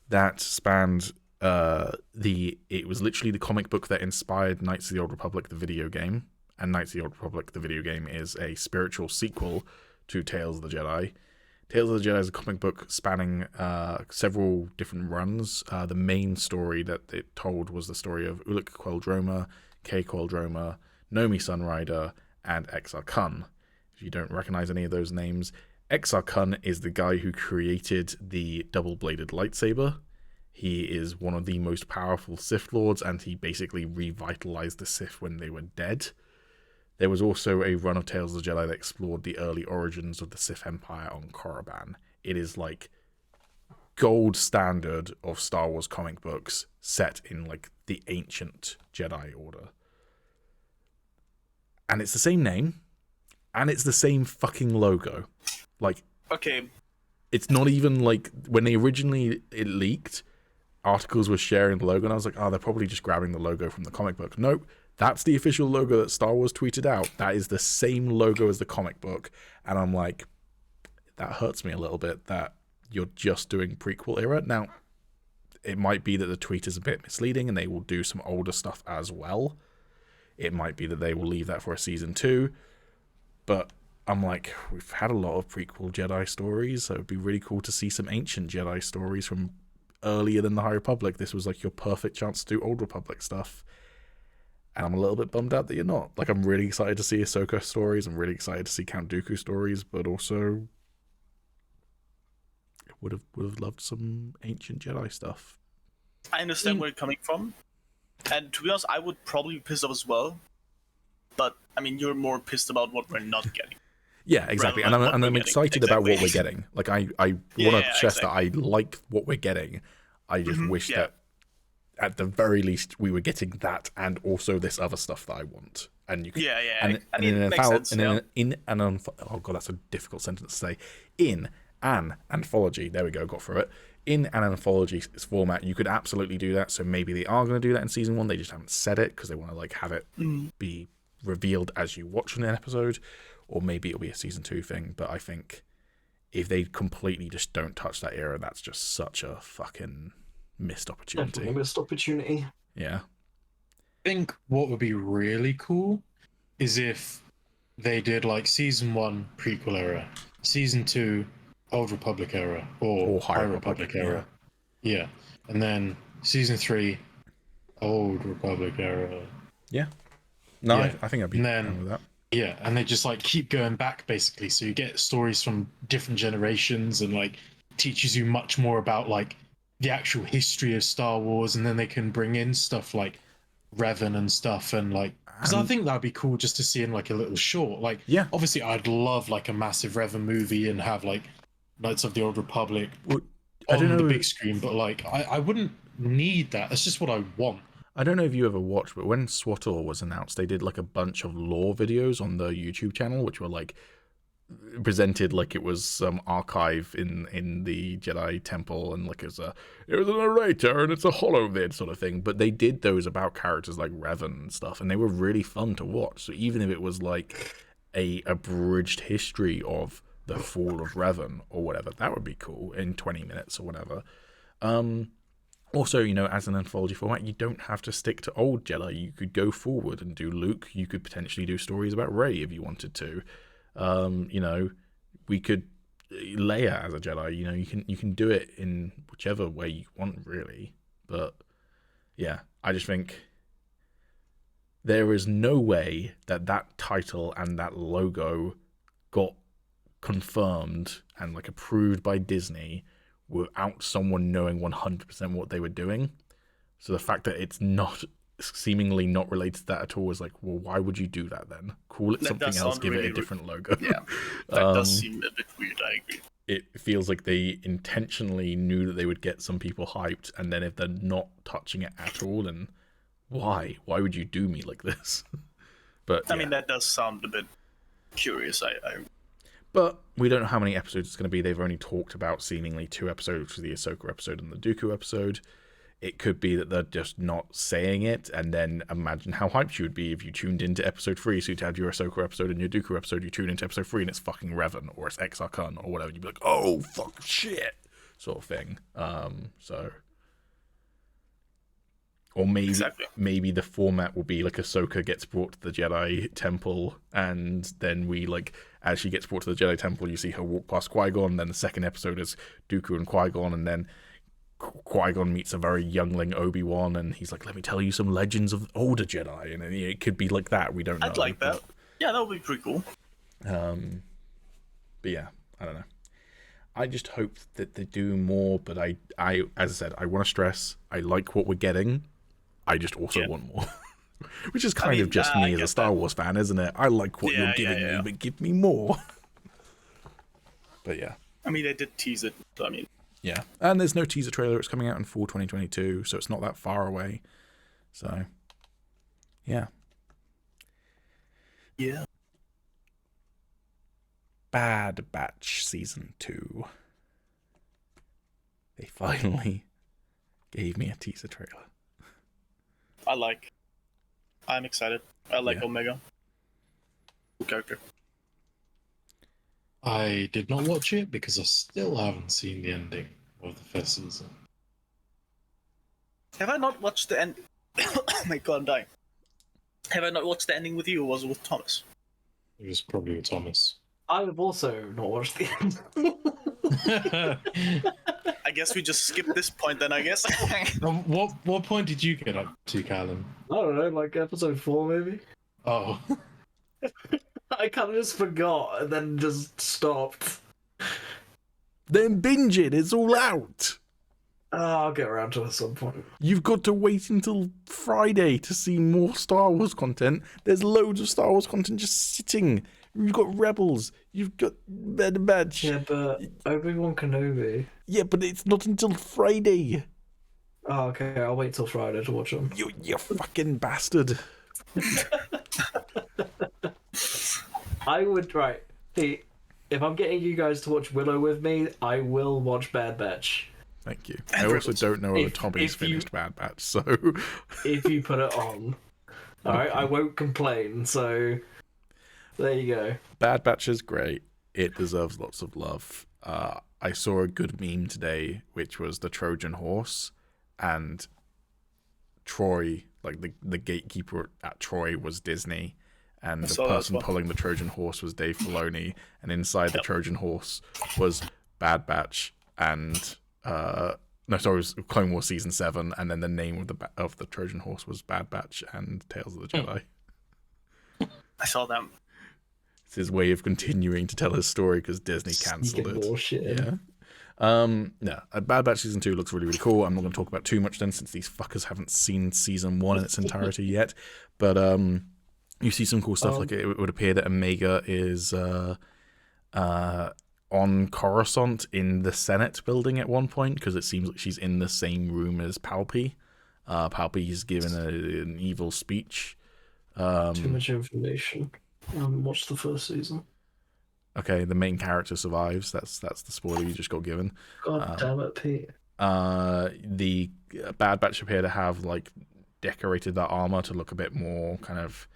that spanned it was literally the comic book that inspired Knights of the Old Republic, the video game. And Knights of the Old Republic, the video game, is a spiritual sequel to Tales of the Jedi. Tales of the Jedi is a comic book spanning several different runs. The main story that it told was the story of Ulic Queldroma, Kay Queldroma, Nomi Sunrider, and Exar Kun. If you don't recognize any of those names, Exar Kun is the guy who created the double-bladed lightsaber. He is one of the most powerful Sith Lords, and he basically revitalized the Sith when they were dead. There was also a run of Tales of the Jedi that explored the early origins of the Sith Empire on Korriban. It is like gold standard of Star Wars comic books set in like the ancient Jedi Order. And it's the same name, and it's the same fucking logo. Like, Okay. it's not even like when they originally it leaked, articles were sharing the logo, and I was like, oh, they're probably just grabbing the logo from the comic book. Nope. That's the official logo that Star Wars tweeted out. That is the same logo as the comic book. And I'm like, that hurts me a little bit that you're just doing prequel era. Now, it might be that the tweet is a bit misleading and they will do some older stuff as well. It might be that they will leave that for a season 2. But I'm like, we've had a lot of prequel Jedi stories, so it'd be really cool to see some ancient Jedi stories from earlier than the High Republic. This was like your perfect chance to do Old Republic stuff. And I'm a little bit bummed out that you're not. Like, I'm really excited to see Ahsoka stories. I'm really excited to see Count Dooku stories, but also would have loved some ancient Jedi stuff. I understand where you're coming from. And to be honest, I would probably be pissed off as well. But, I mean, you're more pissed about what we're not getting. Yeah, exactly. And I'm excited about what we're getting. Like, I want to stress that I like what we're getting. I just wish that at the very least we were getting that and also this other stuff that I want. And you can, oh god, that's a difficult sentence to say. In an anthology, there we go, got through it. In an anthology format, you could absolutely do that. So maybe they are going to do that in season 1. They just haven't said it because they want to like have it be revealed as you watch an episode, or maybe it'll be a season 2 thing. But I think if they completely just don't touch that era, that's just such a fucking missed opportunity. Definitely missed opportunity. Yeah. I think what would be really cool is if they did like season 1 prequel era, season 2 Old Republic era, or High Republic era. Yeah. And then season 3 Old Republic era. Yeah. No, Yeah. I think I'd be fine with that. Yeah, and they just like keep going back basically. So you get stories from different generations and like teaches you much more about like the actual history of Star Wars, and then they can bring in stuff like Revan and stuff, and like because I think that'd be cool just to see in like a little short. Like, yeah, obviously I'd love like a massive Revan movie and have like Knights of the Old Republic on the big screen, but like I wouldn't need that. That's just what I want. I don't know if you ever watched, but when SWTOR was announced, they did like a bunch of lore videos on the YouTube channel, which were like presented like it was some archive in the Jedi Temple, and like it was a narrator and it's a holovid sort of thing. But they did those about characters like Revan and stuff, and they were really fun to watch. So even if it was like a abridged history of the fall of Revan or whatever, that would be cool in 20 minutes or whatever. Also, you know, as an anthology format, you don't have to stick to old Jedi. You could go forward and do Luke. You could potentially do stories about Rey if you wanted to. You know, we could Leia as a Jedi. You know, you can do it in whichever way you want, really. But yeah, I just think there is no way that title and that logo got confirmed and like approved by Disney without someone knowing 100% what they were doing. So the fact that it's not seemingly not related to that at all is like, well, why would you do that then? Call it something else, give it a different logo. Yeah, that does seem a bit weird, I agree. It feels like they intentionally knew that they would get some people hyped, and then if they're not touching it at all, then why? Why would you do me like this? But I mean, that does sound a bit curious. But we don't know how many episodes it's going to be. They've only talked about seemingly 2 episodes, which is the Ahsoka episode and the Dooku episode. It could be that they're just not saying it, and then imagine how hyped you would be if you tuned into episode 3. So you'd have your Ahsoka episode and your Dooku episode. You tune into episode 3 and it's fucking Revan, or it's Exar Kun, or whatever. You'd be like, oh, fuck, shit, sort of thing. So Or maybe Exactly. maybe the format will be like Ahsoka gets brought to the Jedi Temple, and then we like as she gets brought to the Jedi Temple, you see her walk past Qui-Gon. Then the second episode is Dooku and Qui-Gon, and then Qui-Gon meets a very youngling Obi-Wan, and he's like, "Let me tell you some legends of older Jedi," and it could be like that. We don't know. I'd like that. Yeah, that would be pretty cool. But yeah, I don't know. I just hope that they do more. But I as I said, I want to stress, I like what we're getting. I just also want more. Which is kind of just me as a Star Wars fan, isn't it? I like what you're giving me, but give me more. But yeah. I mean, they did tease it. So, I mean, yeah. And there's no teaser trailer. It's coming out in fall 2022, so it's not that far away. So, yeah. Yeah. Bad Batch Season 2. They finally gave me a teaser trailer. I'm excited. I like Omega. Cool character. I did not watch it because I still haven't seen the ending of the first season. Have I not watched the end? Oh my god, I'm dying. Have I not watched the ending with you, or was it with Thomas? It was probably with Thomas. I've also not watched the end. I guess we just skip this point then, I guess. What point did you get up to, Callum? I don't know, like episode 4 maybe? Oh. I kind of just forgot and then just stopped. Then binge it. It's all out. I'll get around to it at some point. You've got to wait until Friday to see more Star Wars content. There's loads of Star Wars content just sitting. You've got Rebels. You've got Bad Batch. Yeah, but Obi-Wan Kenobi. Yeah, but it's not until Friday. Oh, okay. I'll wait till Friday to watch them. You fucking bastard. I would, right. See, if I'm getting you guys to watch Willow with me, I will watch Bad Batch. Thank you. I also don't know whether Tommy's finished Bad Batch, so... If you put it on. Alright, I won't complain, so... There you go. Bad Batch is great. It deserves lots of love. I saw a good meme today, which was the Trojan horse, and Troy, like the gatekeeper at Troy was Disney, and the person pulling the Trojan horse was Dave Filoni, and inside the Trojan horse was Bad Batch and it was Clone Wars Season 7, and then the name of the Trojan horse was Bad Batch and Tales of the Jedi. I saw them. It's his way of continuing to tell his story because Disney cancelled it. Bullshit. Yeah. No, Bad Batch Season 2 looks really, really cool. I'm not going to talk about too much then, since these fuckers haven't seen Season 1 in its entirety yet. But you see some cool stuff. Like it would appear that Omega is on Coruscant in the Senate building at one point, because it seems like she's in the same room as Palpy. Palpy's given an evil speech. Too much information. I haven't watched the first season. Okay, the main character survives. That's the spoiler you just got given. God damn it, Pete. The Bad Batch appear to have like decorated their armor to look a bit more kind of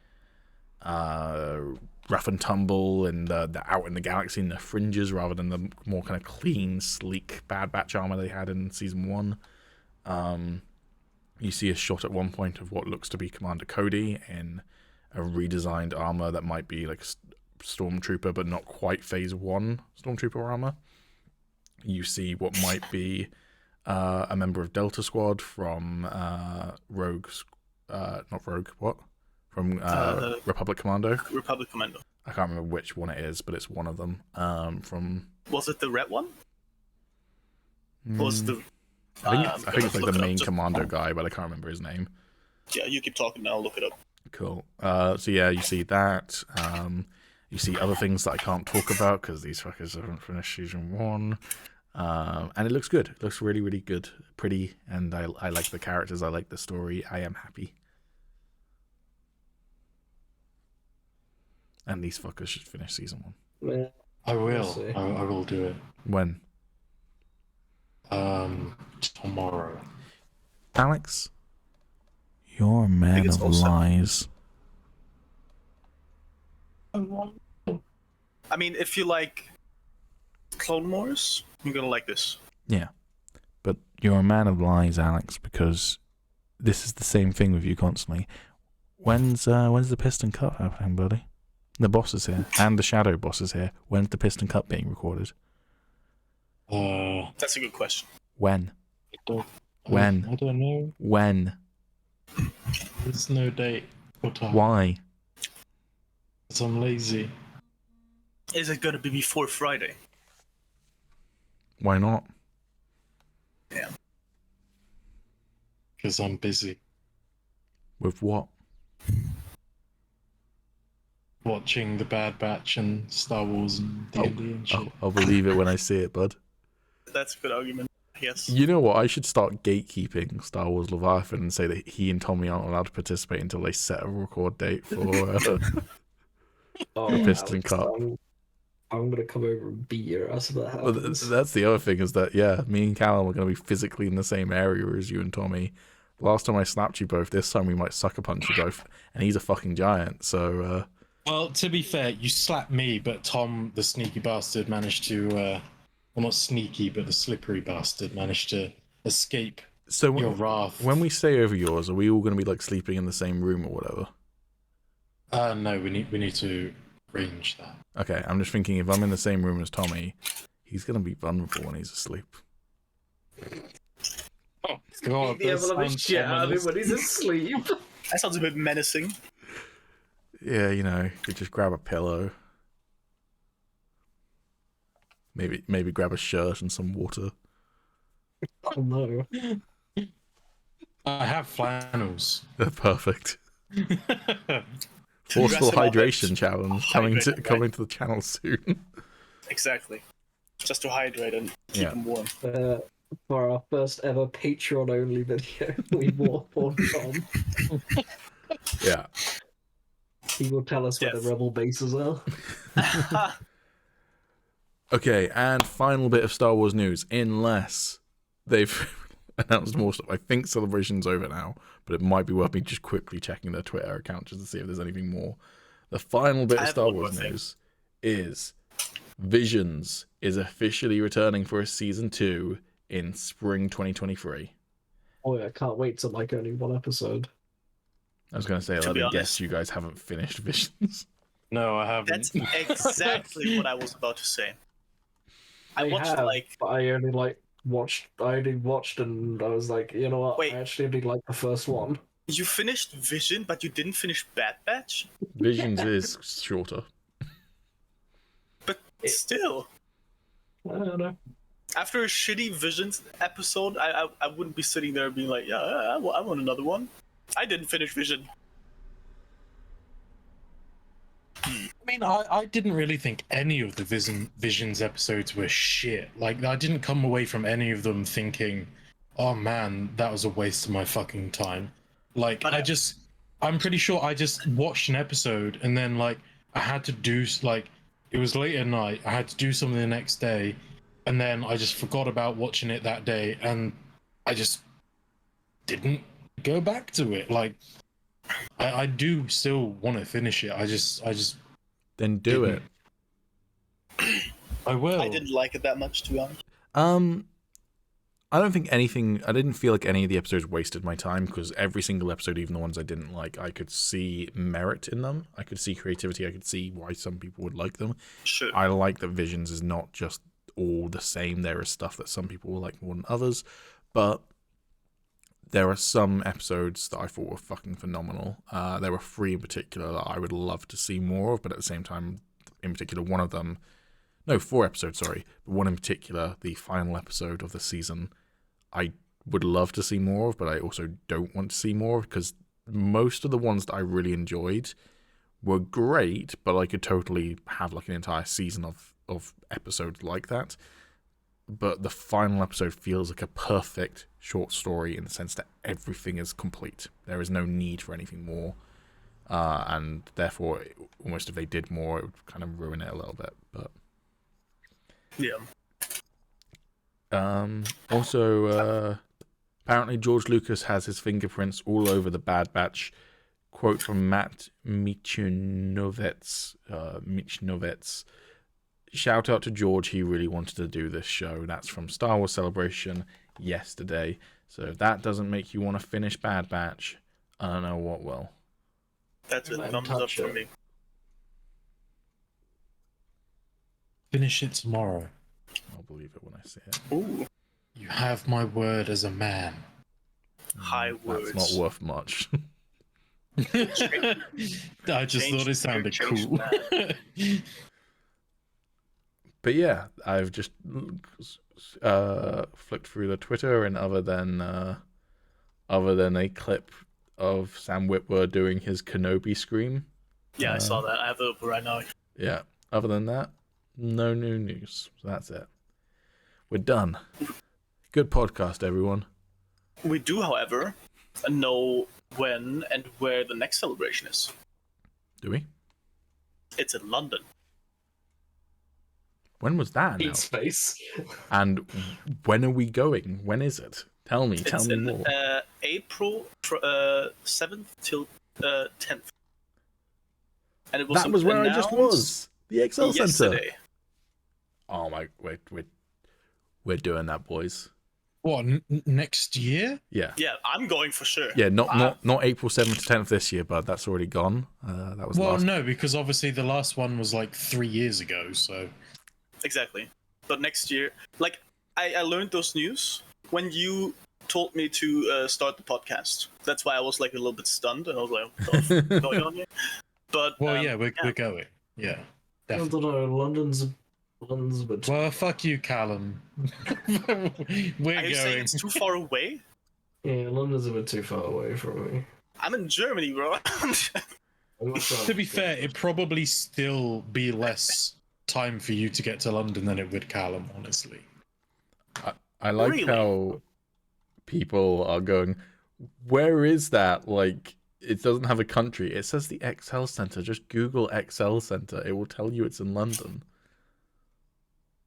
rough and tumble, and the out in the galaxy and the fringes, rather than the more kind of clean, sleek Bad Batch armor they had in Season 1. You see a shot at one point of what looks to be Commander Cody in a redesigned armor that might be like Stormtrooper, but not quite Phase 1 Stormtrooper armor. You see what might be a member of Delta Squad from From Republic Commando. Republic Commando. I can't remember which one it is, but it's one of them. Was it the red one? Was the? I think it's like the main commando guy, but I can't remember his name. Yeah, you keep talking, I'll look it up. Cool. So yeah, you see that. You see other things that I can't talk about because these fuckers haven't finished Season 1. And it looks good. It looks really, really good. Pretty, and I like the characters. I like the story. I am happy. And these fuckers should finish Season 1. Yeah, I will. I will do it. When? Tomorrow. Alex, you're a man of lies. I mean, if you like Clone Wars, you're gonna like this. Yeah. But you're a man of lies, Alex, because this is the same thing with you constantly. When's the Piston Cup happening, buddy? The boss is here, and the Shadow boss is here. When's the Piston Cup being recorded? That's a good question. When? I don't know. When? There's no date or time. Why? Because I'm lazy. Is it going to be before Friday? Why not? Yeah. Because I'm busy. With what? Watching The Bad Batch and Star Wars and D&D and shit. I'll believe it when I see it, bud. That's a good argument. Yes. You know what? I should start gatekeeping Star Wars Leviathan and say that he and Tommy aren't allowed to participate until they set a record date for the Piston Cup. I'm gonna come over and beat your ass if that happens. Well, that's the other thing is that, yeah, me and Callum are going to be physically in the same area as you and Tommy. Last time I slapped you both, this time we might sucker punch you both, and he's a fucking giant, so... Well, to be fair, you slapped me, but Tom, the sneaky bastard, managed to... well, not sneaky, but the slippery bastard managed to escape your wrath. When we stay over yours, are we all going to be, like, sleeping in the same room or whatever? No, we need to arrange that. Okay, I'm just thinking if I'm in the same room as Tommy, he's going to be vulnerable when he's asleep. Oh, God, the ever shit out of him when he's asleep. That sounds a bit menacing. Yeah, you know, you just grab a pillow. Maybe grab a shirt and some water. Oh no. I have flannels. Perfect. Forceful hydration challenge coming to the channel soon. Exactly. Just to hydrate and keep them warm. For our first ever Patreon only video, we wore porn Tom. Yeah. He will tell us where the rebel bases are. Okay, and final bit of Star Wars news, unless they've announced more stuff. I think Celebration's over now, but it might be worth me just quickly checking their Twitter account just to see if there's anything more. The final bit of Star Wars news is Visions is officially returning for a season 2 in spring 2023. Oh yeah, I can't wait to like only one episode. I was going to say, let me guess you guys haven't finished Visions. No, I haven't. That's exactly what I was about to say. I watched but I only watched and I was like, you know what? Wait. I actually only like the first one. You finished Vision, but you didn't finish Bad Batch? Visions is shorter. But still. I don't know. After a shitty Visions episode, I wouldn't be sitting there being like, yeah, I want another one. I didn't finish Vision. I mean, I didn't really think any of the Visions episodes were shit. Like, I didn't come away from any of them thinking, oh man, that was a waste of my fucking time. Like, I'm pretty sure I just watched an episode and then, like, I had to do, like, it was late at night, I had to do something the next day, and then I just forgot about watching it that day, and I just didn't go back to it. Like, I do still want to finish it. I just then do it. I will. I didn't like it that much, to be honest. I didn't feel like any of the episodes wasted my time, because every single episode, even the ones I didn't like, I could see merit in them. I could see creativity. I could see why some people would like them. Sure. I like that Visions is not just all the same. There is stuff that some people will like more than others, but there are some episodes that I thought were fucking phenomenal. There were 3 in particular that I would love to see more of, but at the same time, in particular, 4 episodes, sorry. But one in particular, the final episode of the season, I would love to see more of, but I also don't want to see more of, because most of the ones that I really enjoyed were great, but I could totally have like an entire season of episodes like that. But the final episode feels like a perfect short story in the sense that everything is complete. There is no need for anything more. And therefore, almost if they did more, it would kind of ruin it a little bit. But yeah. Also, apparently George Lucas has his fingerprints all over the Bad Batch. Quote from Matt Michnovets. Shout out to George, he really wanted to do this show. That's from Star Wars Celebration yesterday. So if that doesn't make you want to finish Bad Batch, I don't know what will. That's a Let him thumbs up touch for it. me. Finish it tomorrow. I'll believe it when I see it. Ooh, You have my word as a man. high words. That's not worth much. I just Change- thought it sounded change cool. But yeah, I've just flicked through the Twitter, and other than a clip of Sam Witwer doing his Kenobi scream, Yeah, I saw that. I have it open right now. yeah. Other than that, no new news. So that's it. We're done. Good podcast, everyone. We do, however, know when and where the next celebration is. Do we? It's in London. When was that Eat announced? space. And when are we going? When is it? Tell me It's more. in April 7th till 10th. And it was That was where I just was. The Excel Center. yesterday. Oh my! We're doing that, boys. What, next year? Yeah. Yeah, I'm going for sure. Yeah, not April 7th to 10th this year, but that's already gone. That was Well, last. no, because obviously the last one was like 3 years ago, so... Exactly. But next year, like, I learned those news when you told me to start the podcast. That's why I was like a little bit stunned, and I was like, what's going on here? But Well, yeah, we're going. Yeah, I don't definitely. know. London's a bit. Well, fuck you, Callum. We're are you saying going. it's too far away? Yeah, London's a bit too far away from me. I'm in Germany, bro. I'm not trying To be fair, it'd probably still be less time for you to get to London than it would Callum, honestly. I like Really? how people are going, where is that? Like, it doesn't have a country. It says the Excel Center. Just Google Excel Center. It will tell you it's in London.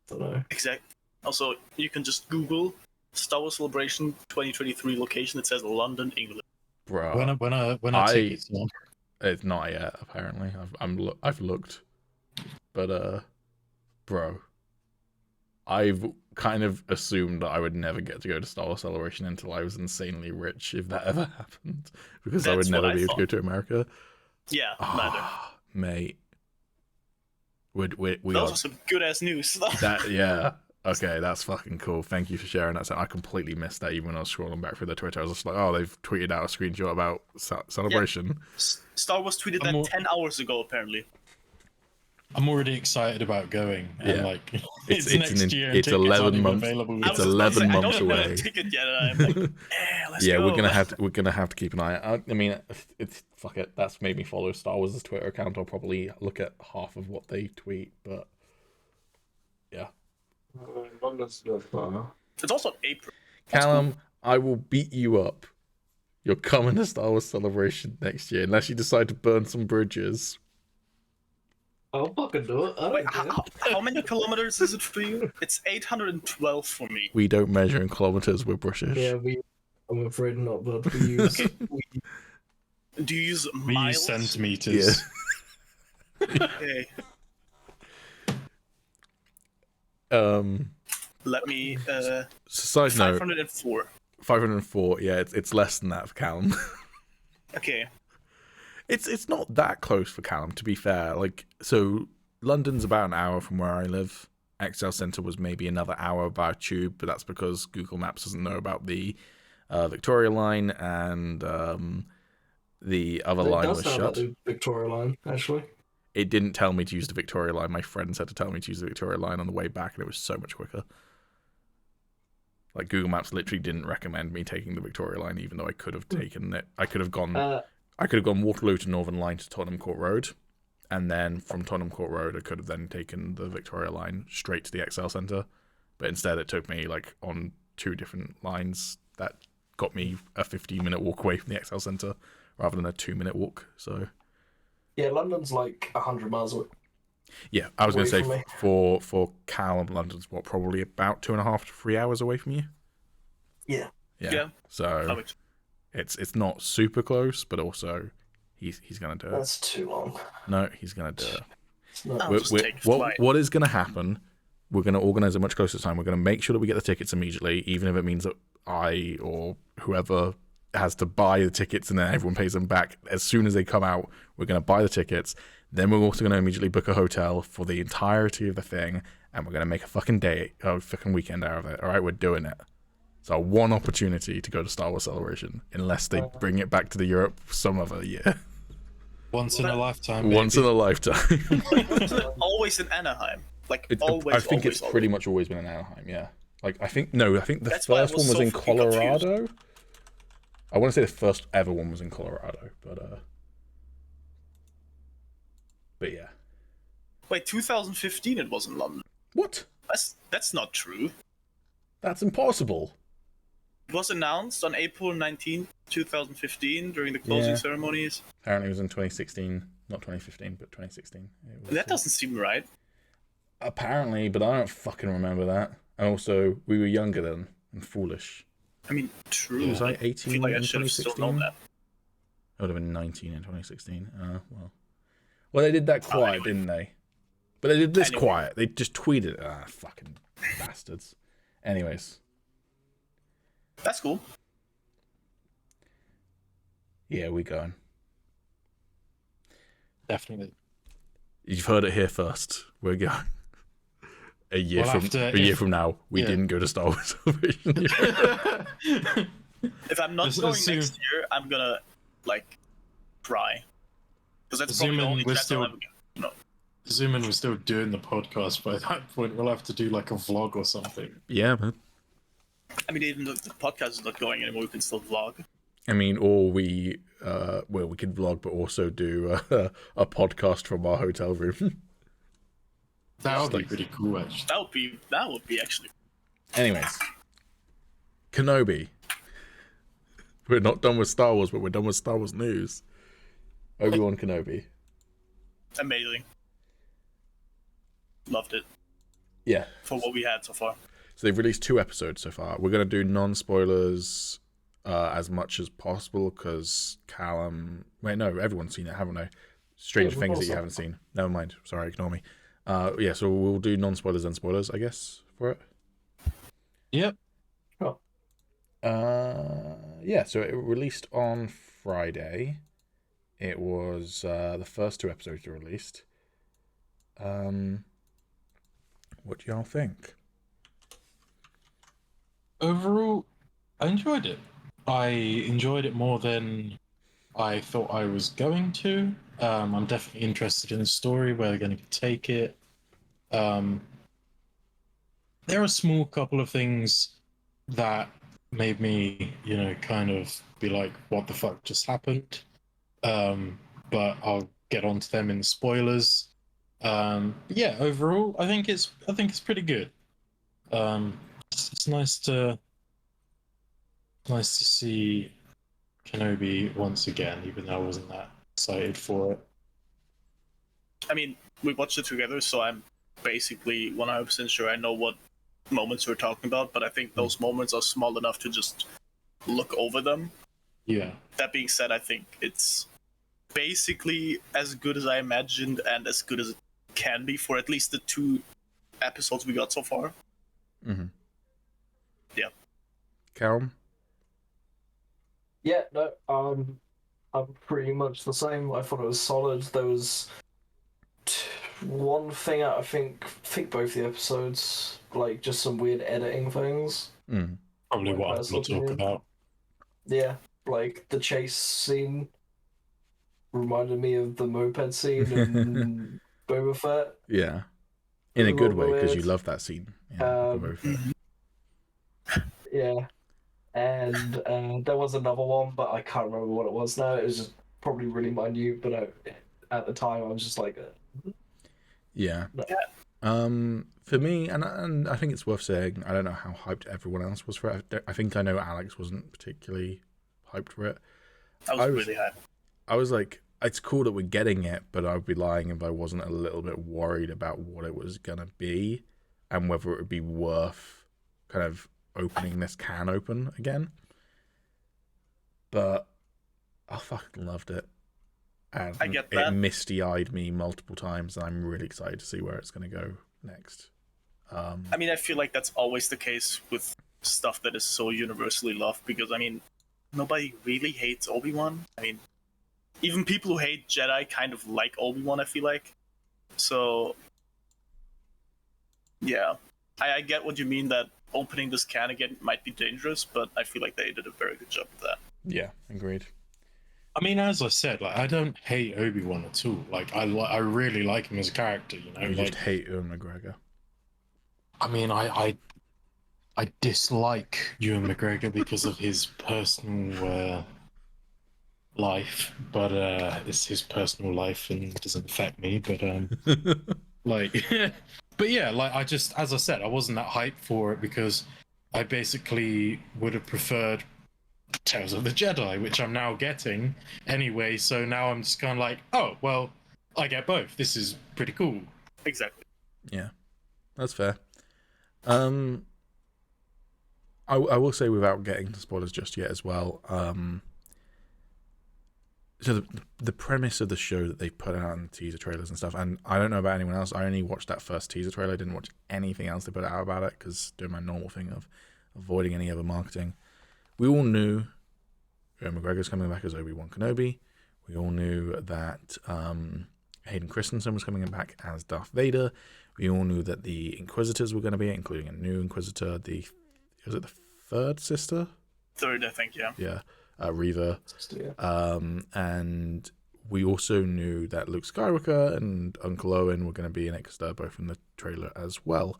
don't know. Exactly. Also, you can just Google Star Wars Celebration 2023 location. It says London, England. Bro, When I tickets on. it's not yet, apparently. I've looked. But, bro, I've kind of assumed that I would never get to go to Star Wars Celebration until I was insanely rich, if that ever happened. Because I would That's what never I be able to go thought. to America. Yeah, neither. Ah, mate. We Those are are some good ass news. that, yeah. Okay, that's fucking cool. Thank you for sharing that. So I completely missed that even when I was scrolling back through the Twitter. I was just like, oh, they've tweeted out a screenshot about Celebration. Star Wars tweeted that 10 hours ago, apparently. I'm already excited about going. And Yeah. like, It's next year. And it's tickets aren't 11 even months. available I It's was just about to 11 say, months I don't have away. a ticket yet, and I'm like, let's Yeah, go. we're gonna have to keep an eye out. I mean, it's fuck it. That's made me follow Star Wars' Twitter account. I'll probably look at half of what they tweet, but yeah. London's a bit far. It's also April. Callum, I will beat you up. You're coming to Star Wars Celebration next year, unless you decide to burn some bridges. I'll fucking do it. I don't Wait, care. how many kilometers is it for you? It's 812 for me. We don't measure in kilometers. We're British. Yeah, I'm afraid not, but we use. Do you use We miles? use centimeters. Okay, let me. Side note, 504. 504. Yeah, it's less than that for Callum. Okay. It's not that close for Callum, to be fair. Like, so London's about an hour from where I live. Excel Centre was maybe another hour by tube, but that's because Google Maps doesn't know about the Victoria line, and the other line was shut. The Victoria line, actually. It didn't tell me to use the Victoria line. My friends had to tell me to use the Victoria line on the way back, and it was so much quicker. Like, Google Maps literally didn't recommend me taking the Victoria line, even though I could have taken it. I could have gone Waterloo to Northern Line to Tottenham Court Road, and then from Tottenham Court Road, I could have then taken the Victoria line straight to the XL Centre. But instead, it took me like on two different lines that got me a 15-minute walk away from the XL Centre rather than a 2-minute walk. So Yeah, London's like 100 miles away. yeah, I was going to Away say from me. for Callum, London's probably about 2.5 to 3 hours away from you. Yeah. Yeah. So it's not super close, but also he's gonna do it. That's too long. No, he's gonna do it. It's not. I'll just take a flight. What is going to happen? We're going to organize a much closer time. We're going to make sure that we get the tickets immediately, even if it means that I or whoever has to buy the tickets and then everyone pays them back as soon as they come out. We're going to buy the tickets. Then we're also going to immediately book a hotel for the entirety of the thing, and we're going to make a fucking fucking weekend out of it. All right, we're doing it. It's our one opportunity to go to Star Wars Celebration, unless they bring it back to the Europe some other year. Once in a lifetime. Maybe. Once in a lifetime. Always in Anaheim. I think it's pretty much always been in Anaheim. Yeah. I think the That's why first I was one was so in fucking Colorado. confused. I want to say the first ever one was in Colorado, but yeah. Wait, 2015 it was in London. What? That's not true. That's impossible. It was announced on April 19th, 2015 during the closing ceremonies. Apparently it was in 2016, not 2015, but 2016. That doesn't seem right. Apparently, but I don't fucking remember that. And also, we were younger then and foolish. I mean, true. Was I I 18 feel like in I should have still 2016? known that. I would have been 19 in 2016. Well, they did that quiet, anyway. didn't they? But they did this Anyway. quiet. They just tweeted. Fucking bastards. Anyways. That's cool. Yeah, we're going. Definitely. You've heard it here first. We're going. A year Well, from now, we didn't go to Star Wars Celebration. If I'm not Just going assume- next year, I'm gonna cry. Because that's probably the Assuming only we're chance I'll still- ever get. No. Assuming we're still doing the podcast by that point, we'll have to do a vlog or something. Yeah, man. I mean, even though the podcast is not going anymore, we can still vlog. I mean, or we could vlog, but also do a podcast from our hotel room. That would be pretty cool, actually. That would be actually. Anyways, Kenobi. We're not done with Star Wars, but we're done with Star Wars news. Obi-Wan Kenobi. Amazing. Loved it. Yeah. For what we had so far. So they've released 2 episodes so far. We're going to do non-spoilers as much as possible because Callum... Wait, no, everyone's seen it, haven't they? Stranger Things that you haven't seen. Never mind. Sorry, ignore me. Yeah, so we'll do non-spoilers and spoilers, I guess, for it. Yep. Oh. Yeah, so it released on Friday. It was the first 2 episodes were released. What do y'all think? Overall, I enjoyed it. I enjoyed it more than I thought I was going to. I'm definitely interested in the story, where they're going to take it. There are a small couple of things that made me, kind of be like, what the fuck just happened? But I'll get onto them in the spoilers. Yeah, overall, I think it's pretty good. It's nice to see Kenobi once again, even though I wasn't that excited for it. I mean, we watched it together, so I'm basically 100% sure I know what moments we're talking about, but I think those moments are small enough to just look over them. Yeah. That being said, I think it's basically as good as I imagined and as good as it can be for at least the 2 episodes we got so far. Mm-hmm. Yeah. Callum? Yeah, no, I'm pretty much the same. I thought it was solid. There was one thing I think both the episodes, just some weird editing things. Mm. Probably My what we'll personal talk opinion. about. Yeah, the chase scene reminded me of the moped scene in Boba Fett. Yeah. In a A good little way, because you weird. love that scene. Yeah, Boba Fett. Yeah. And there was another one, but I can't remember what it was now. It was just probably really minute, but at the time I was just like... Yeah. No. For me, and I think it's worth saying, I don't know how hyped everyone else was for it. I think I know Alex wasn't particularly hyped for it. I was really hyped. I was like, it's cool that we're getting it, but I would be lying if I wasn't a little bit worried about what it was going to be and whether it would be worth kind of opening this can open again. But I fucking loved it. And I get that. It misty-eyed me multiple times, and I'm really excited to see where it's going to go next. I mean, I feel like that's always the case with stuff that is so universally loved, because I mean, nobody really hates Obi-Wan. I mean, even people who hate Jedi kind of like Obi-Wan, I feel like. So, yeah. I get what you mean, that opening this can again might be dangerous, but I feel like they did a very good job of that. Yeah, agreed. I mean, as I said, like I don't hate Obi-Wan at all. Like I really like him as a character. You know, You like just hate Ewan McGregor. I mean, I dislike Ewan McGregor because of his personal life, but it's his personal life and it doesn't affect me. But like, but yeah, like I just, as I said, I wasn't that hyped for it because I basically would have preferred Tales of the Jedi, which I'm now getting anyway. So now I'm just kind of like, oh well, I get both. This is pretty cool. Exactly. Yeah, that's fair. I will say, without getting to spoilers just yet as well, so the premise of the show that they put out in teaser trailers and stuff, and I don't know about anyone else, I only watched that first teaser trailer. I didn't watch anything else they put out about it, because doing my normal thing of avoiding any other marketing. We all knew Ewan McGregor's coming back as Obi-Wan Kenobi. We all knew that Hayden Christensen was coming back as Darth Vader. We all knew that the Inquisitors were going to be, including a new Inquisitor, was it the third sister? Third, I think, yeah. Yeah, Reva. And we also knew that Luke Skywalker and Uncle Owen were going to be in it, because they're both in the trailer as well.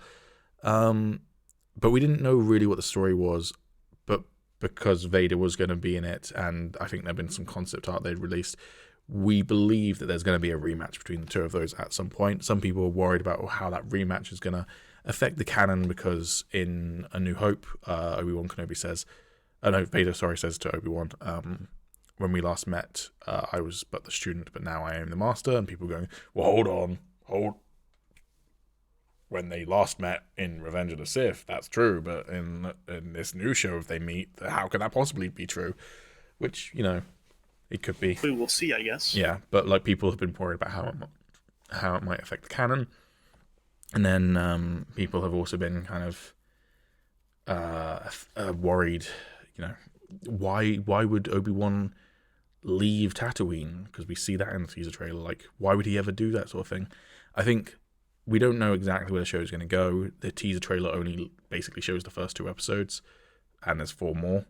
But we didn't know really what the story was, but because Vader was going to be in it, and I think there had been some concept art they'd released, we believe that there's going to be a rematch between the two of those at some point. Some people are worried about how that rematch is going to affect the canon, because in A New Hope, Obi-Wan Kenobi says, Vader says to Obi-Wan, when we last met, I was but the student, but now I am the master. And people going, well, hold. When they last met in Revenge of the Sith, that's true, but in this new show, if they meet, how can that possibly be true? Which, it could be. We will see, I guess. Yeah, but like, people have been worried about how it might affect the canon, and then people have also been kind of worried. Why would Obi-Wan leave Tatooine? Because we see that in the teaser trailer. Like, why would he ever do that sort of thing? I think we don't know exactly where the show is going to go. The teaser trailer only basically shows the first 2 episodes, and there's 4 more.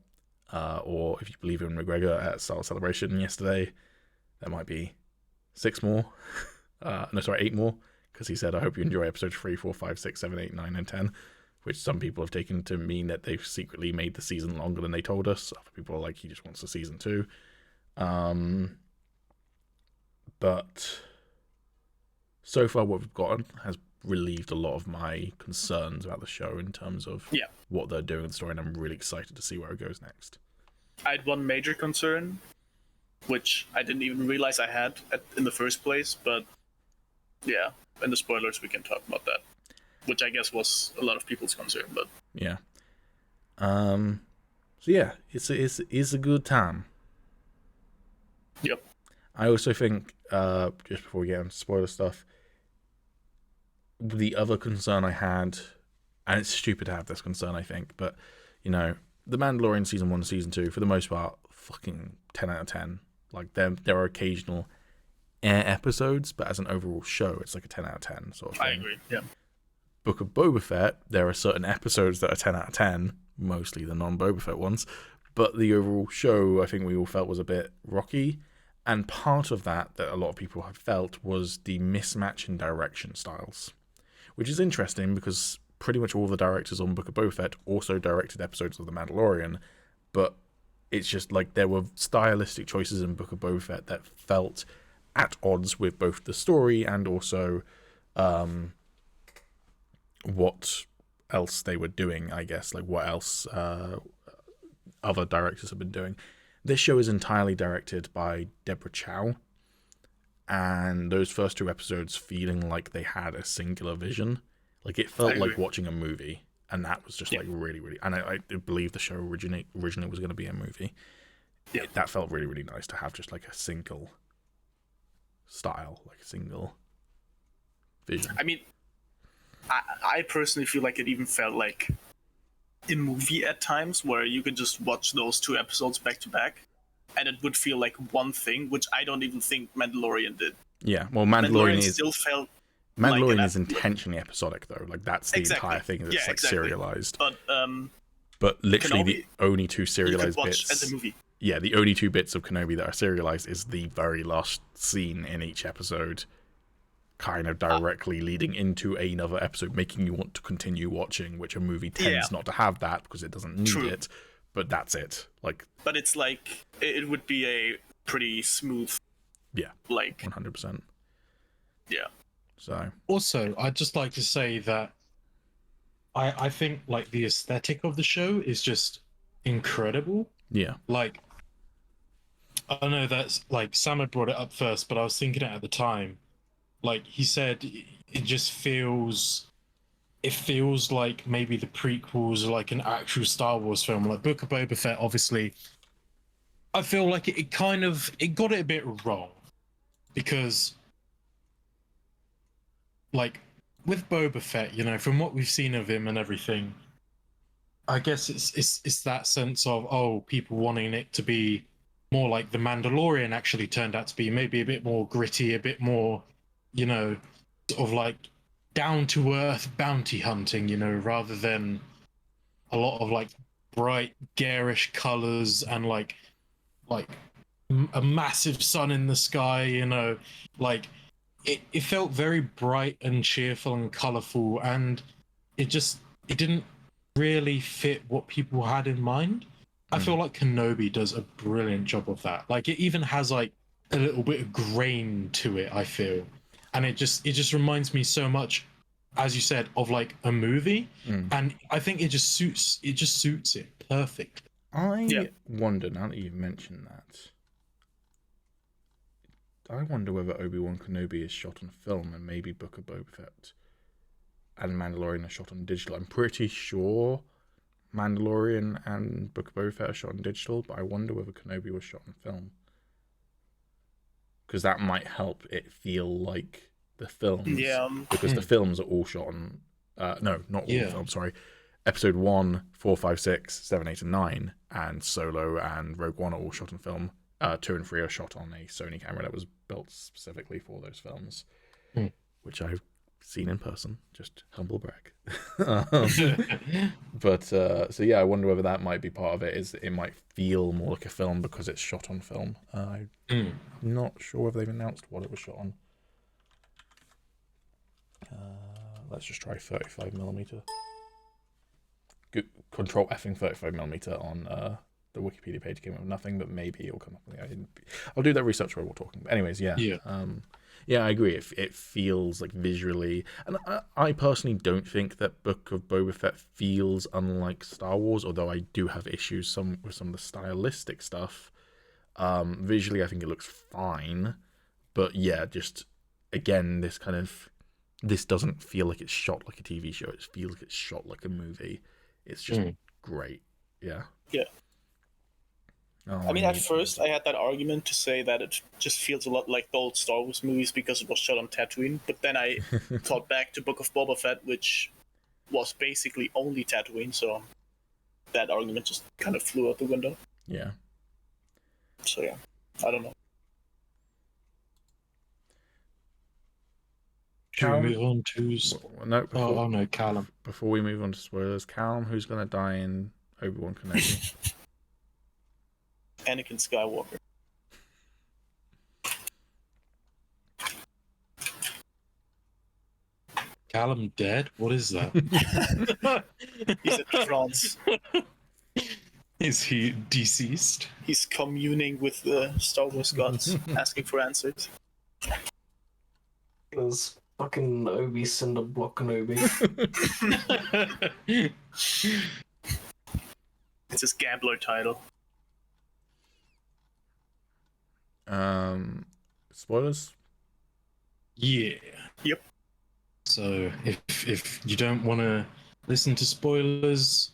Or if you believe in McGregor at Star Wars Celebration yesterday, there might be 6 more. 8 more, because he said, I hope you enjoy episodes 3, 4, 5, 6, 7, 8, 9, and 10, which some people have taken to mean that they've secretly made the season longer than they told us. Other people are like, he just wants a season 2. But so far what we've gotten has relieved a lot of my concerns about the show in terms of what they're doing in the story, and I'm really excited to see where it goes next. I had one major concern, which I didn't even realize I had in the first place, but yeah, in the spoilers we can talk about that, which I guess was a lot of people's concern, but yeah. So yeah, it's a good time. Yep. I also think, just before we get into spoiler stuff, the other concern I had, and it's stupid to have this concern, I think, but, The Mandalorian Season 1 and Season 2, for the most part, fucking 10 out of 10. Like, there are occasional episodes, but as an overall show, it's like a 10 out of 10 sort of thing. I agree, yeah. Book of Boba Fett, there are certain episodes that are 10 out of 10, mostly the non-Boba Fett ones, but the overall show, I think we all felt, was a bit rocky. And part of that a lot of people have felt was the mismatch in direction styles, which is interesting because pretty much all the directors on Book of Boba Fett also directed episodes of The Mandalorian, but it's just like there were stylistic choices in Book of Boba Fett that felt at odds with both the story and also what else they were doing, I guess, like what else other directors have been doing. This show is entirely directed by Deborah Chow, and those first 2 episodes feeling like they had a singular vision. Like, it felt like watching a movie, and that was just like really, really... And I believe the show originally was going to be a movie. Yeah. That felt really, really nice to have just like a single style, like a single vision. I mean, I personally feel like it even felt like a movie at times where you could just watch those 2 episodes back to back, and it would feel like one thing, which I don't even think Mandalorian did. Yeah, well, Mandalorian is still felt Mandalorian like is intentionally episodic though. Like that's the entire thing. It's Yeah, like serialized. But literally Kenobi, the only 2 you serialized could watch bits. as a movie. Yeah, the only 2 bits of Kenobi that are serialized is the very last scene in each episode, kind of directly leading into another episode, making you want to continue watching, which a movie tends not to have that because it doesn't need it. But that's it. Like, but it's like it would be a pretty smooth. Yeah. Like 100%. Yeah. So. Also, I'd just like to say that I think like the aesthetic of the show is just incredible. Yeah. Like, I know that's like Sam had brought it up first, but I was thinking it at the time. Like he said, it just feels like maybe the prequels are like an actual Star Wars film. Like Book of Boba Fett, obviously, I feel like it got it a bit wrong because, like, with Boba Fett, you know, from what we've seen of him and everything, I guess it's that sense of people wanting it to be more like the Mandalorian actually turned out to be, maybe a bit more gritty, a bit more, you know, sort of like down to earth bounty hunting, you know, rather than a lot of like bright garish colors and like a massive sun in the sky, you know, like it felt very bright and cheerful and colorful, and it didn't really fit what people had in mind. I feel like Kenobi does a brilliant job of that. Like it even has like a little bit of grain to it, I feel. And it just reminds me so much, as you said, of like a movie. And I think it just suits it perfectly. I wonder, now that you've mentioned that, I wonder whether Obi-Wan Kenobi is shot on film and maybe Book of Boba Fett and Mandalorian are shot on digital. I'm pretty sure Mandalorian and Book of Boba Fett are shot on digital, but I wonder whether Kenobi was shot on film. Because that might help it feel like the films. Yeah. Because the films are all shot on... no, not all films, sorry. Episode 1, 4, 5, 6, 7, 8, and 9, and Solo and Rogue One are all shot on film. 2 and 3 are shot on a Sony camera that was built specifically for those films, which I've seen in person. Just humble brag. But so yeah, I wonder whether that might be part of it. Is it might feel more like a film because it's shot on film. I'm not sure if they've announced what it was shot on. Let's just try 35mm. Control effing 35mm on the Wikipedia page came up with nothing, but maybe it'll come up with it. I'll do that research while we're talking. But anyways, yeah. Yeah, I agree. It feels like visually, and I personally don't think that Book of Boba Fett feels unlike Star Wars, although I do have issues with some of the stylistic stuff. Visually, I think it looks fine, but yeah, just again, this doesn't feel like it's shot like a TV show. It feels like it's shot like a movie. It's just great. Yeah. Yeah. Oh, I mean, at first I had that argument to say that it just feels a lot like the old Star Wars movies because it was shot on Tatooine, but then I thought back to Book of Boba Fett, which was basically only Tatooine, so that argument just kind of flew out the window. Yeah. So yeah, I don't know. Should we move on to... No, Callum. Before we move on to spoilers, Callum, who's going to die in Obi-Wan Kenobi? Anakin Skywalker. Callum dead? What is that? He's in trance. Is he deceased? He's communing with the Star Wars gods, asking for answers. There's fucking Obi Cinder Block Kenobi. It's his gambler title. Spoilers? Yeah. Yep. So if you don't want to listen to spoilers,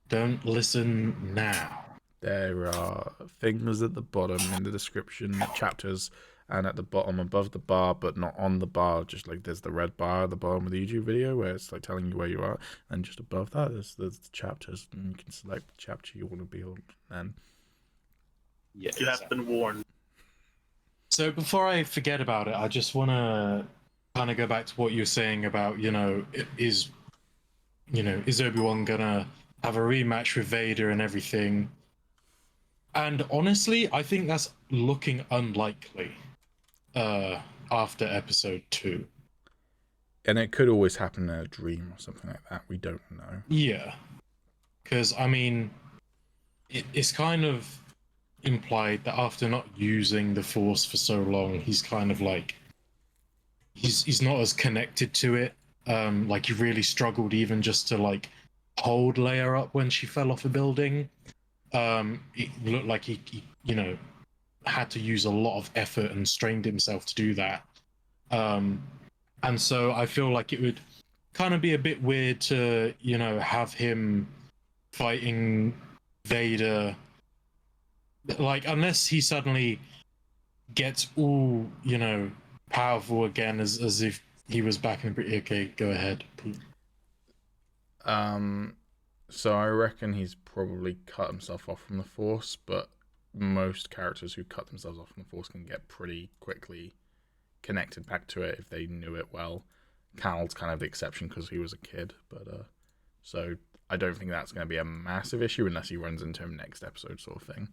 don't listen now. There are things at the bottom in the description, chapters and at the bottom above the bar, but not on the bar, just like there's the red bar at the bottom of the YouTube video where it's like telling you where you are, and just above that there's the chapters, and you can select the chapter you want to be on. And you have been warned. So before I forget about it, I just want to kind of go back to what you were saying about, is Obi-Wan gonna have a rematch with Vader and everything? And honestly, I think that's looking unlikely after episode 2. And it could always happen in a dream or something like that. We don't know. Yeah. Because, I mean, it's kind of implied that after not using the Force for so long, he's kind of like... He's not as connected to it. Like, he really struggled even just to, like, hold Leia up when she fell off a building. It looked like he had to use a lot of effort and strained himself to do that. And so I feel like it would kind of be a bit weird to, have him fighting Vader. Like, unless he suddenly gets all, powerful again as if he was back in the... Okay, go ahead. So I reckon he's probably cut himself off from the Force, but most characters who cut themselves off from the Force can get pretty quickly connected back to it if they knew it well. Cal's kind of the exception because he was a kid, but so I don't think that's going to be a massive issue unless he runs into him next episode, sort of thing.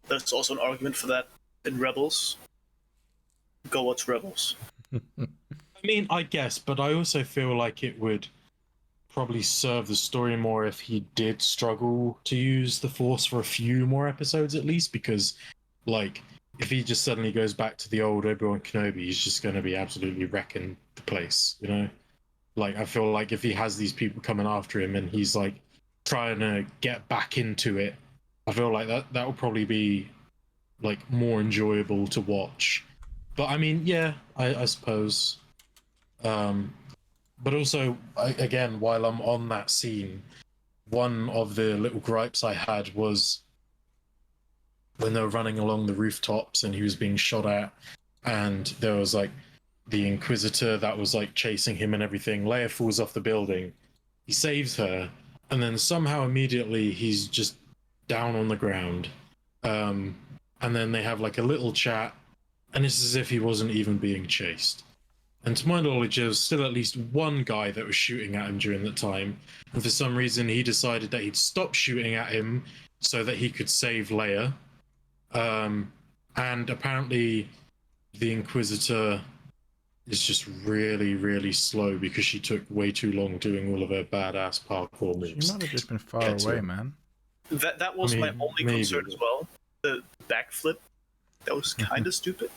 There's also an argument for that in Rebels. Go watch Rebels. I mean, I guess, but I also feel like it would probably serve the story more if he did struggle to use the Force for a few more episodes at least, because, like, if he just suddenly goes back to the old Obi-Wan Kenobi, he's just going to be absolutely wrecking the place, Like, I feel like if he has these people coming after him and he's, like, trying to get back into it, I feel like that will probably be, like, more enjoyable to watch. But, I mean, yeah, I suppose. But also, again, while I'm on that scene, one of the little gripes I had was when they were running along the rooftops and he was being shot at, and there was, like, the Inquisitor that was, like, chasing him and everything. Leia falls off the building. He saves her, and then somehow immediately he's just down on the ground. And then they have, like, a little chat, and it's as if he wasn't even being chased. And to my knowledge, there was still at least one guy that was shooting at him during that time. And for some reason, he decided that he'd stop shooting at him so that he could save Leia. And apparently, the Inquisitor is just really, really slow because she took way too long doing all of her badass parkour moves. She might have just been far away, man. That was my only concern as well. The backflip. That was kind of stupid.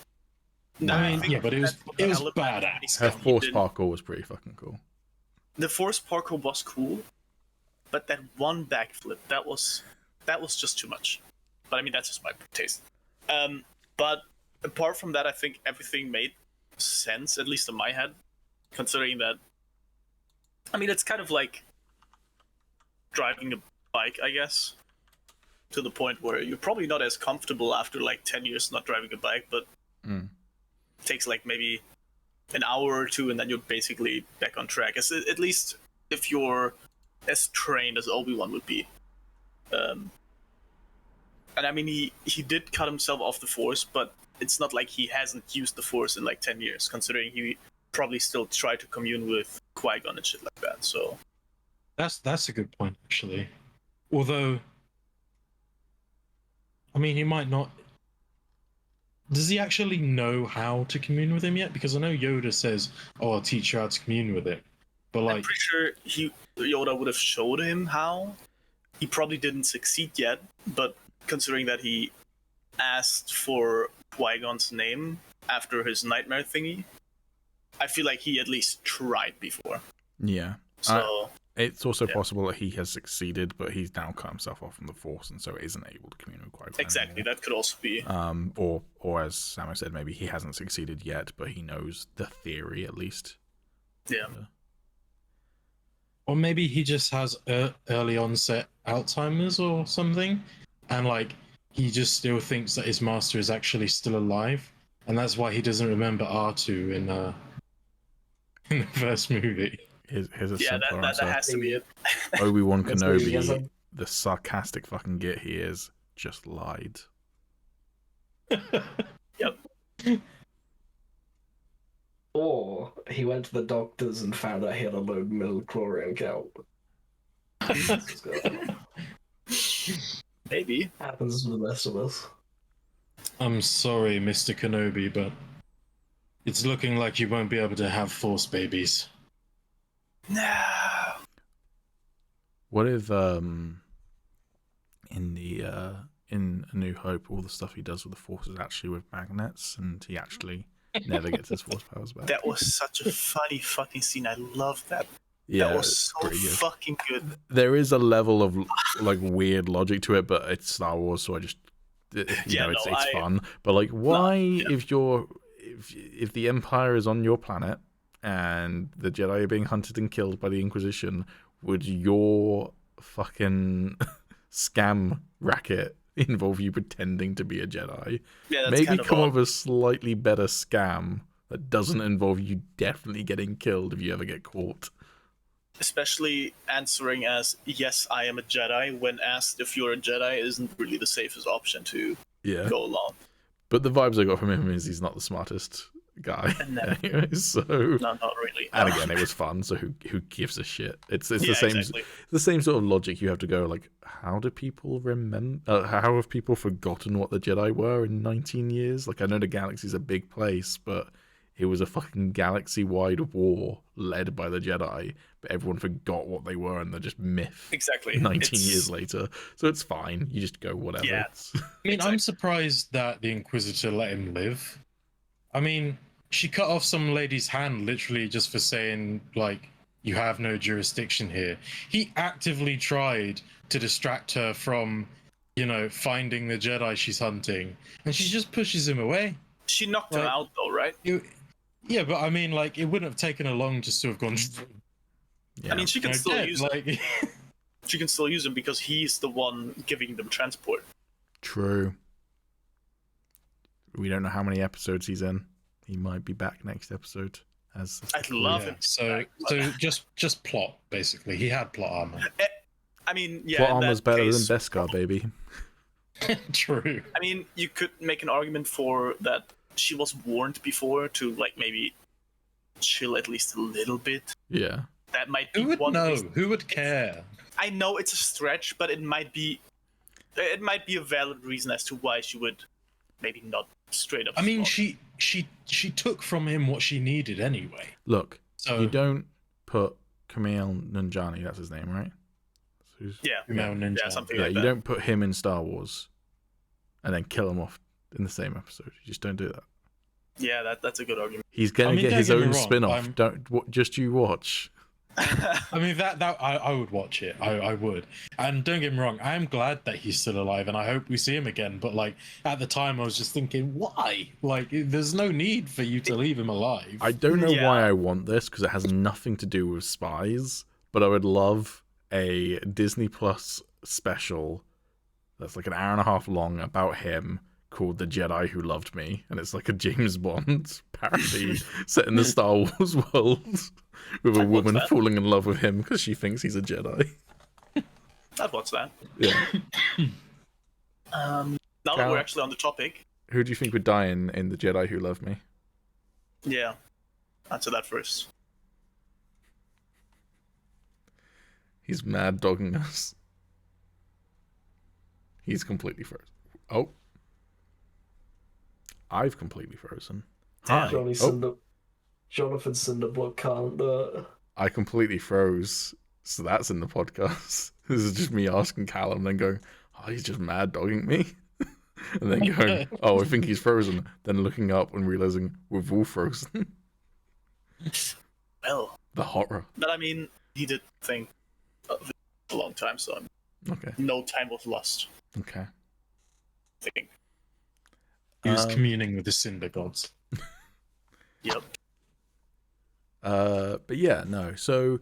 No, I mean, yeah, but it was badass. Her Force parkour was pretty fucking cool. The Force parkour was cool, but that one backflip, that was just too much. But I mean, that's just my taste. But apart from that, I think everything made sense, at least in my head, considering that. I mean, it's kind of like driving a bike, I guess, to the point where you're probably not as comfortable after like 10 years not driving a bike, but it takes like maybe an hour or two, and then you're basically back on track. At least if you're as trained as Obi-Wan would be. And I mean, he did cut himself off the Force, but it's not like he hasn't used the Force in like 10 years, considering he probably still tried to commune with Qui-Gon and shit like that. So that's a good point, actually. Although, I mean, he might not. Does he actually know how to commune with him yet? Because I know Yoda says, "Oh, I'll teach you how to commune with it." But like, I'm pretty sure Yoda would have showed him how. He probably didn't succeed yet, but considering that he asked for Qui-Gon's name after his nightmare thingy, I feel like he at least tried before. Yeah. So it's also possible that he has succeeded, but he's now cut himself off from the Force, and so isn't able to communicate with Qui-Gon exactly, anymore. that could also be. Or as Sammo said, maybe he hasn't succeeded yet, but he knows the theory at least. Yeah. Or maybe he just has early onset Alzheimer's or something, and like he just still thinks that his master is actually still alive, and that's why he doesn't remember R2 in the first movie. Here's a Yeah, simple that answer. has to be it. Obi-Wan That's what he has Kenobi, on. the sarcastic fucking git he is, just lied. Yep. Or he went to the doctors and found out he had a low midi-chlorian count. Maybe. Happens to the best of us. I'm sorry, Mr. Kenobi, but it's looking like you won't be able to have Force babies. No. What if in A New Hope, all the stuff he does with the Force is actually with magnets, and he actually never gets his Force powers back? That was such a funny fucking scene. I loved that. Yeah, That was it's so pretty good. fucking good. There is a level of like weird logic to it, but it's Star Wars, so I just it's fun. But like, why if the Empire is on your planet and the Jedi are being hunted and killed by the Inquisition, would your fucking scam racket involve you pretending to be a Jedi? Yeah, that's Maybe kind of come odd. up with a slightly better scam that doesn't involve you definitely getting killed if you ever get caught. Especially answering as, yes, I am a Jedi, when asked if you're a Jedi isn't really the safest option to Yeah. go along. But the vibes I got from him is he's not the smartest guy. No. Anyway, so No, not really. and again, it was fun. So who gives a shit? It's the Yeah, same exactly. the same sort of logic. You have to go like, how do people remember? How have people forgotten what the Jedi were in 19 years? Like, I know the galaxy's a big place, but it was a fucking galaxy-wide war led by the Jedi. But everyone forgot what they were, and they're just myth. Exactly. 19 years later, so it's fine. You just go whatever. Yeah. It's- I mean, I'm surprised that the Inquisitor let him live. I mean, she cut off some lady's hand literally just for saying, like, you have no jurisdiction here. He actively tried to distract her from, finding the Jedi she's hunting, and she just pushes him away. She knocked him Like- out, though, right? Yeah, but I mean, like, it wouldn't have taken her long just to have gone. yeah. I mean, she can still dead. use him. Like, She can still use him because he's the one giving them transport. True. We don't know how many episodes he's in. He might be back next episode. I'd love yeah, him. so just plot basically. He had plot armor. I mean, yeah. Plot in armor's that better case, than Beskar, baby. True. I mean, you could make an argument for that she was warned before to, like, maybe chill at least a little bit. Yeah. That might be Who would one know? reason. Who would care? I know it's a stretch, but it might be a valid reason as to why she would maybe not straight up. I mean, swap. she took from him what she needed anyway. Look, So you don't put Kumail Nanjiani, that's his name, right? Yeah, Kumail Ninja. yeah, something Yeah, like you that. don't put him in Star Wars and then kill him off in the same episode. You just don't do that. Yeah, that's a good argument. He's gonna I mean, get don't his get me own wrong, spin-off. Just you watch. I mean, that I would watch it. I would. And don't get me wrong, I am glad that he's still alive, and I hope we see him again. But like at the time, I was just thinking, why? Like, there's no need for you to leave him alive. I don't know Yeah. why I want this because it has nothing to do with spies, but I would love a Disney Plus special that's like an hour and a half long about him called The Jedi Who Loved Me, and it's like a James Bond parody set in the Star Wars world with a I'd watch woman that. falling in love with him because she thinks he's a Jedi. I'd watch that. Yeah. Now that Cal- we're actually on the topic, Who do you think would die in The Jedi Who Loved Me? yeah, answer that first. He's mad dogging us. He's completely frozen. Oh. I've completely frozen. Hi. Johnny Oh, Cinder, Jonathan Cinderblock can't do it. I completely froze. So that's in the podcast. This is just me asking Callum and then going, oh, he's just mad dogging me. And then going, oh, I think he's frozen. Then looking up and realizing we're all frozen. Well, The horror. but I mean, he did think of it a long time, so Okay. no time was lost. Okay. I think. He was Um, communing with the Cinder gods. Yep. But yeah, no. So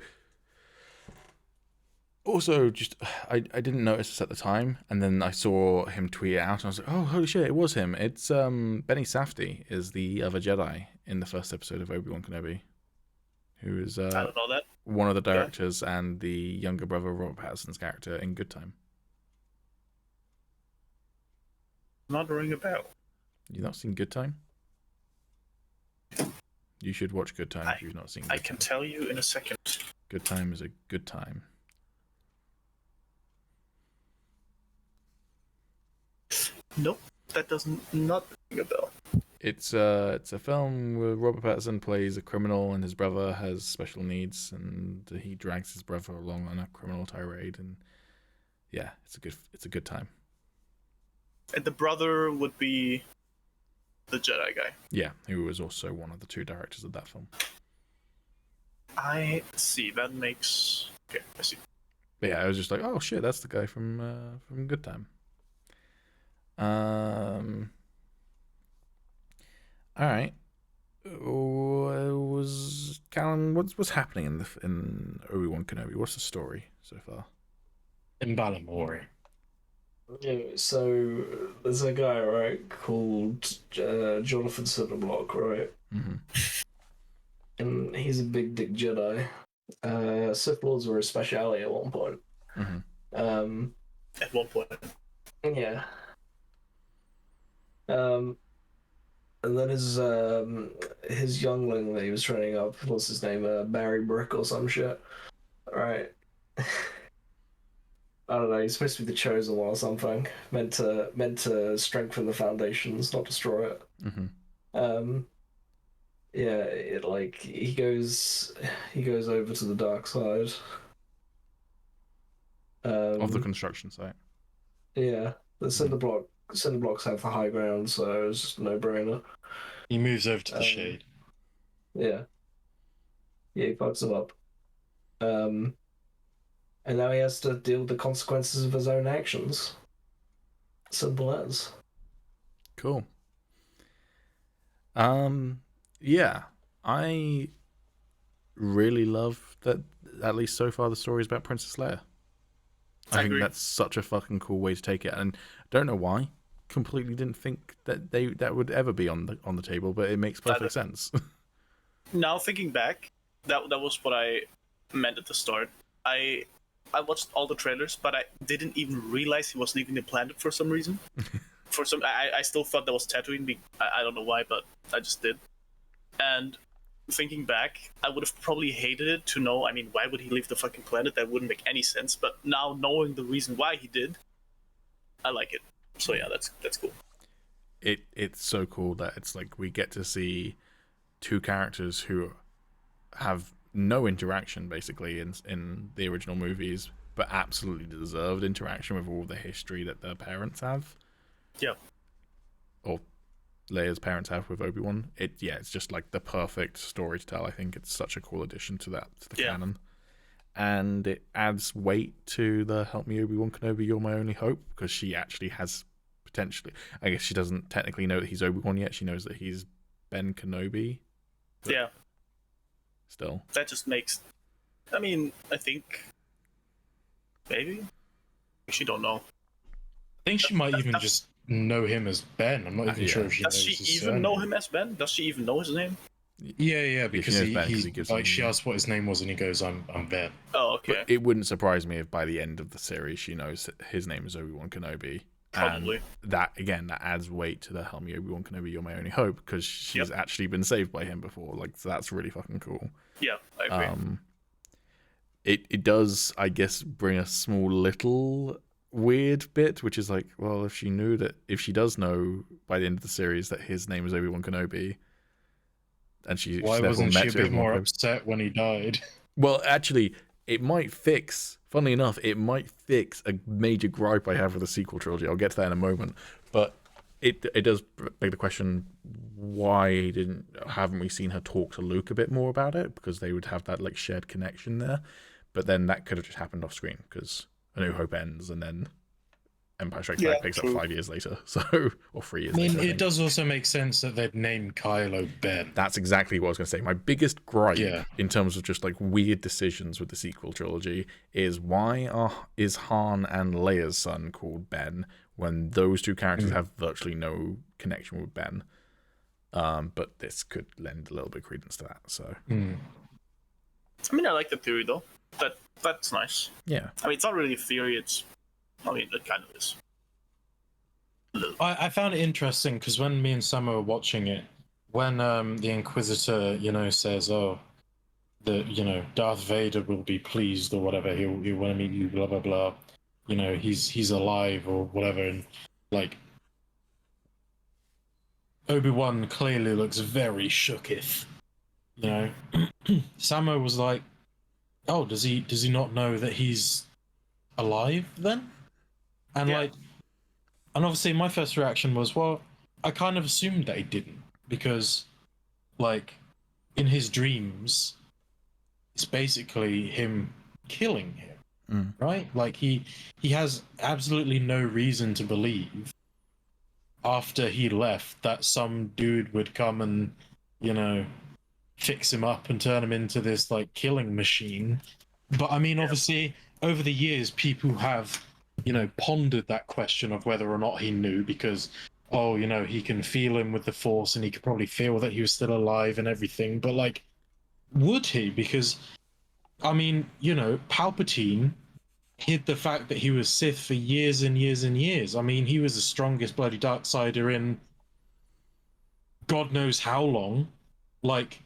Also, just I didn't notice this at the time, and then I saw him tweet it out, and I was like, "Oh, holy shit, it was him!" It's Benny Safdie is the other Jedi in the first episode of Obi-Wan Kenobi, who is I don't know that. one of the directors and the younger brother of Robert Pattinson's character in Good Time. Not ring a bell. You've not seen Good Time? You should watch Good Time if you've not seen Good I can Time. tell you in a second. Good Time is a good time. Nope, that doesn't not ring a bell. It's a film where Robert Pattinson plays a criminal and his brother has special needs, and he drags his brother along on a criminal tirade, and yeah, it's a good time. And the brother would be the Jedi guy. Yeah, who was also one of the two directors of that film. I see. That makes okay. I see. But yeah, I was just like, oh shit, that's the guy from Good Time. All right. Was Callum? What's happening in Obi-Wan Kenobi? What's the story so far? In Balamori. Yeah, so there's a guy, right, called Jonathan Cinderblock, right? Mm-hmm. And he's a big dick Jedi. Sith Lords were a speciality at one point. Mm-hmm. At one point. Yeah. And then his youngling that he was training up, what's his name? Barry Brick or some shit. Right. I don't know. He's supposed to be the chosen one or something. Meant to strengthen the foundations, not destroy it. Mm-hmm. Yeah. It like he goes over to the dark side. Of the construction site. Yeah, the Cinderblocks have the high ground, so it's just a no-brainer. He moves over to the shade. Yeah. Yeah, he fucks him up. And now he has to deal with the consequences of his own actions. Simple as. Cool. Yeah, I really love that. At least so far, the story is about Princess Leia. I think that's such a fucking cool way to take it, and I don't know why. Completely didn't think that would ever be on the table, but it makes perfect sense. Now thinking back, that was what I meant at the start. I watched all the trailers, but I didn't even realize he was leaving the planet for some reason. I still thought that was Tatooine. I don't know why, but I just did. And thinking back, I would have probably hated it to know. I mean, why would he leave the fucking planet? That wouldn't make any sense. But now knowing the reason why he did, I like it. So yeah, that's cool. It's so cool that it's like we get to see two characters who have no interaction basically in the original movies, but absolutely deserved interaction with all the history that their parents have. Yeah. Or Leia's parents have with Obi-Wan. It's just like the perfect story to tell. I think it's such a cool addition to the canon. And it adds weight to the "Help me, Obi-Wan Kenobi, you're my only hope," because she actually has potentially, I guess she doesn't technically know that he's Obi-Wan yet. She knows that he's Ben Kenobi. Yeah. Still. That just makes, I mean, I think maybe she don't know. I think she might even just know him as Ben. I'm not even sure if she knows Does his she even surname. know him as Ben? Does she even know his name? Yeah, because knows Ben 'cause he gives him- she asked what his name was and he goes, I'm Ben. Oh, okay. But it wouldn't surprise me if by the end of the series she knows that his name is Obi-Wan Kenobi. Probably. And that adds weight to the "Help me, Obi-Wan Kenobi, you're my only hope," because she's actually been saved by him before. Like, so that's really fucking cool. Yeah, I agree. It does, I guess, bring a small little weird bit, which is like, well, if she does know by the end of the series that his name is Obi-Wan Kenobi, and she Why therefore wasn't met she a bit Obi-Wan more Kenobi- upset when he died? Well, actually, it might fix. Funnily enough, it might fix a major gripe I have with the sequel trilogy. I'll get to that in a moment, but it does beg the question: why haven't we seen her talk to Luke a bit more about it? Because they would have that like shared connection there. But then that could have just happened off screen because A New Hope ends, and then Empire Strikes Back picks up 5 years later, so or 3 years later. I mean, it does also make sense that they'd name Kylo Ben. That's exactly what I was going to say. My biggest gripe in terms of just like weird decisions with the sequel trilogy is is Han and Leia's son called Ben when those two characters have virtually no connection with Ben. But this could lend a little bit of credence to that. So, I mean, I like the theory though. That's nice. Yeah. I mean, it's not really a theory. It kind of is. I found it interesting because when me and Sammo were watching it, when the Inquisitor, says, "Oh, Darth Vader will be pleased or whatever. He'll want to meet you. Blah blah blah. He's alive or whatever." And like Obi-Wan clearly looks very shooketh. Sammo was like, "Oh, does he not know that he's alive then?" And and obviously my first reaction was, well, I kind of assumed that he didn't because, like, in his dreams, it's basically him killing him, right? Like he has absolutely no reason to believe after he left that some dude would come and fix him up and turn him into this like killing machine. But I mean, obviously, over the years, people have, pondered that question of whether or not he knew because, he can feel him with the Force and he could probably feel that he was still alive and everything. But like, would he? Because, I mean, Palpatine hid the fact that he was Sith for years and years and years. I mean, he was the strongest bloody Darksider in God knows how long. Like,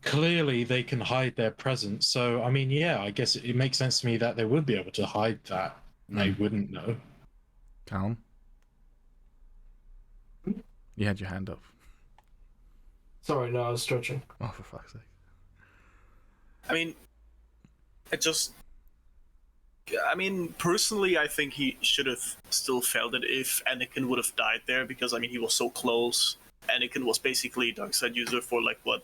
clearly they can hide their presence. So, I mean, yeah, I guess it makes sense to me that they would be able to hide that. And they wouldn't know. Callum? You had your hand up. Sorry, no, I was stretching. Oh, for fuck's sake. I mean, personally, I think he should have still failed it if Anakin would have died there, because, I mean, he was so close. Anakin was basically dark side user for, like, what,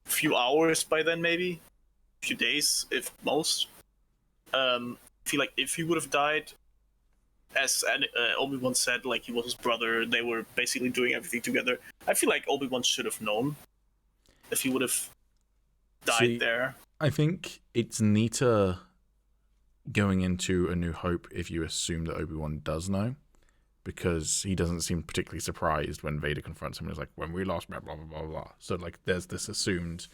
a few hours by then, maybe? A few days, if most. I feel like if he would have died, as Obi-Wan said, like, he was his brother, they were basically doing everything together. I feel like Obi-Wan should have known if he would have died there. I think it's neater going into A New Hope if you assume that Obi-Wan does know, because he doesn't seem particularly surprised when Vader confronts him and is like, when we lost, blah, blah, blah, blah, blah. So, like, there's this assumed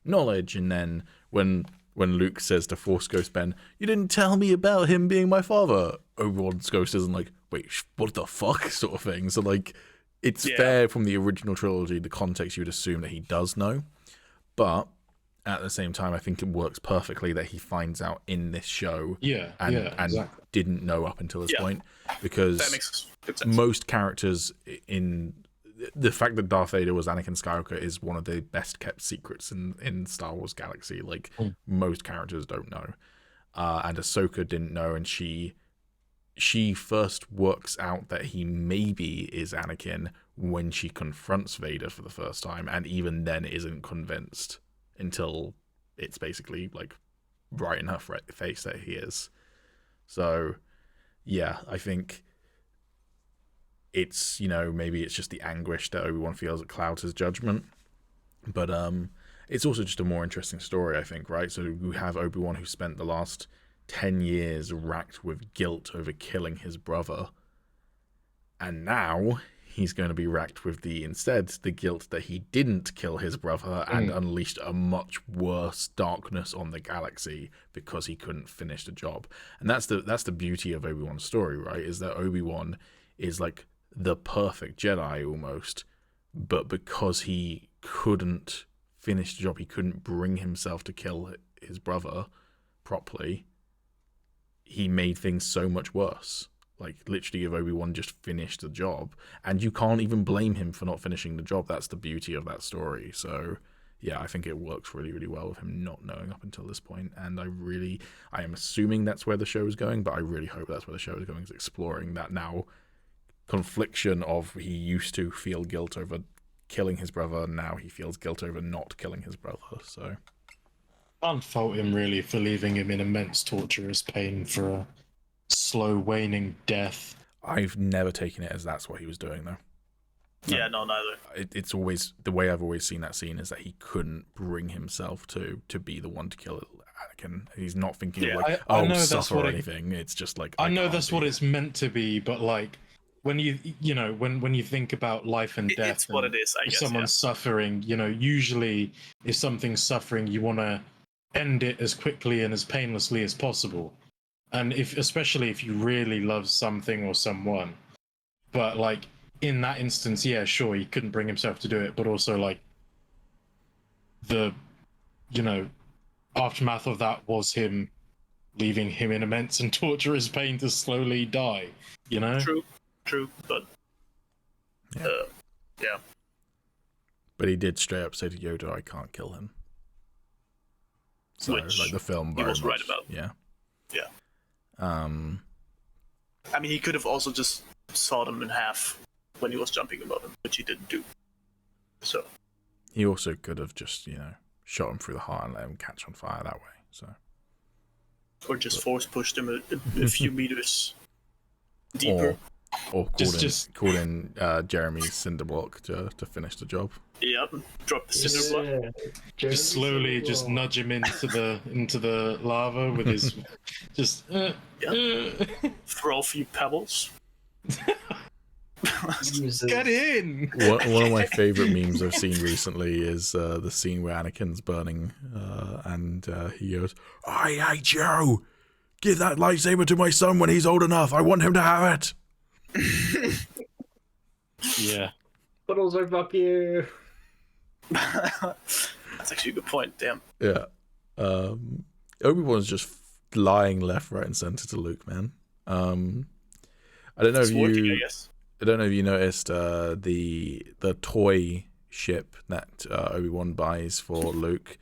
knowledge, and then when Luke says to Force Ghost Ben, you didn't tell me about him being my father, Obi-Wan's ghost isn't like, wait, what the fuck, sort of thing. So, like, it's fair from the original trilogy, the context, you would assume that he does know. But at the same time, I think it works perfectly that he finds out in this show and didn't know up until this point. Because that makes good sense. Most characters in... The fact that Darth Vader was Anakin Skywalker is one of the best kept secrets in Star Wars galaxy. Like, most characters don't know. And Ahsoka didn't know, and she first works out that he maybe is Anakin when she confronts Vader for the first time, and even then isn't convinced until it's basically, like, right in her face that he is. So, yeah, I think it's, maybe it's just the anguish that Obi-Wan feels that clouds his judgment. But it's also just a more interesting story, I think, right? So we have Obi-Wan who spent the last 10 years racked with guilt over killing his brother. And now he's going to be racked with the guilt that he didn't kill his brother and unleashed a much worse darkness on the galaxy because he couldn't finish the job. And that's the beauty of Obi-Wan's story, right? Is that Obi-Wan is like the perfect Jedi almost, but because he couldn't finish the job, he couldn't bring himself to kill his brother properly, he made things so much worse. Like, literally, if Obi-Wan just finished the job, and you can't even blame him for not finishing the job. That's the beauty of that story. So, yeah, I think it works really, really well with him not knowing up until this point. And I am assuming that's where the show is going, but I really hope that's where the show is going, is exploring that now confliction of he used to feel guilt over killing his brother, now he feels guilt over not killing his brother. So can't fault him really for leaving him in immense torturous pain for a slow waning death. I've never taken it as that's what he was doing, though. Yeah, no, neither. It's always the way I've always seen that scene is that he couldn't bring himself to be the one to kill Anakin. He's not thinking of like, I know that's suffer what or anything. It's just like I know can't that's be what it. it's meant to be, but like when when you think about life and death, It's what it is, I if guess. someone's suffering, usually if something's suffering, you want to end it as quickly and as painlessly as possible. And especially if you really love something or someone, but like in that instance, yeah, sure, he couldn't bring himself to do it, but also like the aftermath of that was him leaving him in immense and torturous pain to slowly die. True, but yeah. But he did straight up say to Yoda, "I can't kill him." So Which like the film, he was right much, about. Yeah. I mean, he could have also just sawed him in half when he was jumping above him, which he didn't do. So he also could have just shot him through the heart and let him catch on fire that way. So. Or just force pushed him a few meters deeper. Or called in Jeremy's cinder block to finish the job. Yep, drop the cinder block. Just slowly, just nudge him into the lava with his, just throw a few pebbles. Get in. One of my favorite memes I've seen recently is the scene where Anakin's burning, and he goes, "I hate you. Give that lightsaber to my son when he's old enough. I want him to have it." Yeah. But also, fuck you. That's actually a good point. Damn. Yeah. Obi-Wan's just lying left, right, and center to Luke, man. I don't know It's if working, you. I guess. I don't know if you noticed the toy ship that Obi-Wan buys for Luke.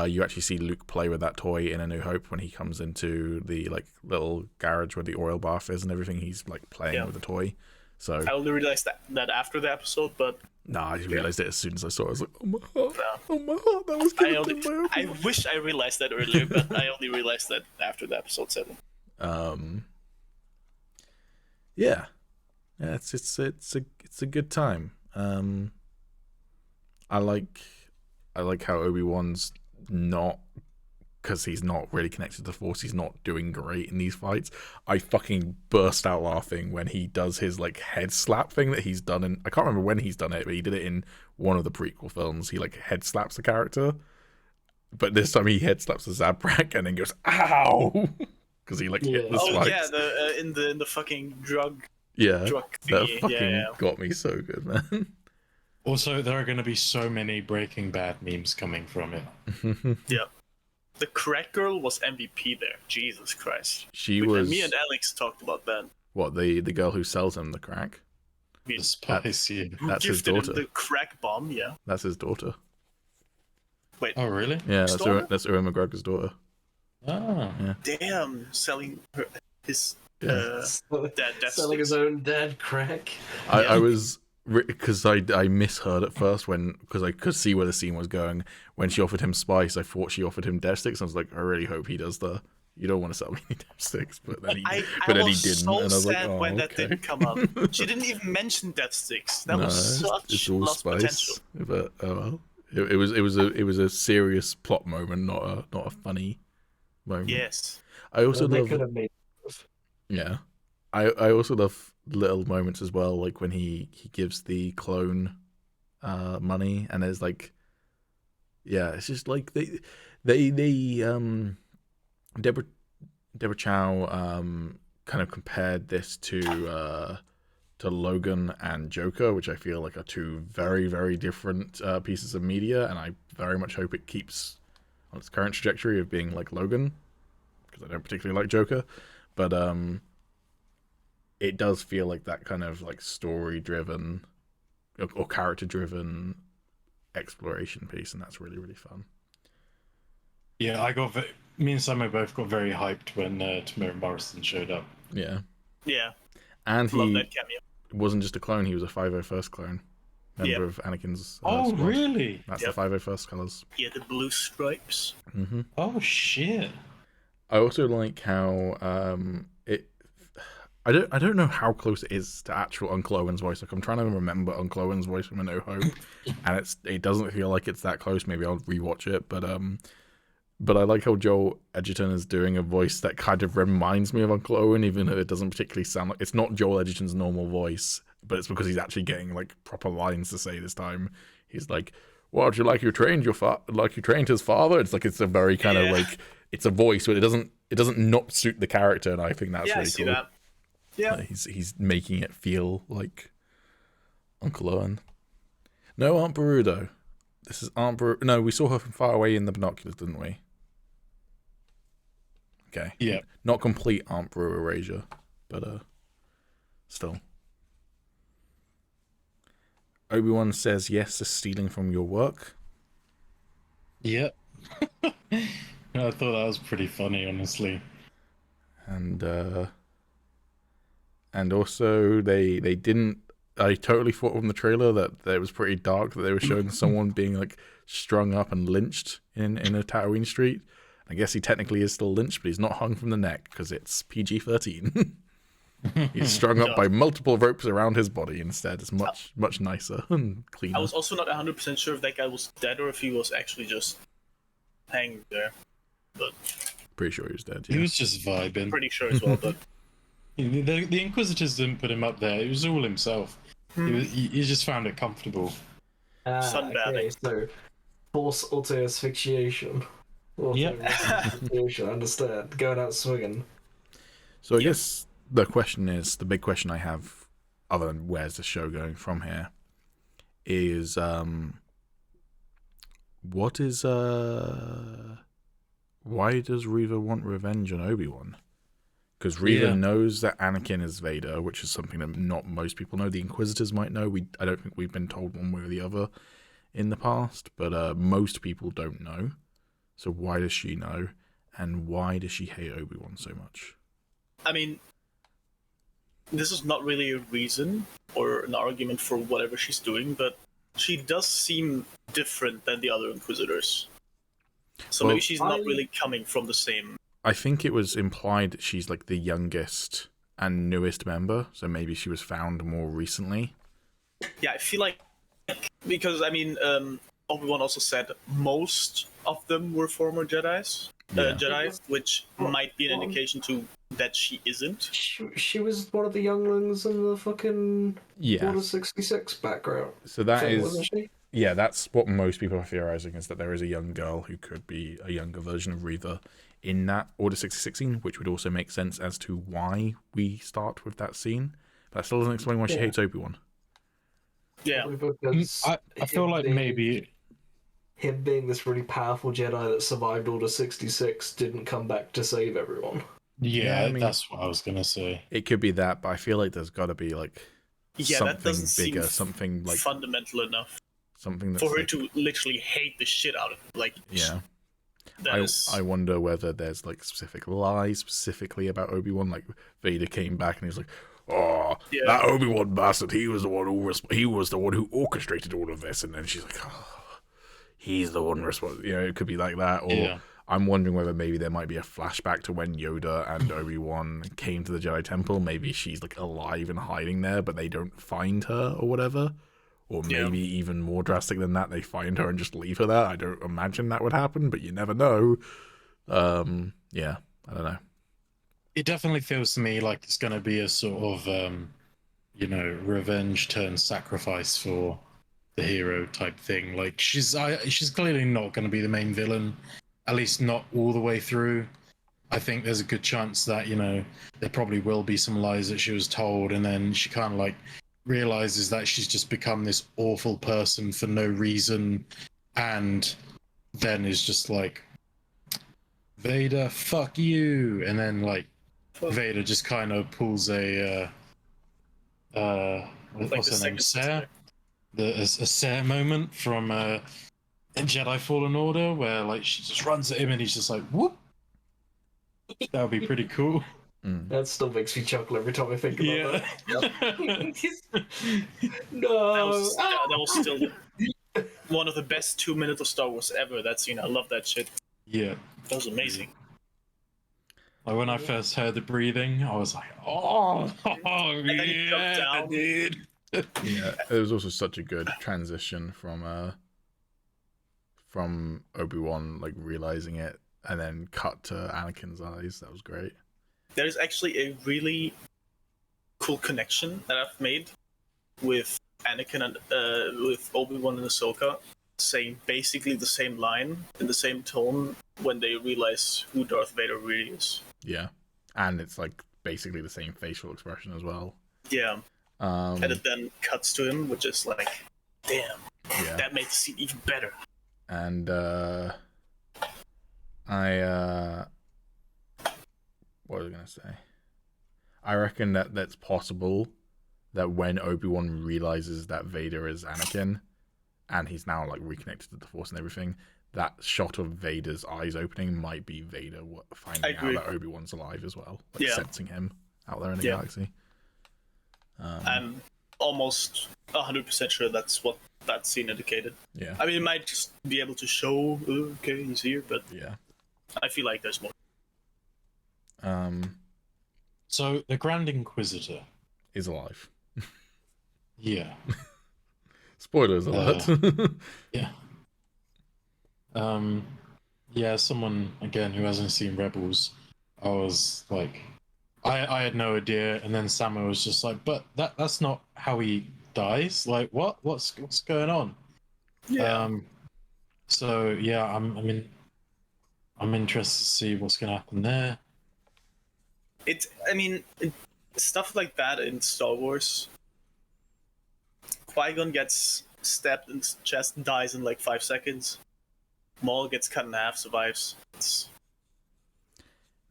You actually see Luke play with that toy in A New Hope when he comes into the like little garage where the oil bath is and everything. He's like playing with the toy. So I only realized that after the episode, but I realized it as soon as I saw it. I was like, "Oh my heart! Oh my heart! That was good." I wish I realized that earlier, but I only realized that after the episode 7. Yeah, it's a good time. I like how Obi-Wan's not, because he's not really connected to the Force, he's not doing great in these fights. I fucking burst out laughing when he does his like head slap thing that he's done in, I can't remember when he's done it, but he did it in one of the prequel films. He like head slaps the character, but this time he head slaps the Zabrak and then goes ow because he like hit the spikes. Yeah, in the fucking drug that thingy. fucking got me so good, man. Also, there are going to be so many Breaking Bad memes coming from it. Yeah. The crack girl was MVP there. Jesus Christ. She was. Me and Alex talked about that. What, the girl who sells him the crack? The spice, yeah. That's his Gifted him daughter. the crack bomb, yeah. That's his daughter. Wait. Oh, really? Yeah, Daughter? that's Ewan McGregor's daughter. Ah. Yeah. Damn, selling his Yeah. dad Selling his own dad crack. I was, because I misheard at first because I could see where the scene was going. When she offered him spice, I thought she offered him death sticks. I was like, I really hope he does you don't want to sell me any death sticks, but then he didn't, so and I was like, sad oh, when okay. that didn't come up. She didn't even mention death sticks. That was it's such all lost spice. potential. But oh well, it was a serious plot moment, not a funny moment. Yes. I also They love. could have made. Yeah, I also love little moments as well, like when he gives the clone money, and there's like, yeah, it's just like they Deborah Chow kind of compared this to Logan and Joker, which I feel like are two very, very different pieces of media, and I very much hope it keeps on its current trajectory of being like Logan, because I don't particularly like Joker, but it does feel like that kind of like story-driven or character-driven exploration piece, and that's really, really fun. Yeah, me and Sammo both got very hyped when Tamara Morrison showed up. Yeah. Yeah. And Love he that cameo. wasn't just a clone, he was a 501st clone. Member of Anakin's squad. Really? That's Yep. the 501st colours. Yeah, the blue stripes. Mm-hmm. Oh, shit. I also like how I don't know how close it is to actual Uncle Owen's voice. Like I'm trying to remember Uncle Owen's voice from A New Hope, and it doesn't feel like it's that close. Maybe I'll rewatch it, but I like how Joel Edgerton is doing a voice that kind of reminds me of Uncle Owen, even though it doesn't particularly sound like it's not Joel Edgerton's normal voice, but it's because he's actually getting like proper lines to say this time. He's like, "What, you like you trained like you trained his father?" It's like it's a very kind of like it's a voice, but it doesn't not suit the character, and I think that's really I see cool. that. Yeah, He's making it feel like Uncle Owen. No Aunt Beru though. This is Aunt Beru. No, we saw her from far away in the binoculars, didn't we? Okay. Yeah. Not complete Aunt Beru erasure, but still. Obi-Wan says yes to stealing from your work. Yep. I thought that was pretty funny, honestly. And also they didn't. I totally thought from the trailer that it was pretty dark, that they were showing someone being like strung up and lynched in a Tatooine street. I guess he technically is still lynched, but he's not hung from the neck because it's PG-13. He's strung up by multiple ropes around his body instead. It's much nicer and cleaner. I was also not 100% sure if that guy was dead or if he was actually just hanging there. But pretty sure he was dead. He was just vibing. Pretty sure as well, but the Inquisitors didn't put him up there. It was all himself. He just found it comfortable. Sunbathing. Okay, so force auto asphyxiation. Yep. Asphyxiation, understand. Going out swinging. So I guess the big question I have, other than where's the show going from here, is why does Reva want revenge on Obi-Wan? Because Reva knows that Anakin is Vader, which is something that not most people know. The Inquisitors might know. I don't think we've been told one way or the other in the past, but most people don't know. So why does she know? And why does she hate Obi-Wan so much? I mean, this is not really a reason or an argument for whatever she's doing, but she does seem different than the other Inquisitors. So maybe she's not really coming from the same... I think it was implied that she's like the youngest and newest member, so maybe she was found more recently. Yeah, I feel like... Because, I mean, Obi-Wan also said most of them were former Jedi, which might be an indication to that she isn't. She was one of the younglings in the fucking Order 66 background. So that thing, is... wasn't she? Yeah, that's what most people are theorizing, is that there is a young girl who could be a younger version of Reva in that Order 66 scene, which would also make sense as to why we start with that scene. But that still doesn't explain why she hates Obi-Wan. Yeah. I feel like maybe... Him being this really powerful Jedi that survived Order 66 didn't come back to save everyone. Yeah, I mean, that's what I was going to say. It could be that, but I feel like there's got to be like something that doesn't bigger, seem something like fundamental enough. Something that's for her like, to literally hate the shit out of it. Like, yeah. I wonder whether there's like specific lies specifically about Obi-Wan. Like Vader came back and he was like, "Oh, that Obi-Wan bastard! He was the one who orchestrated all of this." And then she's like, "Oh, he's the one responsible." You know, it could be like that. Or I'm wondering whether maybe there might be a flashback to when Yoda and Obi-Wan came to the Jedi Temple. Maybe she's like alive and hiding there, but they don't find her or whatever. Or maybe even more drastic than that, they find her and just leave her there. I don't imagine that would happen, but you never know. Yeah, I don't know. It definitely feels to me like it's going to be a sort of, revenge turn sacrifice for the hero type thing. Like she's clearly not going to be the main villain, at least not all the way through. I think there's a good chance that, there probably will be some lies that she was told, and then she kind of like realizes that she's just become this awful person for no reason, and then is just like, Vader, fuck you, and then like Vader just kind of pulls a what's her name, Sarah, a Sarah moment from Jedi Fallen Order, where like she just runs at him and he's just like, whoop. That would be pretty cool. That still makes me chuckle every time I think about that. No, that was still one of the best 2 minutes of Star Wars ever. That scene, I love that shit. Yeah, that was amazing. Like when I first heard the breathing, I was like, "Oh, And then he jumped yeah, down. dude." Yeah, it was also such a good transition from Obi-Wan like realizing it, and then cut to Anakin's eyes. That was great. There's actually a really cool connection that I've made with Anakin and with Obi-Wan and Ahsoka, saying basically the same line in the same tone when they realize who Darth Vader really is. Yeah, and it's like basically the same facial expression as well. Yeah. And it then cuts to him, which is like, damn, yeah. that made the scene even better. And what was I gonna say? I reckon that's possible that when Obi-Wan realizes that Vader is Anakin, and he's now like reconnected to the Force and everything, that shot of Vader's eyes opening might be Vader finding out that Obi-Wan's alive as well, like sensing him out there in the galaxy. I'm almost 100% sure that's what that scene indicated. Yeah. I mean, it might just be able to show, okay, he's here, but yeah, I feel like there's more. So the Grand Inquisitor is alive. Yeah. Spoilers alert. Yeah. Yeah, someone again who hasn't seen Rebels, I was like, I had no idea, and then Sammo was just like, but that's not how he dies. Like, what's going on? Yeah. So yeah, I'm interested to see what's gonna happen there. Stuff like that in Star Wars. Qui-Gon gets stabbed in the chest, dies in like 5 seconds. Maul gets cut in half, survives.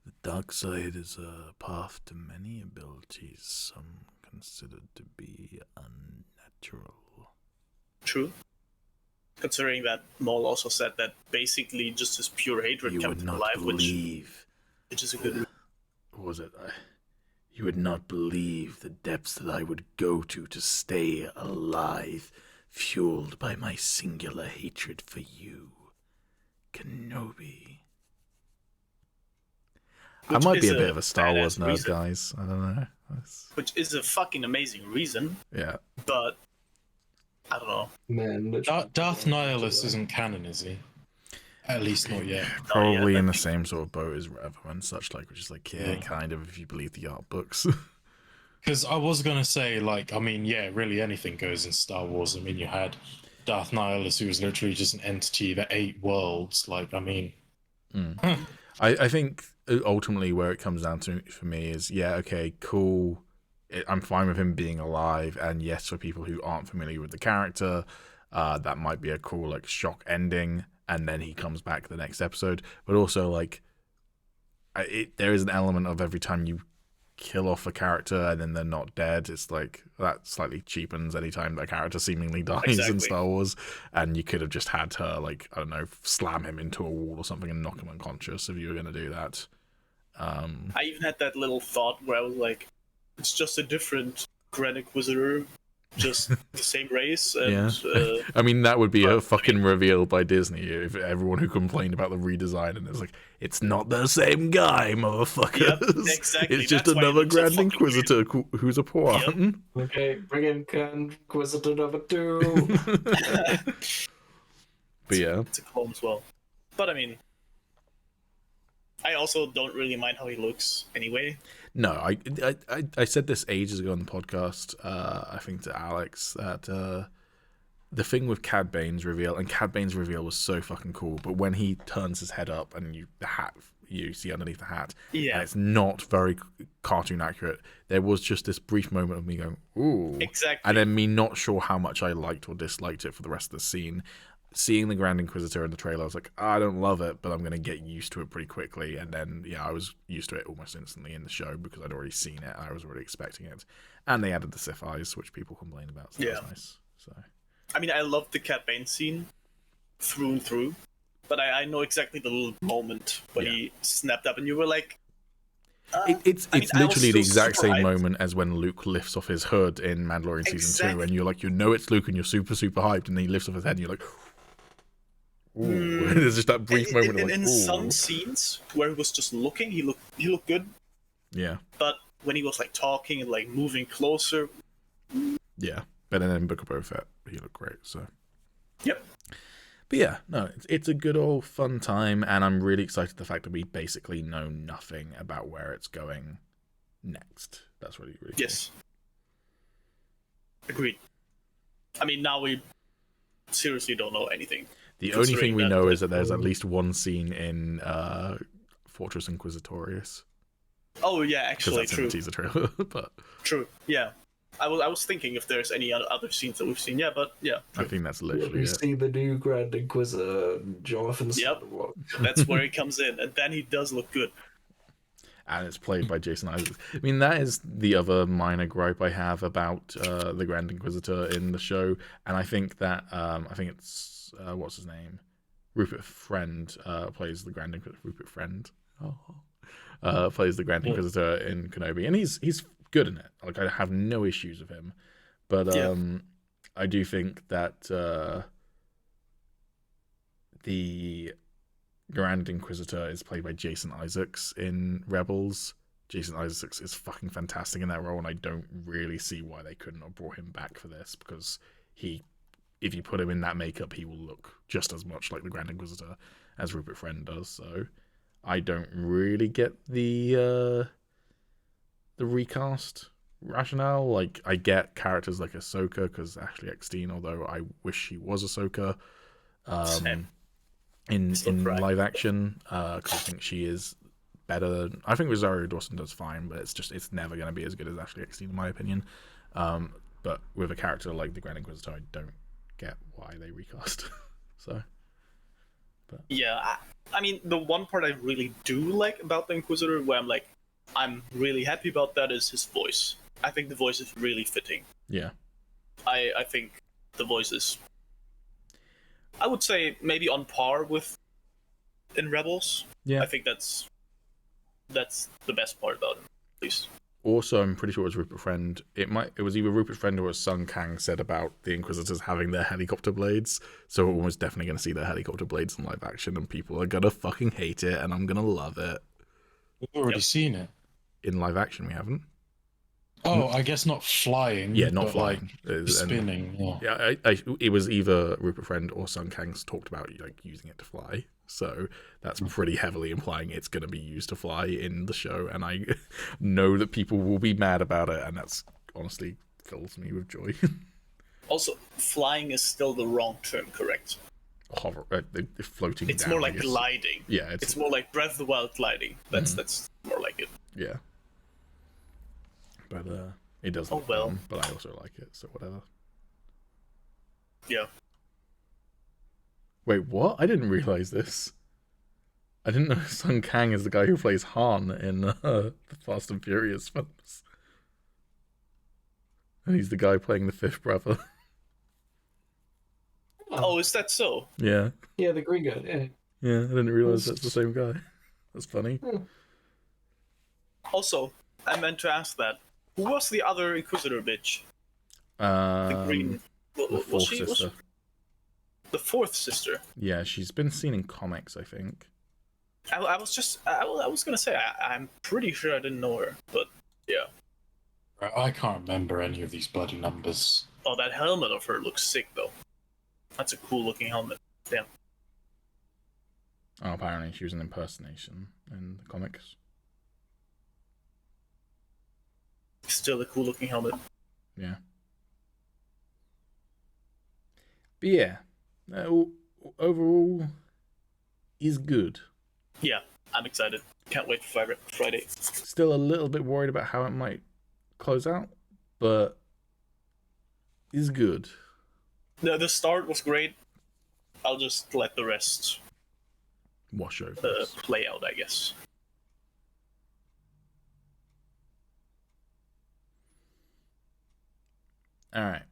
The dark side is a path to many abilities, some considered to be unnatural. True. Considering that Maul also said that basically just his pure hatred kept him alive, which is a good. What was it? You would not believe the depths that I would go to stay alive, fueled by my singular hatred for you, Kenobi. I might be a bit of a Star Wars nerd, guys. I don't know. Which is a fucking amazing reason. Yeah. But I don't know. Man, Darth Nihilus isn't canon, is he? At least not yet. Probably in the same sort of boat as Revo and such, like, which is like, yeah, kind of, if you believe the art books. Because I was gonna say, like, I mean, yeah, really anything goes in Star Wars. I mean, you had Darth Nihilus, who was literally just an entity that ate worlds. Like, I mean, I think ultimately where it comes down to for me is, yeah, okay, cool. I'm fine with him being alive, and yes, for people who aren't familiar with the character, that might be a cool like shock ending, and then he comes back the next episode. But also, like, there is an element of every time you kill off a character and then they're not dead, it's like that slightly cheapens any time that character seemingly dies in Star Wars, and you could have just had her, like, I don't know, slam him into a wall or something and knock him unconscious if you were going to do that. I even had that little thought where I was like, it's just a different Grand Inquisitor, just the same race. And, I mean, that would be a fucking reveal by Disney if everyone who complained about the redesign and it's like, it's not the same guy, motherfuckers. Yep, exactly. It's just another Grand Inquisitor who's a pawn. Yep. Okay, bring in Inquisitor number 2. But yeah, it's a clone as well. But I mean, I also don't really mind how he looks anyway. No, I said this ages ago on the podcast, I think to Alex, that the thing with Cad Bane's reveal, and Cad Bane's reveal was so fucking cool, but when he turns his head up and the hat you see underneath the hat, and it's not very cartoon accurate, there was just this brief moment of me going, ooh. Exactly. And then me not sure how much I liked or disliked it for the rest of the scene. Seeing the Grand Inquisitor in the trailer, I was like, I don't love it, but I'm going to get used to it pretty quickly. And then, I was used to it almost instantly in the show because I'd already seen it. I was already expecting it. And they added the Sith eyes, which people complain about, so that was nice. So, I mean, I loved the Cad Bane scene through and through, but I know exactly the little moment when he snapped up and you were like, It's literally the exact same moment as when Luke lifts off his hood in Mandalorian Season 2, and you're like, it's Luke, and you're super, super hyped, and then he lifts off his head, and you're like, ooh. There's just that brief moment of like, in ooh. some scenes where he was just looking, he looked good. Yeah. But when he was like talking and like moving closer, yeah. But then in Book of Boba Fett, he looked great. So. Yep. But yeah, no, it's a good old fun time, and I'm really excited the fact that we basically know nothing about where it's going next. That's really cool. Yes. Agreed. I mean, now we seriously don't know anything. The only thing we know is that there's at least one scene in Fortress Inquisitorius. Oh yeah, actually, that's true. In the teaser trailer, but true. Yeah, I was thinking if there's any other scenes that we've seen. Yeah, but yeah. I think that's literally we it. see the new Grand Inquisitor, Jonathan. Yep. That's where he comes in, and then he does look good. And it's played by Jason Isaacs. I mean, that is the other minor gripe I have about the Grand Inquisitor in the show, and I think that it's what's his name, Rupert Friend plays the Grand Inquisitor. Rupert Friend plays the Grand Inquisitor in Kenobi, and he's good in it. Like, I have no issues with him, but I do think that the Grand Inquisitor is played by Jason Isaacs in Rebels. Jason Isaacs is fucking fantastic in that role, and I don't really see why they couldn't have brought him back for this, because if you put him in that makeup, he will look just as much like the Grand Inquisitor as Rupert Friend does. So I don't really get the recast rationale. Like, I get characters like Ahsoka, because Ashley Eckstein, although I wish she was Ahsoka, in live action, because I think she is better. I think Rosario Dawson does fine, but it's never going to be as good as Ashley Eckstein, in my opinion. But with a character like the Grand Inquisitor, I don't get why they recast. So, but. Yeah, I mean, the one part I really do like about the Inquisitor, where I'm really happy about that, is his voice. I think the voice is really fitting. Yeah. I think the voice is, I would say, maybe on par with in Rebels. Yeah. I think that's the best part about him, at least. Also, I'm pretty sure it was Rupert Friend. It was either Rupert Friend or Sung Kang said about the Inquisitors having their helicopter blades. So we're almost definitely going to see their helicopter blades in live action, and people are gonna fucking hate it, and I'm gonna love it. We've already seen it. In live action, we haven't. Oh, I guess not flying. Yeah, not flying. Like spinning. Yeah. It was either Rupert Friend or Sung Kang's talked about like using it to fly. So that's pretty heavily implying it's going to be used to fly in the show, and I know that people will be mad about it, and that's honestly fills me with joy. Also, flying is still the wrong term, correct? Hover, floating. It's down, more like gliding. Yeah, it's more like Breath of the Wild gliding. That's more like it. Yeah. But it does. Oh well. Fun, but I also like it, so whatever. Yeah. Wait, what? I didn't realize this. I didn't know Sung Kang is the guy who plays Han in the Fast and Furious films. And he's the guy playing the fifth brother. Oh, is that so? Yeah. Yeah, the green guy. Yeah. Yeah, I didn't realize that's the same guy. That's funny. Also, I meant to ask that. Who was the other Inquisitor bitch? The green. The fourth sister. The fourth sister. Yeah, she's been seen in comics, I think. I was gonna say I'm pretty sure I didn't know her, but yeah. I can't remember any of these bloody numbers. Oh, that helmet of her looks sick though. That's a cool looking helmet. Damn. Oh, apparently she was an impersonation in the comics. Still a cool looking helmet. Yeah. But yeah, overall, is good. Yeah, I'm excited. Can't wait for Friday. Still a little bit worried about how it might close out, but is good. The start was great. I'll just let the rest wash over. Play out, I guess. All right.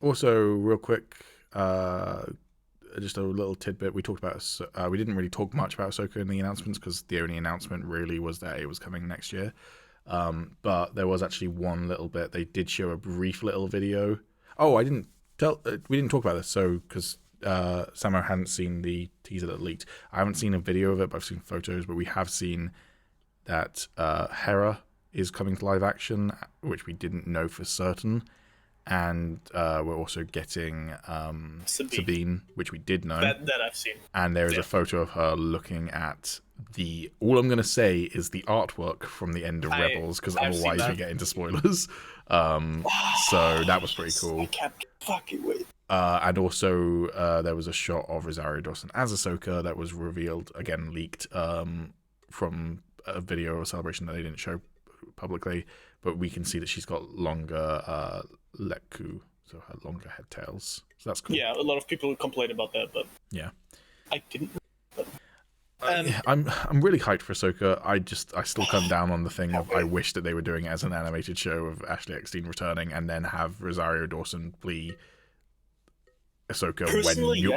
Also, real quick, just a little tidbit. We talked about. We didn't really talk much about Ahsoka in the announcements because the only announcement really was that it was coming next year. But there was actually one little bit. They did show a brief little video. Oh, I didn't tell. We didn't talk about this. So because Sammo hadn't seen the teaser that leaked. I haven't seen a video of it, but I've seen photos. But we have seen that Hera is coming to live action, which we didn't know for certain. And we're also getting Sabine, which we did know. That I've seen. And there is a photo of her looking at all I'm going to say is the artwork from the end of Rebels, because otherwise we get into spoilers. So that was pretty cool. I can't fucking wait. And also there was a shot of Rosario Dawson as Ahsoka that was revealed, again leaked from a video of a celebration that they didn't show publicly, but we can see that she's got longer lekku, so her longer head tails. So that's cool. Yeah, a lot of people complain about that, but yeah, I didn't. But... I'm really hyped for Ahsoka. I still come down on the thing of I wish that they were doing it as an animated show of Ashley Eckstein returning, and then have Rosario Dawson play Ahsoka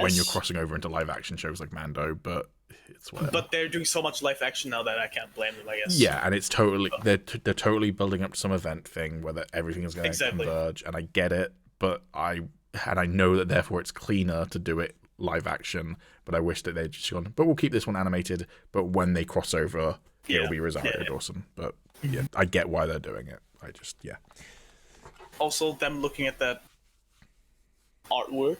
when you're crossing over into live action shows like Mando, but it's whatever. But they're doing so much live action now that I can't blame them, I guess. Yeah, and it's totally they're totally building up to some event thing where everything is going to converge, and I get it, but I know that therefore it's cleaner to do it live action, but I wish that they'd just gone, but we'll keep this one animated, but when they cross over, it'll be Rosario Dawson. But yeah, I get why they're doing it. Also, them looking at that artwork,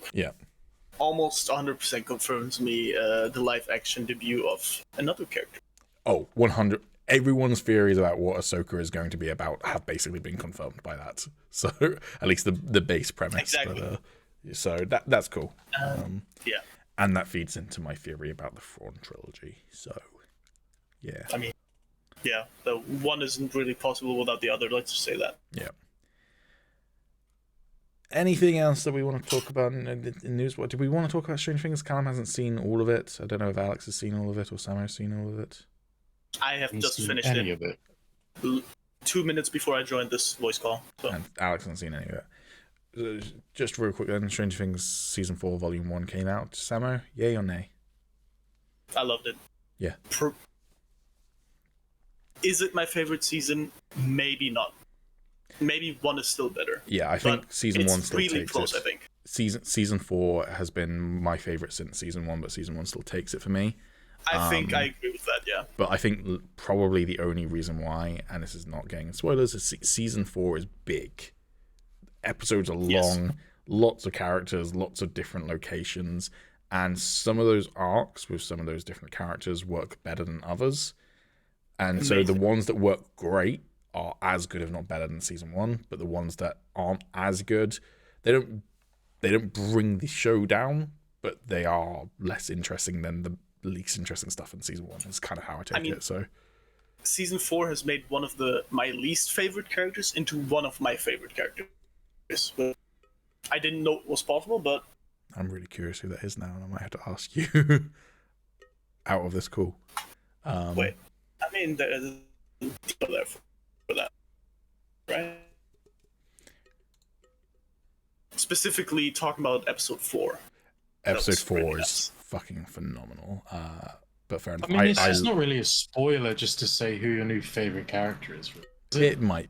almost 100% confirms me the live action debut of another character. Oh, 100. Everyone's theories about what Ahsoka is going to be about have basically been confirmed by that. So at least the base premise. Exactly. But, so that's cool. Yeah. And that feeds into my theory about the Thrawn trilogy. So yeah. I mean, yeah, the one isn't really possible without the other. Let's just say that. Yeah. Anything else that we want to talk about in news? What do we want to talk about? Stranger Things. Callum hasn't seen all of it. I don't know if Alex has seen all of it or Sammo's seen all of it. I have just finished any of it. 2 minutes before I joined this voice call. So. And Alex hasn't seen any of it. Just real quick then, Stranger Things Season 4 Volume 1 came out. Sammo, yay or nay? I loved it. Yeah. Is it my favorite season? Maybe not. Maybe 1 is still better. Yeah, I think Season 1 still really takes close, it. I think. Season 4 has been my favorite since Season 1, but Season 1 still takes it for me. I think I agree with that, yeah. But I think probably the only reason why, and this is not getting spoilers, is Season 4 is big. Episodes are long, lots of characters, lots of different locations, and some of those arcs with some of those different characters work better than others. And so the ones that work great are as good, if not better, than Season 1, but the ones that aren't as good, they don't bring the show down, but they are less interesting than the least interesting stuff in Season 1. Is kind of how I take it. So Season 4 has made one of my least favorite characters into one of my favorite characters. I didn't know it was possible, but I'm really curious who that is now, and I might have to ask you out of this call. Wait, I mean, there's people there for that, right? Specifically talking about Episode 4. Episode 4 is fucking phenomenal. But fair enough. I mean, it's not really a spoiler just to say who your new favorite character is. It might.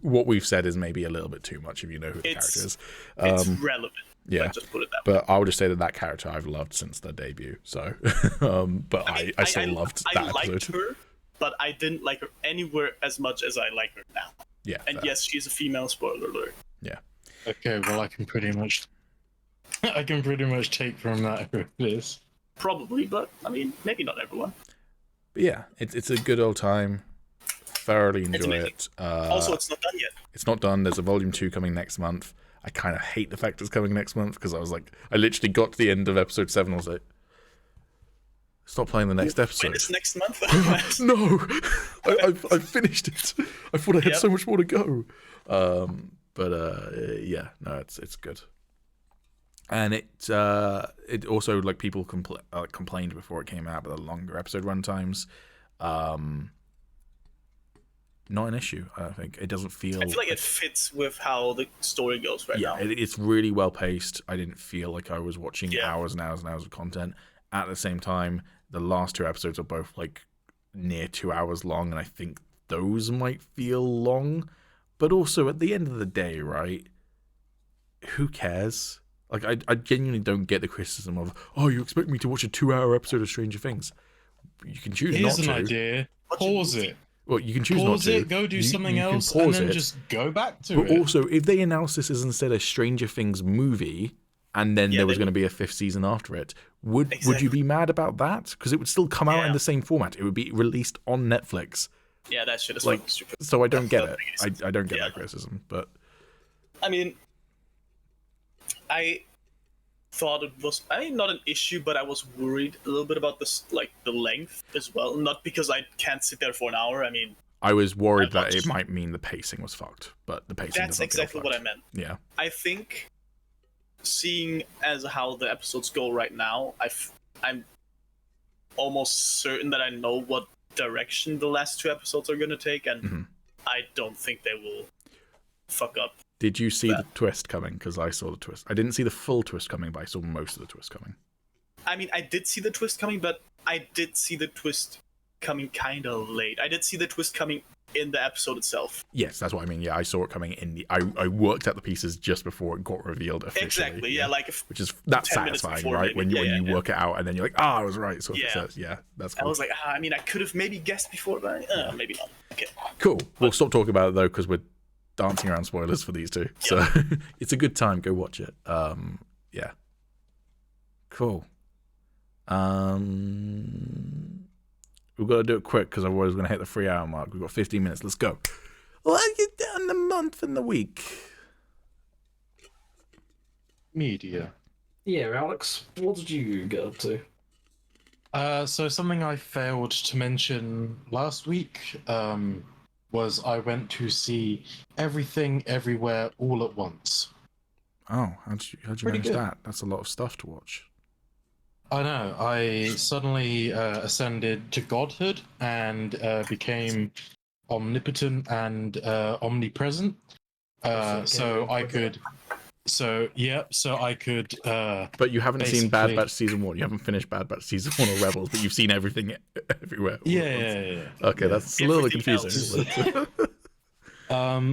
What we've said is maybe a little bit too much if you know who the character is. It's relevant. Yeah. Let's just put it that way. But I'll just say that character I've loved since the debut. So, but I still loved that episode. I liked her, but I didn't like her anywhere as much as I like her now. Yeah. And yes, she's a female. Spoiler alert. Yeah. Okay, well, I can pretty much take from that who it is. Probably, but I mean, maybe not everyone. But yeah, it's a good old time. Thoroughly enjoy it. Also, it's not done yet. It's not done. There's a volume 2 coming next month. I kind of hate the fact it's coming next month because I literally got to the end of episode 7. I was like, stop playing the next episode. When is next month? No, I finished it. I thought I had so much more to go. Yeah, no, it's good. And it also, like, people complained before it came out about the longer episode runtimes. Not an issue, I think. It doesn't feel... I feel like it fits with how the story goes right now. Yeah, it's really well paced. I didn't feel like I was watching hours and hours and hours of content. At the same time, the last 2 episodes are both, like, near 2 hours long, and I think those might feel long. But also, at the end of the day, right, who cares? Like, I genuinely don't get the criticism of, oh, you expect me to watch a 2-hour episode of Stranger Things. You can choose Here's not to. an idea. Pause it. Well, you can choose not Pause to. it, go do something you can else, and pause then it, just go back to but it. also, if they announced this as instead a Stranger Things movie, and then there was going to be a 5th season after it, would you be mad about that? Because it would still come out in the same format. It would be released on Netflix. Yeah, that shit is Like, fucking stupid. so I don't get it. I don't get that criticism, but I mean, I thought it was, not an issue, but I was worried a little bit about this, like, the length as well. Not because I can't sit there for an hour. I mean, I was worried that it might mean the pacing was fucked, but the pacing that's exactly what I meant. Yeah. I think, seeing as how the episodes go right now, I'm almost certain that I know what direction the last 2 episodes are going to take, and I don't think they will fuck up. Did you see the twist coming? Because I saw the twist. I didn't see the full twist coming, but I saw most of the twist coming. I mean, I did see the twist coming, but I did see the twist coming kind of late. I did see the twist coming in the episode itself. Yes, that's what I mean. Yeah, I saw it coming in the. I worked out the pieces just before it got revealed officially. Exactly. Yeah, like which is that's satisfying, before, right? maybe. When you work it out and then you're like, I was right. So yeah, that's cool. I was like, I mean, I could have maybe guessed before, but maybe not. Okay. Cool. We'll stop talking about it though because we're dancing around spoilers for these two. So it's a good time. Go watch it. Yeah. Cool. We've got to do it quick because otherwise we're going to hit the 3-hour mark. We've got 15 minutes. Let's go. Let's get down the month and the week. Media. Yeah, Alex, what did you get up to? So something I failed to mention last week was I went to see Everything Everywhere All at Once. Oh, how'd you manage good. that? That's a lot of stuff to watch. I know. I suddenly ascended to godhood and became omnipotent and omnipresent. So I could. So I could. But you haven't seen Bad basically- Batch season 1. You haven't finished Bad Batch season 1 or Rebels, but you've seen Everything Everywhere. All at Yeah. once. Okay, that's a little bit confusing. But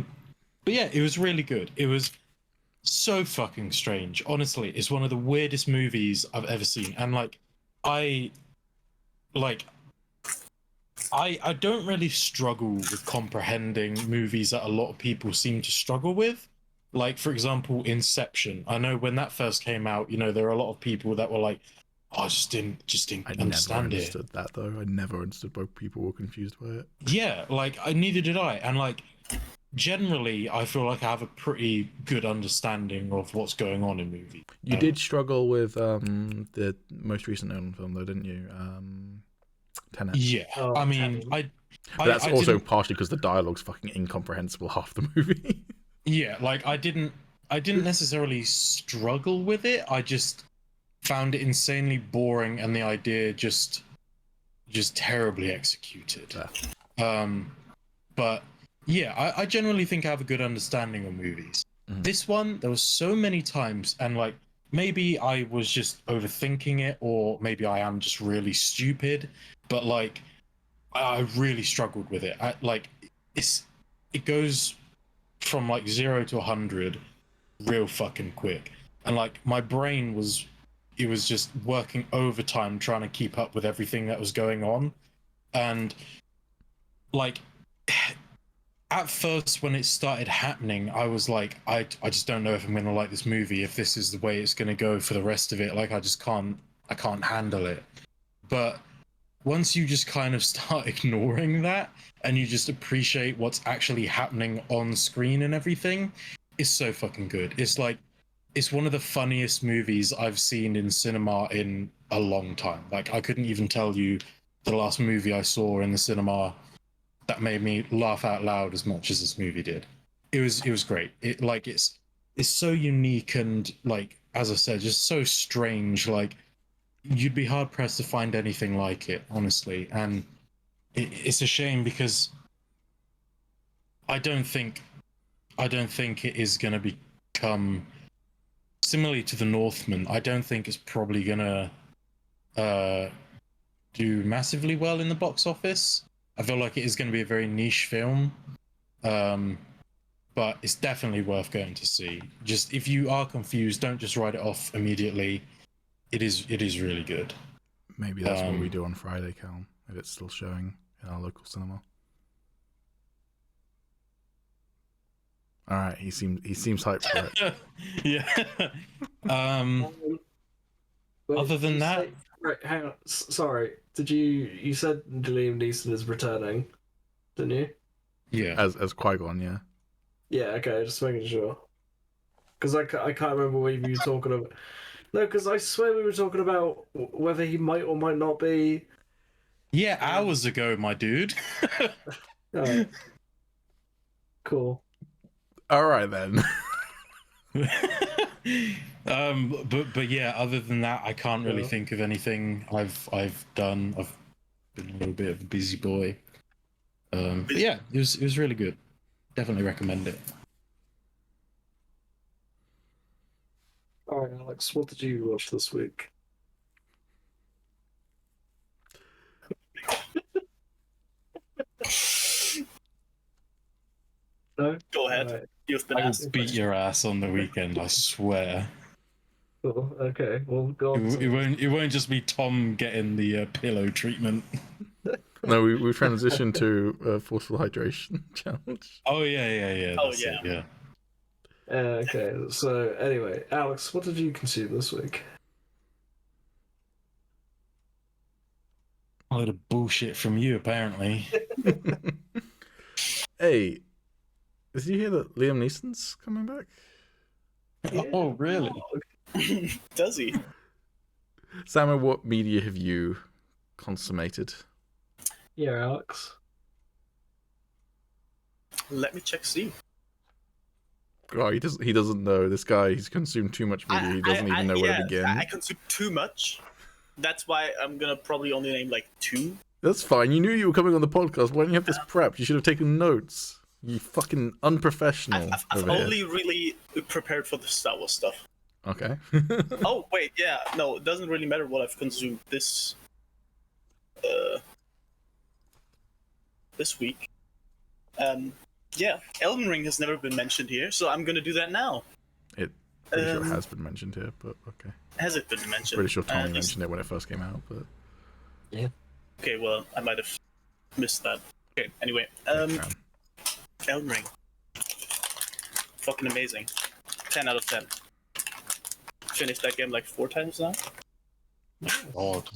yeah, it was really good. It was so fucking strange. Honestly, it's one of the weirdest movies I've ever seen. And I don't really struggle with comprehending movies that a lot of people seem to struggle with. Like, for example, Inception. I know when that first came out, there are a lot of people that were like, oh, I just didn't I understand never it. understood that though. I never understood why people were confused by it. Yeah, neither did I. And generally, I feel like I have a pretty good understanding of what's going on in movies. You did struggle with the most recent Nolan film though, didn't you? Tenet. Yeah, Oh, I mean, Tenet. But that's I also didn't- partially because the dialogue's fucking incomprehensible half the movie. yeah, I didn't necessarily struggle with it. I just found it insanely boring, and the idea just terribly executed. But yeah, I generally think I have a good understanding of movies. This one, there was so many times, and maybe I was just overthinking it, or maybe I am just really stupid. But I really struggled with it. It goes from 0 to 100 real fucking quick, and my brain was just working overtime trying to keep up with everything that was going on. And at first when it started happening, I was like, I just don't know if I'm gonna like this movie, if this is the way it's gonna go for the rest of it. I can't handle it. But once you just kind of start ignoring that and you just appreciate what's actually happening on screen and everything, it's so fucking good. It's one of the funniest movies I've seen in cinema in a long time. I couldn't even tell you the last movie I saw in the cinema that made me laugh out loud as much as this movie did. It was great. It's so unique and as I said, just so strange. You'd be hard pressed to find anything like it, honestly. And it's a shame because I don't think it is going to become similarly to The Northman. I don't think it's probably going to do massively well in the box office. I feel like it is going to be a very niche film. but it's definitely worth going to see. Just if you are confused, don't just write it off immediately. It is really good. Maybe that's what we do on Friday, Cal, if it's still showing in our local cinema. All right, he seems hyped for it. Yeah. Other than that, right, hang on. Sorry, you said Liam Neeson is returning, didn't you? yeah. As Qui-Gon, yeah. Yeah. Okay, just making sure. Because I can't remember what you were talking about. No, because I swear we were talking about whether he might or might not be. Yeah, hours ago, my dude. Alright. Cool. All right then. But yeah, other than that, I can't really think of anything I've done. I've been a little bit of a busy boy. But yeah, it was really good. Definitely recommend it. All right, Alex, what did you watch this week? No? Go ahead. Alright, You've been I will asked. beat your ass on the weekend. I swear. cool. Okay, well, go on. It won't just be Tom getting the pillow treatment. No, we transitioned to forceful hydration challenge. Oh yeah. Oh, That's yeah. it, yeah. Okay, so anyway, Alex, what did you consume this week? A load of bullshit from you, apparently. Hey, did you hear that Liam Neeson's coming back? Oh, really? Does he? Sammo, what media have you consummated? Yeah, Alex. Let me check. See. Oh, he doesn't know. This guy, he's consumed too much media. He doesn't even know where to begin. I consume too much. That's why I'm gonna probably only name like 2. That's fine. You knew you were coming on the podcast. Why didn't you have this prepped? You should have taken notes. You fucking unprofessional. I've only really prepared for the Star Wars stuff. Okay. Oh wait, yeah, no, it doesn't really matter what I've consumed this week. Yeah, Elden Ring has never been mentioned here, so I'm gonna do that now. It pretty sure it has been mentioned here, but okay. Has it been mentioned? Pretty sure Tommy mentioned it when it first came out, but Yeah. Okay, well, I might have missed that. Okay, anyway, Elden Ring. Fucking amazing. 10 out of 10. Finished that game like 4 times now. Odd.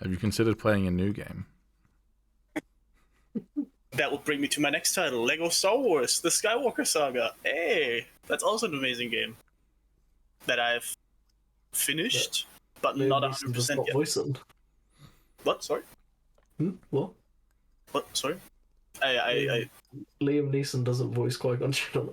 have you considered playing a new game? That would bring me to my next title, Lego Star Wars: The Skywalker Saga. Hey, that's also an amazing game that I've finished, but not 100% yet. Voice him. What? Sorry? What? What? Sorry? I Liam Neeson doesn't voice Qui-Gon Jinn.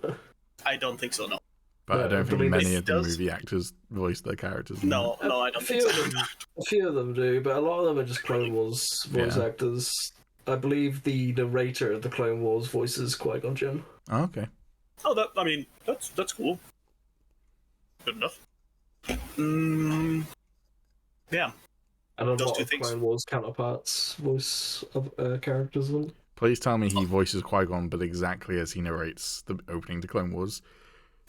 I don't think so. No. But No, I don't I think believe many it of the does. movie actors voice their characters. No, I A don't few think of so. them, a few of them do, but a lot of them are just Clone Wars voice Yeah. actors. I believe the narrator of the Clone Wars voices Qui-Gon Jinn. Oh, okay. Oh, that's cool. Good enough. Yeah. And a Those lot two of things. Clone Wars counterparts voice of characters. And Please tell me he voices Qui-Gon, but exactly as he narrates the opening to Clone Wars.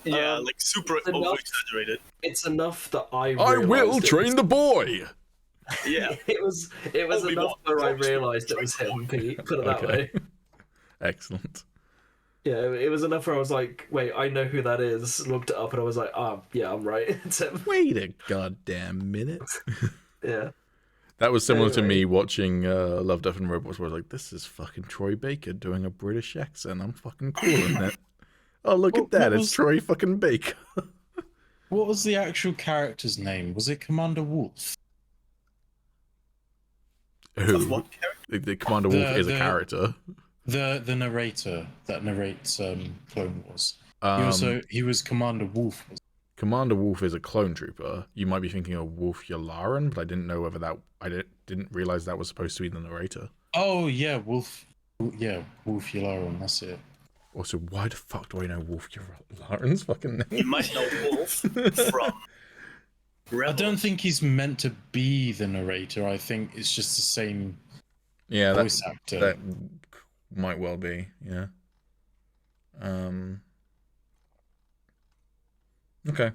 Yeah, like super enough. over exaggerated. it's enough that I I will realised it train was- the boy! Yeah. It was Obi-Wan. enough where I realised it was him, Pete. Put it that way. Excellent. Yeah, it was enough where I was like, wait, I know who that is. Looked it up and I was like, yeah, I'm right. It's him. Wait a goddamn minute. Yeah. That was similar to Anyway. me watching Love, Death and Robots, where I was like, this is fucking Troy Baker doing a British accent. I'm fucking cool in it. Oh, look at that. What It's Troy fucking Baker. What was the actual character's name? Was it Commander Wolf? Of what character? The Commander Wolf is a character. The narrator that narrates Clone Wars. He was Commander Wolf. Commander Wolf is a clone trooper. You might be thinking of Wolf Yularen, but I didn't know whether that... didn't realize that was supposed to be the narrator. Oh yeah, Wolf. Yeah, Wolf Yularen. That's it. Also, why the fuck do I know Wolf Yularen's fucking name? You might know Wolf from Rebels. I don't think he's meant to be the narrator. I think it's just the same Yeah, voice actor. that might well be, yeah. Okay.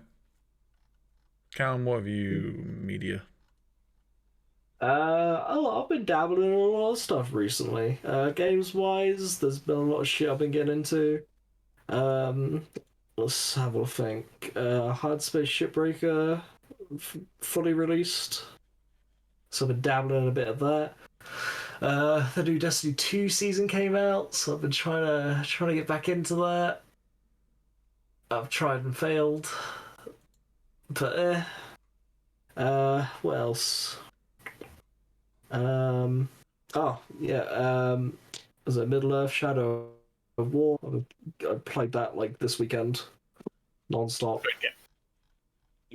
Callum, what have you media? I've been dabbling in a lot of stuff recently. Games wise, there's been a lot of shit I've been getting into. Um, let's have a think. Hardspace Shipbreaker fully released, so I've been dabbling in a bit of that. The new Destiny 2 season came out, so I've been trying to get back into that. I've tried and failed, but what else? Um, oh yeah. Was it Middle Earth Shadow of War? I played that like this weekend, non-stop. Great game.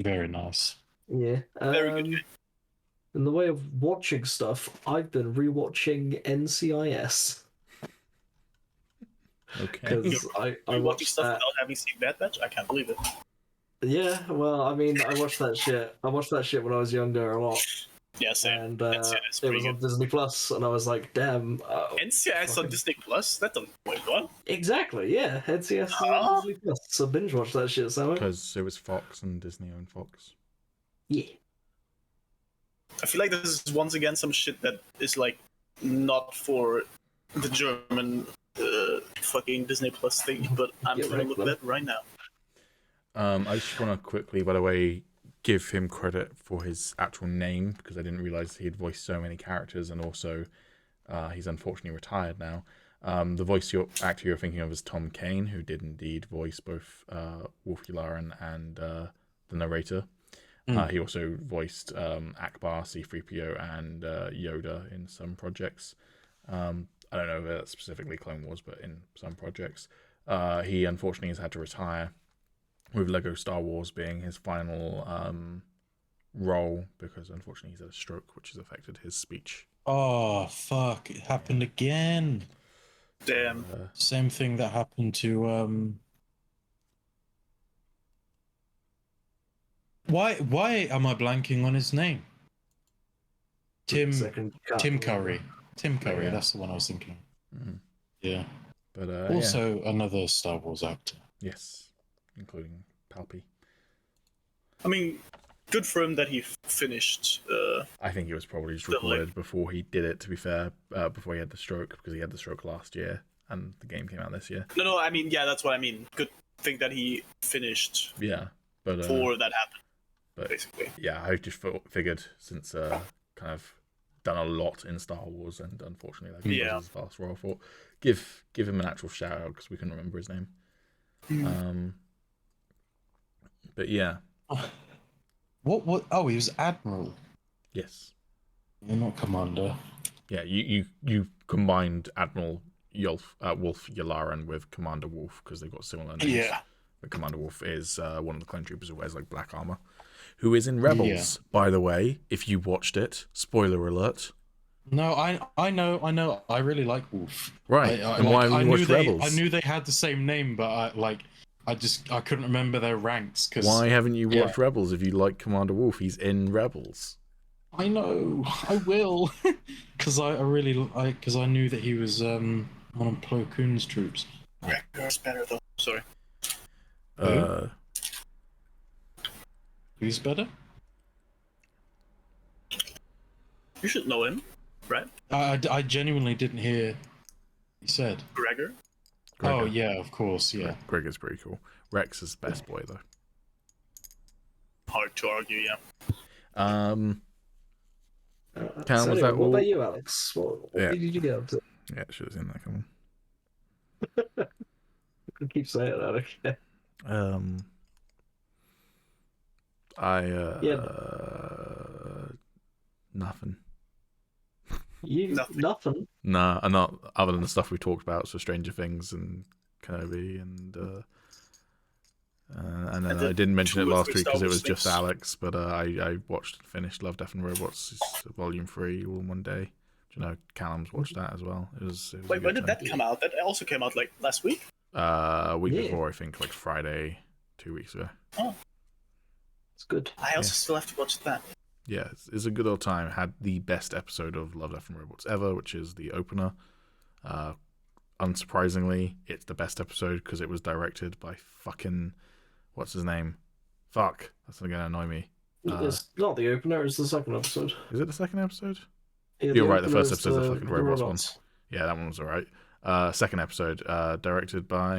Very nice. Yeah. Very good game. In the way of watching stuff, I've been rewatching NCIS Okay. because I You're watching watched stuff that. without having seen Bad Batch? I can't believe it. Yeah, well, I mean, I watched that shit. I watched that shit when I was younger a lot, Yeah, same. and NCIS it pretty was on good. Disney Plus, and I was like, damn. NCIS on fucking- Disney Plus? That doesn't. Wait, what? Exactly, yeah. NCIS is Huh? on Disney Plus, so binge watch that shit, Sammo. Because it was Fox and Disney owned Fox. Yeah. I feel like this is once again some shit that is like not for the German fucking Disney Plus thing, but I'm Yeah, gonna right, look man. at that right now. I just want to quickly, by the way, give him credit for his actual name because I didn't realize he had voiced so many characters, and also he's unfortunately retired now. The actor you're thinking of is Tom Kane, who did indeed voice both Wolf Yularen and the narrator. He also voiced Akbar, C-3PO, and Yoda in some projects. I don't know if that's specifically Clone Wars, but in some projects. He unfortunately has had to retire, with Lego Star Wars being his final role, because unfortunately he's had a stroke, which has affected his speech. Oh fuck! It happened again. Damn. Same thing that happened to Why am I blanking on his name? Tim Curry. Tim Curry. Yeah. That's the one I was thinking. Mhm. Yeah. But Also another Star Wars actor. yes, including Palpy. I mean, good for him that he finished. I think it was probably just But, like- recorded before he did it, to be fair, before he had the stroke, because he had the stroke last year and the game came out this year. No, I mean, yeah, that's what I mean. Good thing that he finished Yeah, but before that happened, but basically. yeah, I just figured since kind of done a lot in Star Wars, and unfortunately that Yeah. was his last role, I thought give him an actual shout out because we couldn't remember his name. But yeah, What? Oh, he was Admiral. yes, You're not Commander. yeah. You combined Admiral Wolf Yularen with Commander Wolf because they've got similar names. Yeah. But Commander Wolf is one of the clone troopers who wears like black armor, who is in Rebels, by the way. If you watched it, spoiler alert. No, I know. I really like Wolf. Right, and why haven't you watched Rebels? I knew they had the same name, but I couldn't remember their ranks. Cause, Why haven't you watched yeah. Rebels if you like Commander Wolf? He's in Rebels. I know, I will, because I knew that he was one of Plo Koon's troops. That's better though. Sorry. Who's better? You should know him, right? I genuinely didn't hear. He said. Gregor. Oh yeah, of course, yeah. Greg is pretty cool. Rex is best boy though. Hard to argue, yeah. Cam, was that what all? about you, Alex? What Yeah. did you get up to? Yeah, should have seen that coming. I keep saying that. Okay. Nothing. Nothing. Nah, and not other than the stuff we talked about, so Stranger Things and Kenobi, and then I didn't mention it 2 or last 3 week because Star it Wars was just things. Alex, but I watched and finished Love, Death and Robots Volume 3 all in one day. Do you know Callum's watched that as well? It was a Wait, good when did time. that come out? That also came out like last week. A week Yeah. before, I think, like Friday, 2 weeks ago. It's good. I also still have to watch that. Yeah, it's a good old time. Had the best episode of Love, Death and Robots ever, which is the opener. Unsurprisingly, it's the best episode because it was directed by fucking what's his name? Fuck, that's going to annoy me. It's not the opener, it's the second episode. Is it the second episode? Yeah, You're right, the opener first is episode's the fucking robots one. robots. Yeah, that one was alright. Second episode, directed by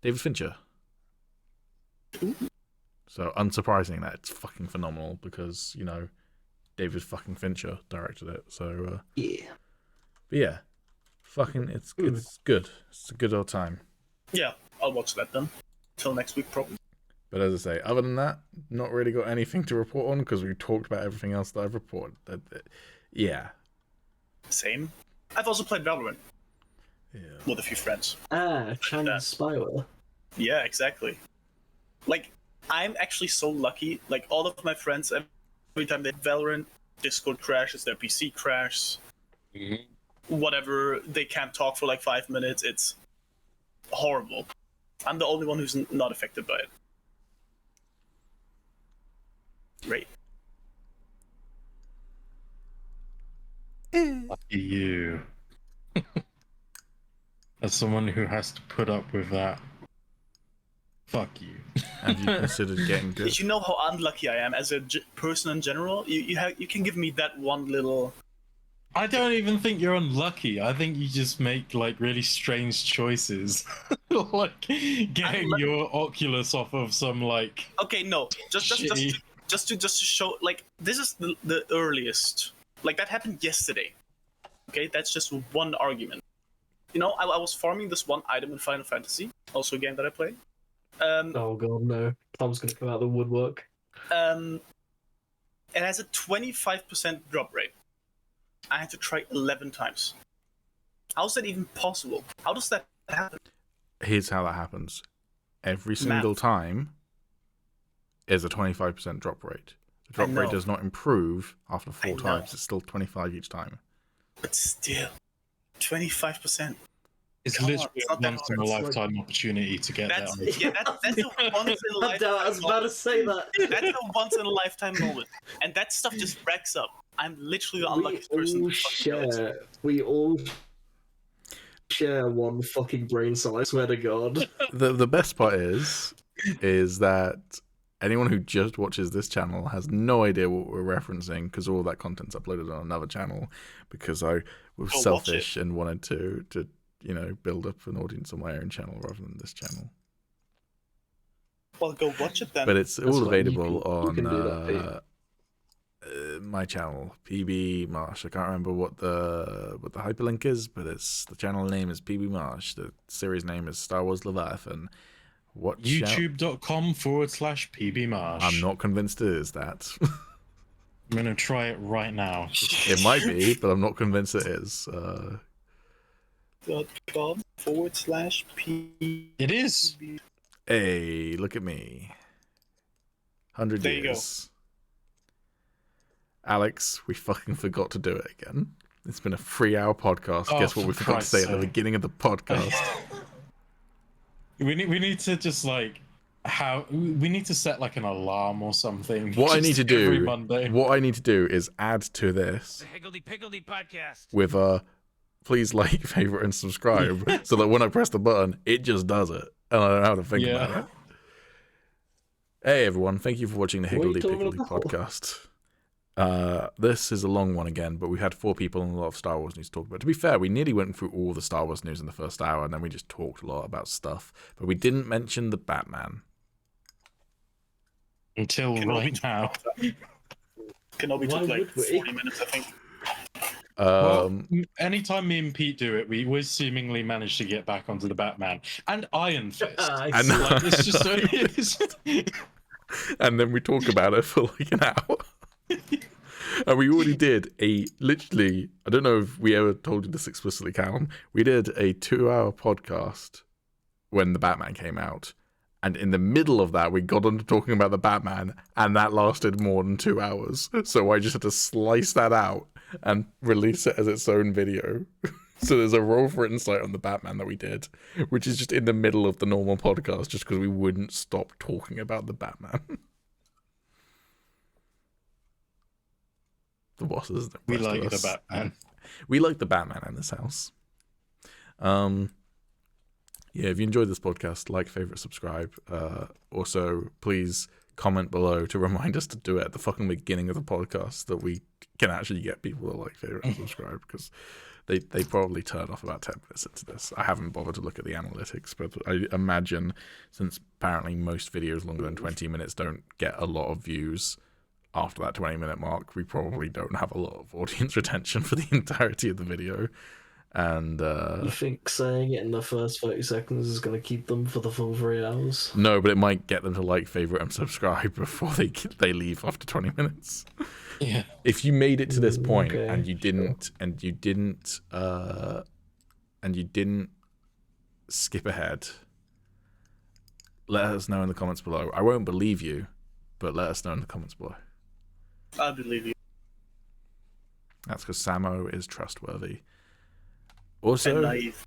David Fincher. So unsurprising that it's fucking phenomenal because, you know, David fucking Fincher directed it. So Yeah. but yeah, fucking it's good. It's a good old time. Yeah, I'll watch that then. Till next week, probably. But as I say, other than that, not really got anything to report on because we talked about everything else that I've reported. Yeah. Same. I've also played Valorant Yeah. with a few friends. Chinese spyware. Yeah, exactly. Like, I'm actually so lucky. Like, all of my friends, every time they Valorant, Discord crashes, their PC crashes, whatever, they can't talk for like 5 minutes. It's horrible. I'm the only one who's not affected by it. Great. Lucky you. As someone who has to put up with that. Fuck you. Have you considered getting good? Did you know how unlucky I am as a person in general? You can give me that one little. I don't even think you're unlucky. I think you just make like really strange choices. Like getting your Oculus off of some like Okay, no, just to show, like, this is the earliest. Like, that happened yesterday. Okay, that's just one argument. You know, I was farming this one item in Final Fantasy, also a game that I play. Oh god, no. Tom's gonna come out of the woodwork. It has a 25% drop rate. I had to try 11 times. How is that even possible? How does that happen? Here's how that happens. Every single time is a 25% drop rate. The drop rate does not improve after 4 times. It's still 25 each time. But still, 25%. it's Come on, literally it's a not that once in a hard. lifetime opportunity to get That's that. that's a once in a lifetime. I was about to say that. That's a once in a lifetime moment, and that stuff just racks up. I'm literally the unluckiest person. We all share one fucking brain cell, I swear to god. The best part is that anyone who just watches this channel has no idea what we're referencing because all that content's uploaded on another channel because I was selfish and wanted to you know, build up an audience on my own channel rather than this channel. Well, go watch it then. But it's all what available you can do on that, my channel, PB Marsh. I can't remember what the hyperlink is, but it's the channel name is PB Marsh. The series name is Star Wars Leviathan. What YouTube.com/PB Marsh. I'm not convinced it is that. I'm gonna try it right now. It might be, but I'm not convinced it is. .com/P. It is. Hey, look at me. 100 There you years. Alex, we fucking forgot to do it again. It's been a 3-hour podcast. Oh, Guess what we for forgot to say at the Christ's sake. beginning of the podcast? We need to just like we need to set like an alarm or something. What I just need to every do, Monday. what I need to do is add to this Piggledy podcast. with a please like, favorite, and subscribe, so that when I press the button, it just does it, and I don't have to think about it. Hey everyone, thank you for watching the Higgledy Piggledy podcast. This is a long one again, but we had 4 people and a lot of Star Wars news to talk about. To be fair, we nearly went through all the Star Wars news in the first hour, and then we just talked a lot about stuff, but we didn't mention the Batman. Until right now. Kenobi Why took like would we? 40 minutes, I think. Well, anytime me and Pete do it, we always seemingly manage to get back onto the Batman and Iron Fist. And- Like, it's just and then we talk about it for like an hour. And we already did literally, I don't know if we ever told you this explicitly, Callum, we did a 2-hour podcast when the Batman came out. And in the middle of that, we got on to talking about the Batman, and that lasted more than 2 hours. So I just had to slice that out and release it as its own video. So there's a roll for insight on the Batman that we did, which is just in the middle of the normal podcast, just because we wouldn't stop talking about the Batman. The bosses. we like the Batman. We like the Batman in this house. yeah, if you enjoyed this podcast, like, favorite, subscribe. Also, please comment below to remind us to do it at the fucking beginning of the podcast, that we can actually get people to like, favorite, and subscribe, because they probably turn off about 10 minutes into this. I haven't bothered to look at the analytics, but I imagine, since apparently most videos longer than 20 minutes don't get a lot of views after that 20-minute mark, we probably don't have a lot of audience retention for the entirety of the video. And You think saying it in the first 30 seconds is going to keep them for the full 3 hours? no, but it might get them to like, favorite, and subscribe before they leave after 20 minutes. Yeah. If you made it to this point, Okay, and you didn't skip ahead, let us know in the comments below. I won't believe you, but let us know in the comments below. I believe you. That's because Sammo is trustworthy. And Also, naive.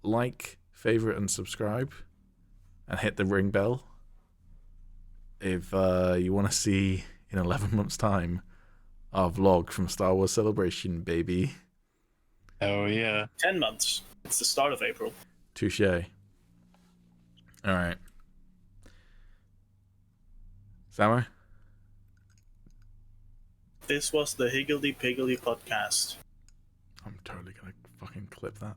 like, favorite, and subscribe, and hit the ring bell if you want to see, in 11 months' time, our vlog from Star Wars Celebration, baby. Oh yeah. 10 months. It's the start of April. Touche. Alright. Sammo? This was the Higgledy Piggledy podcast. I'm totally gonna fucking clip that.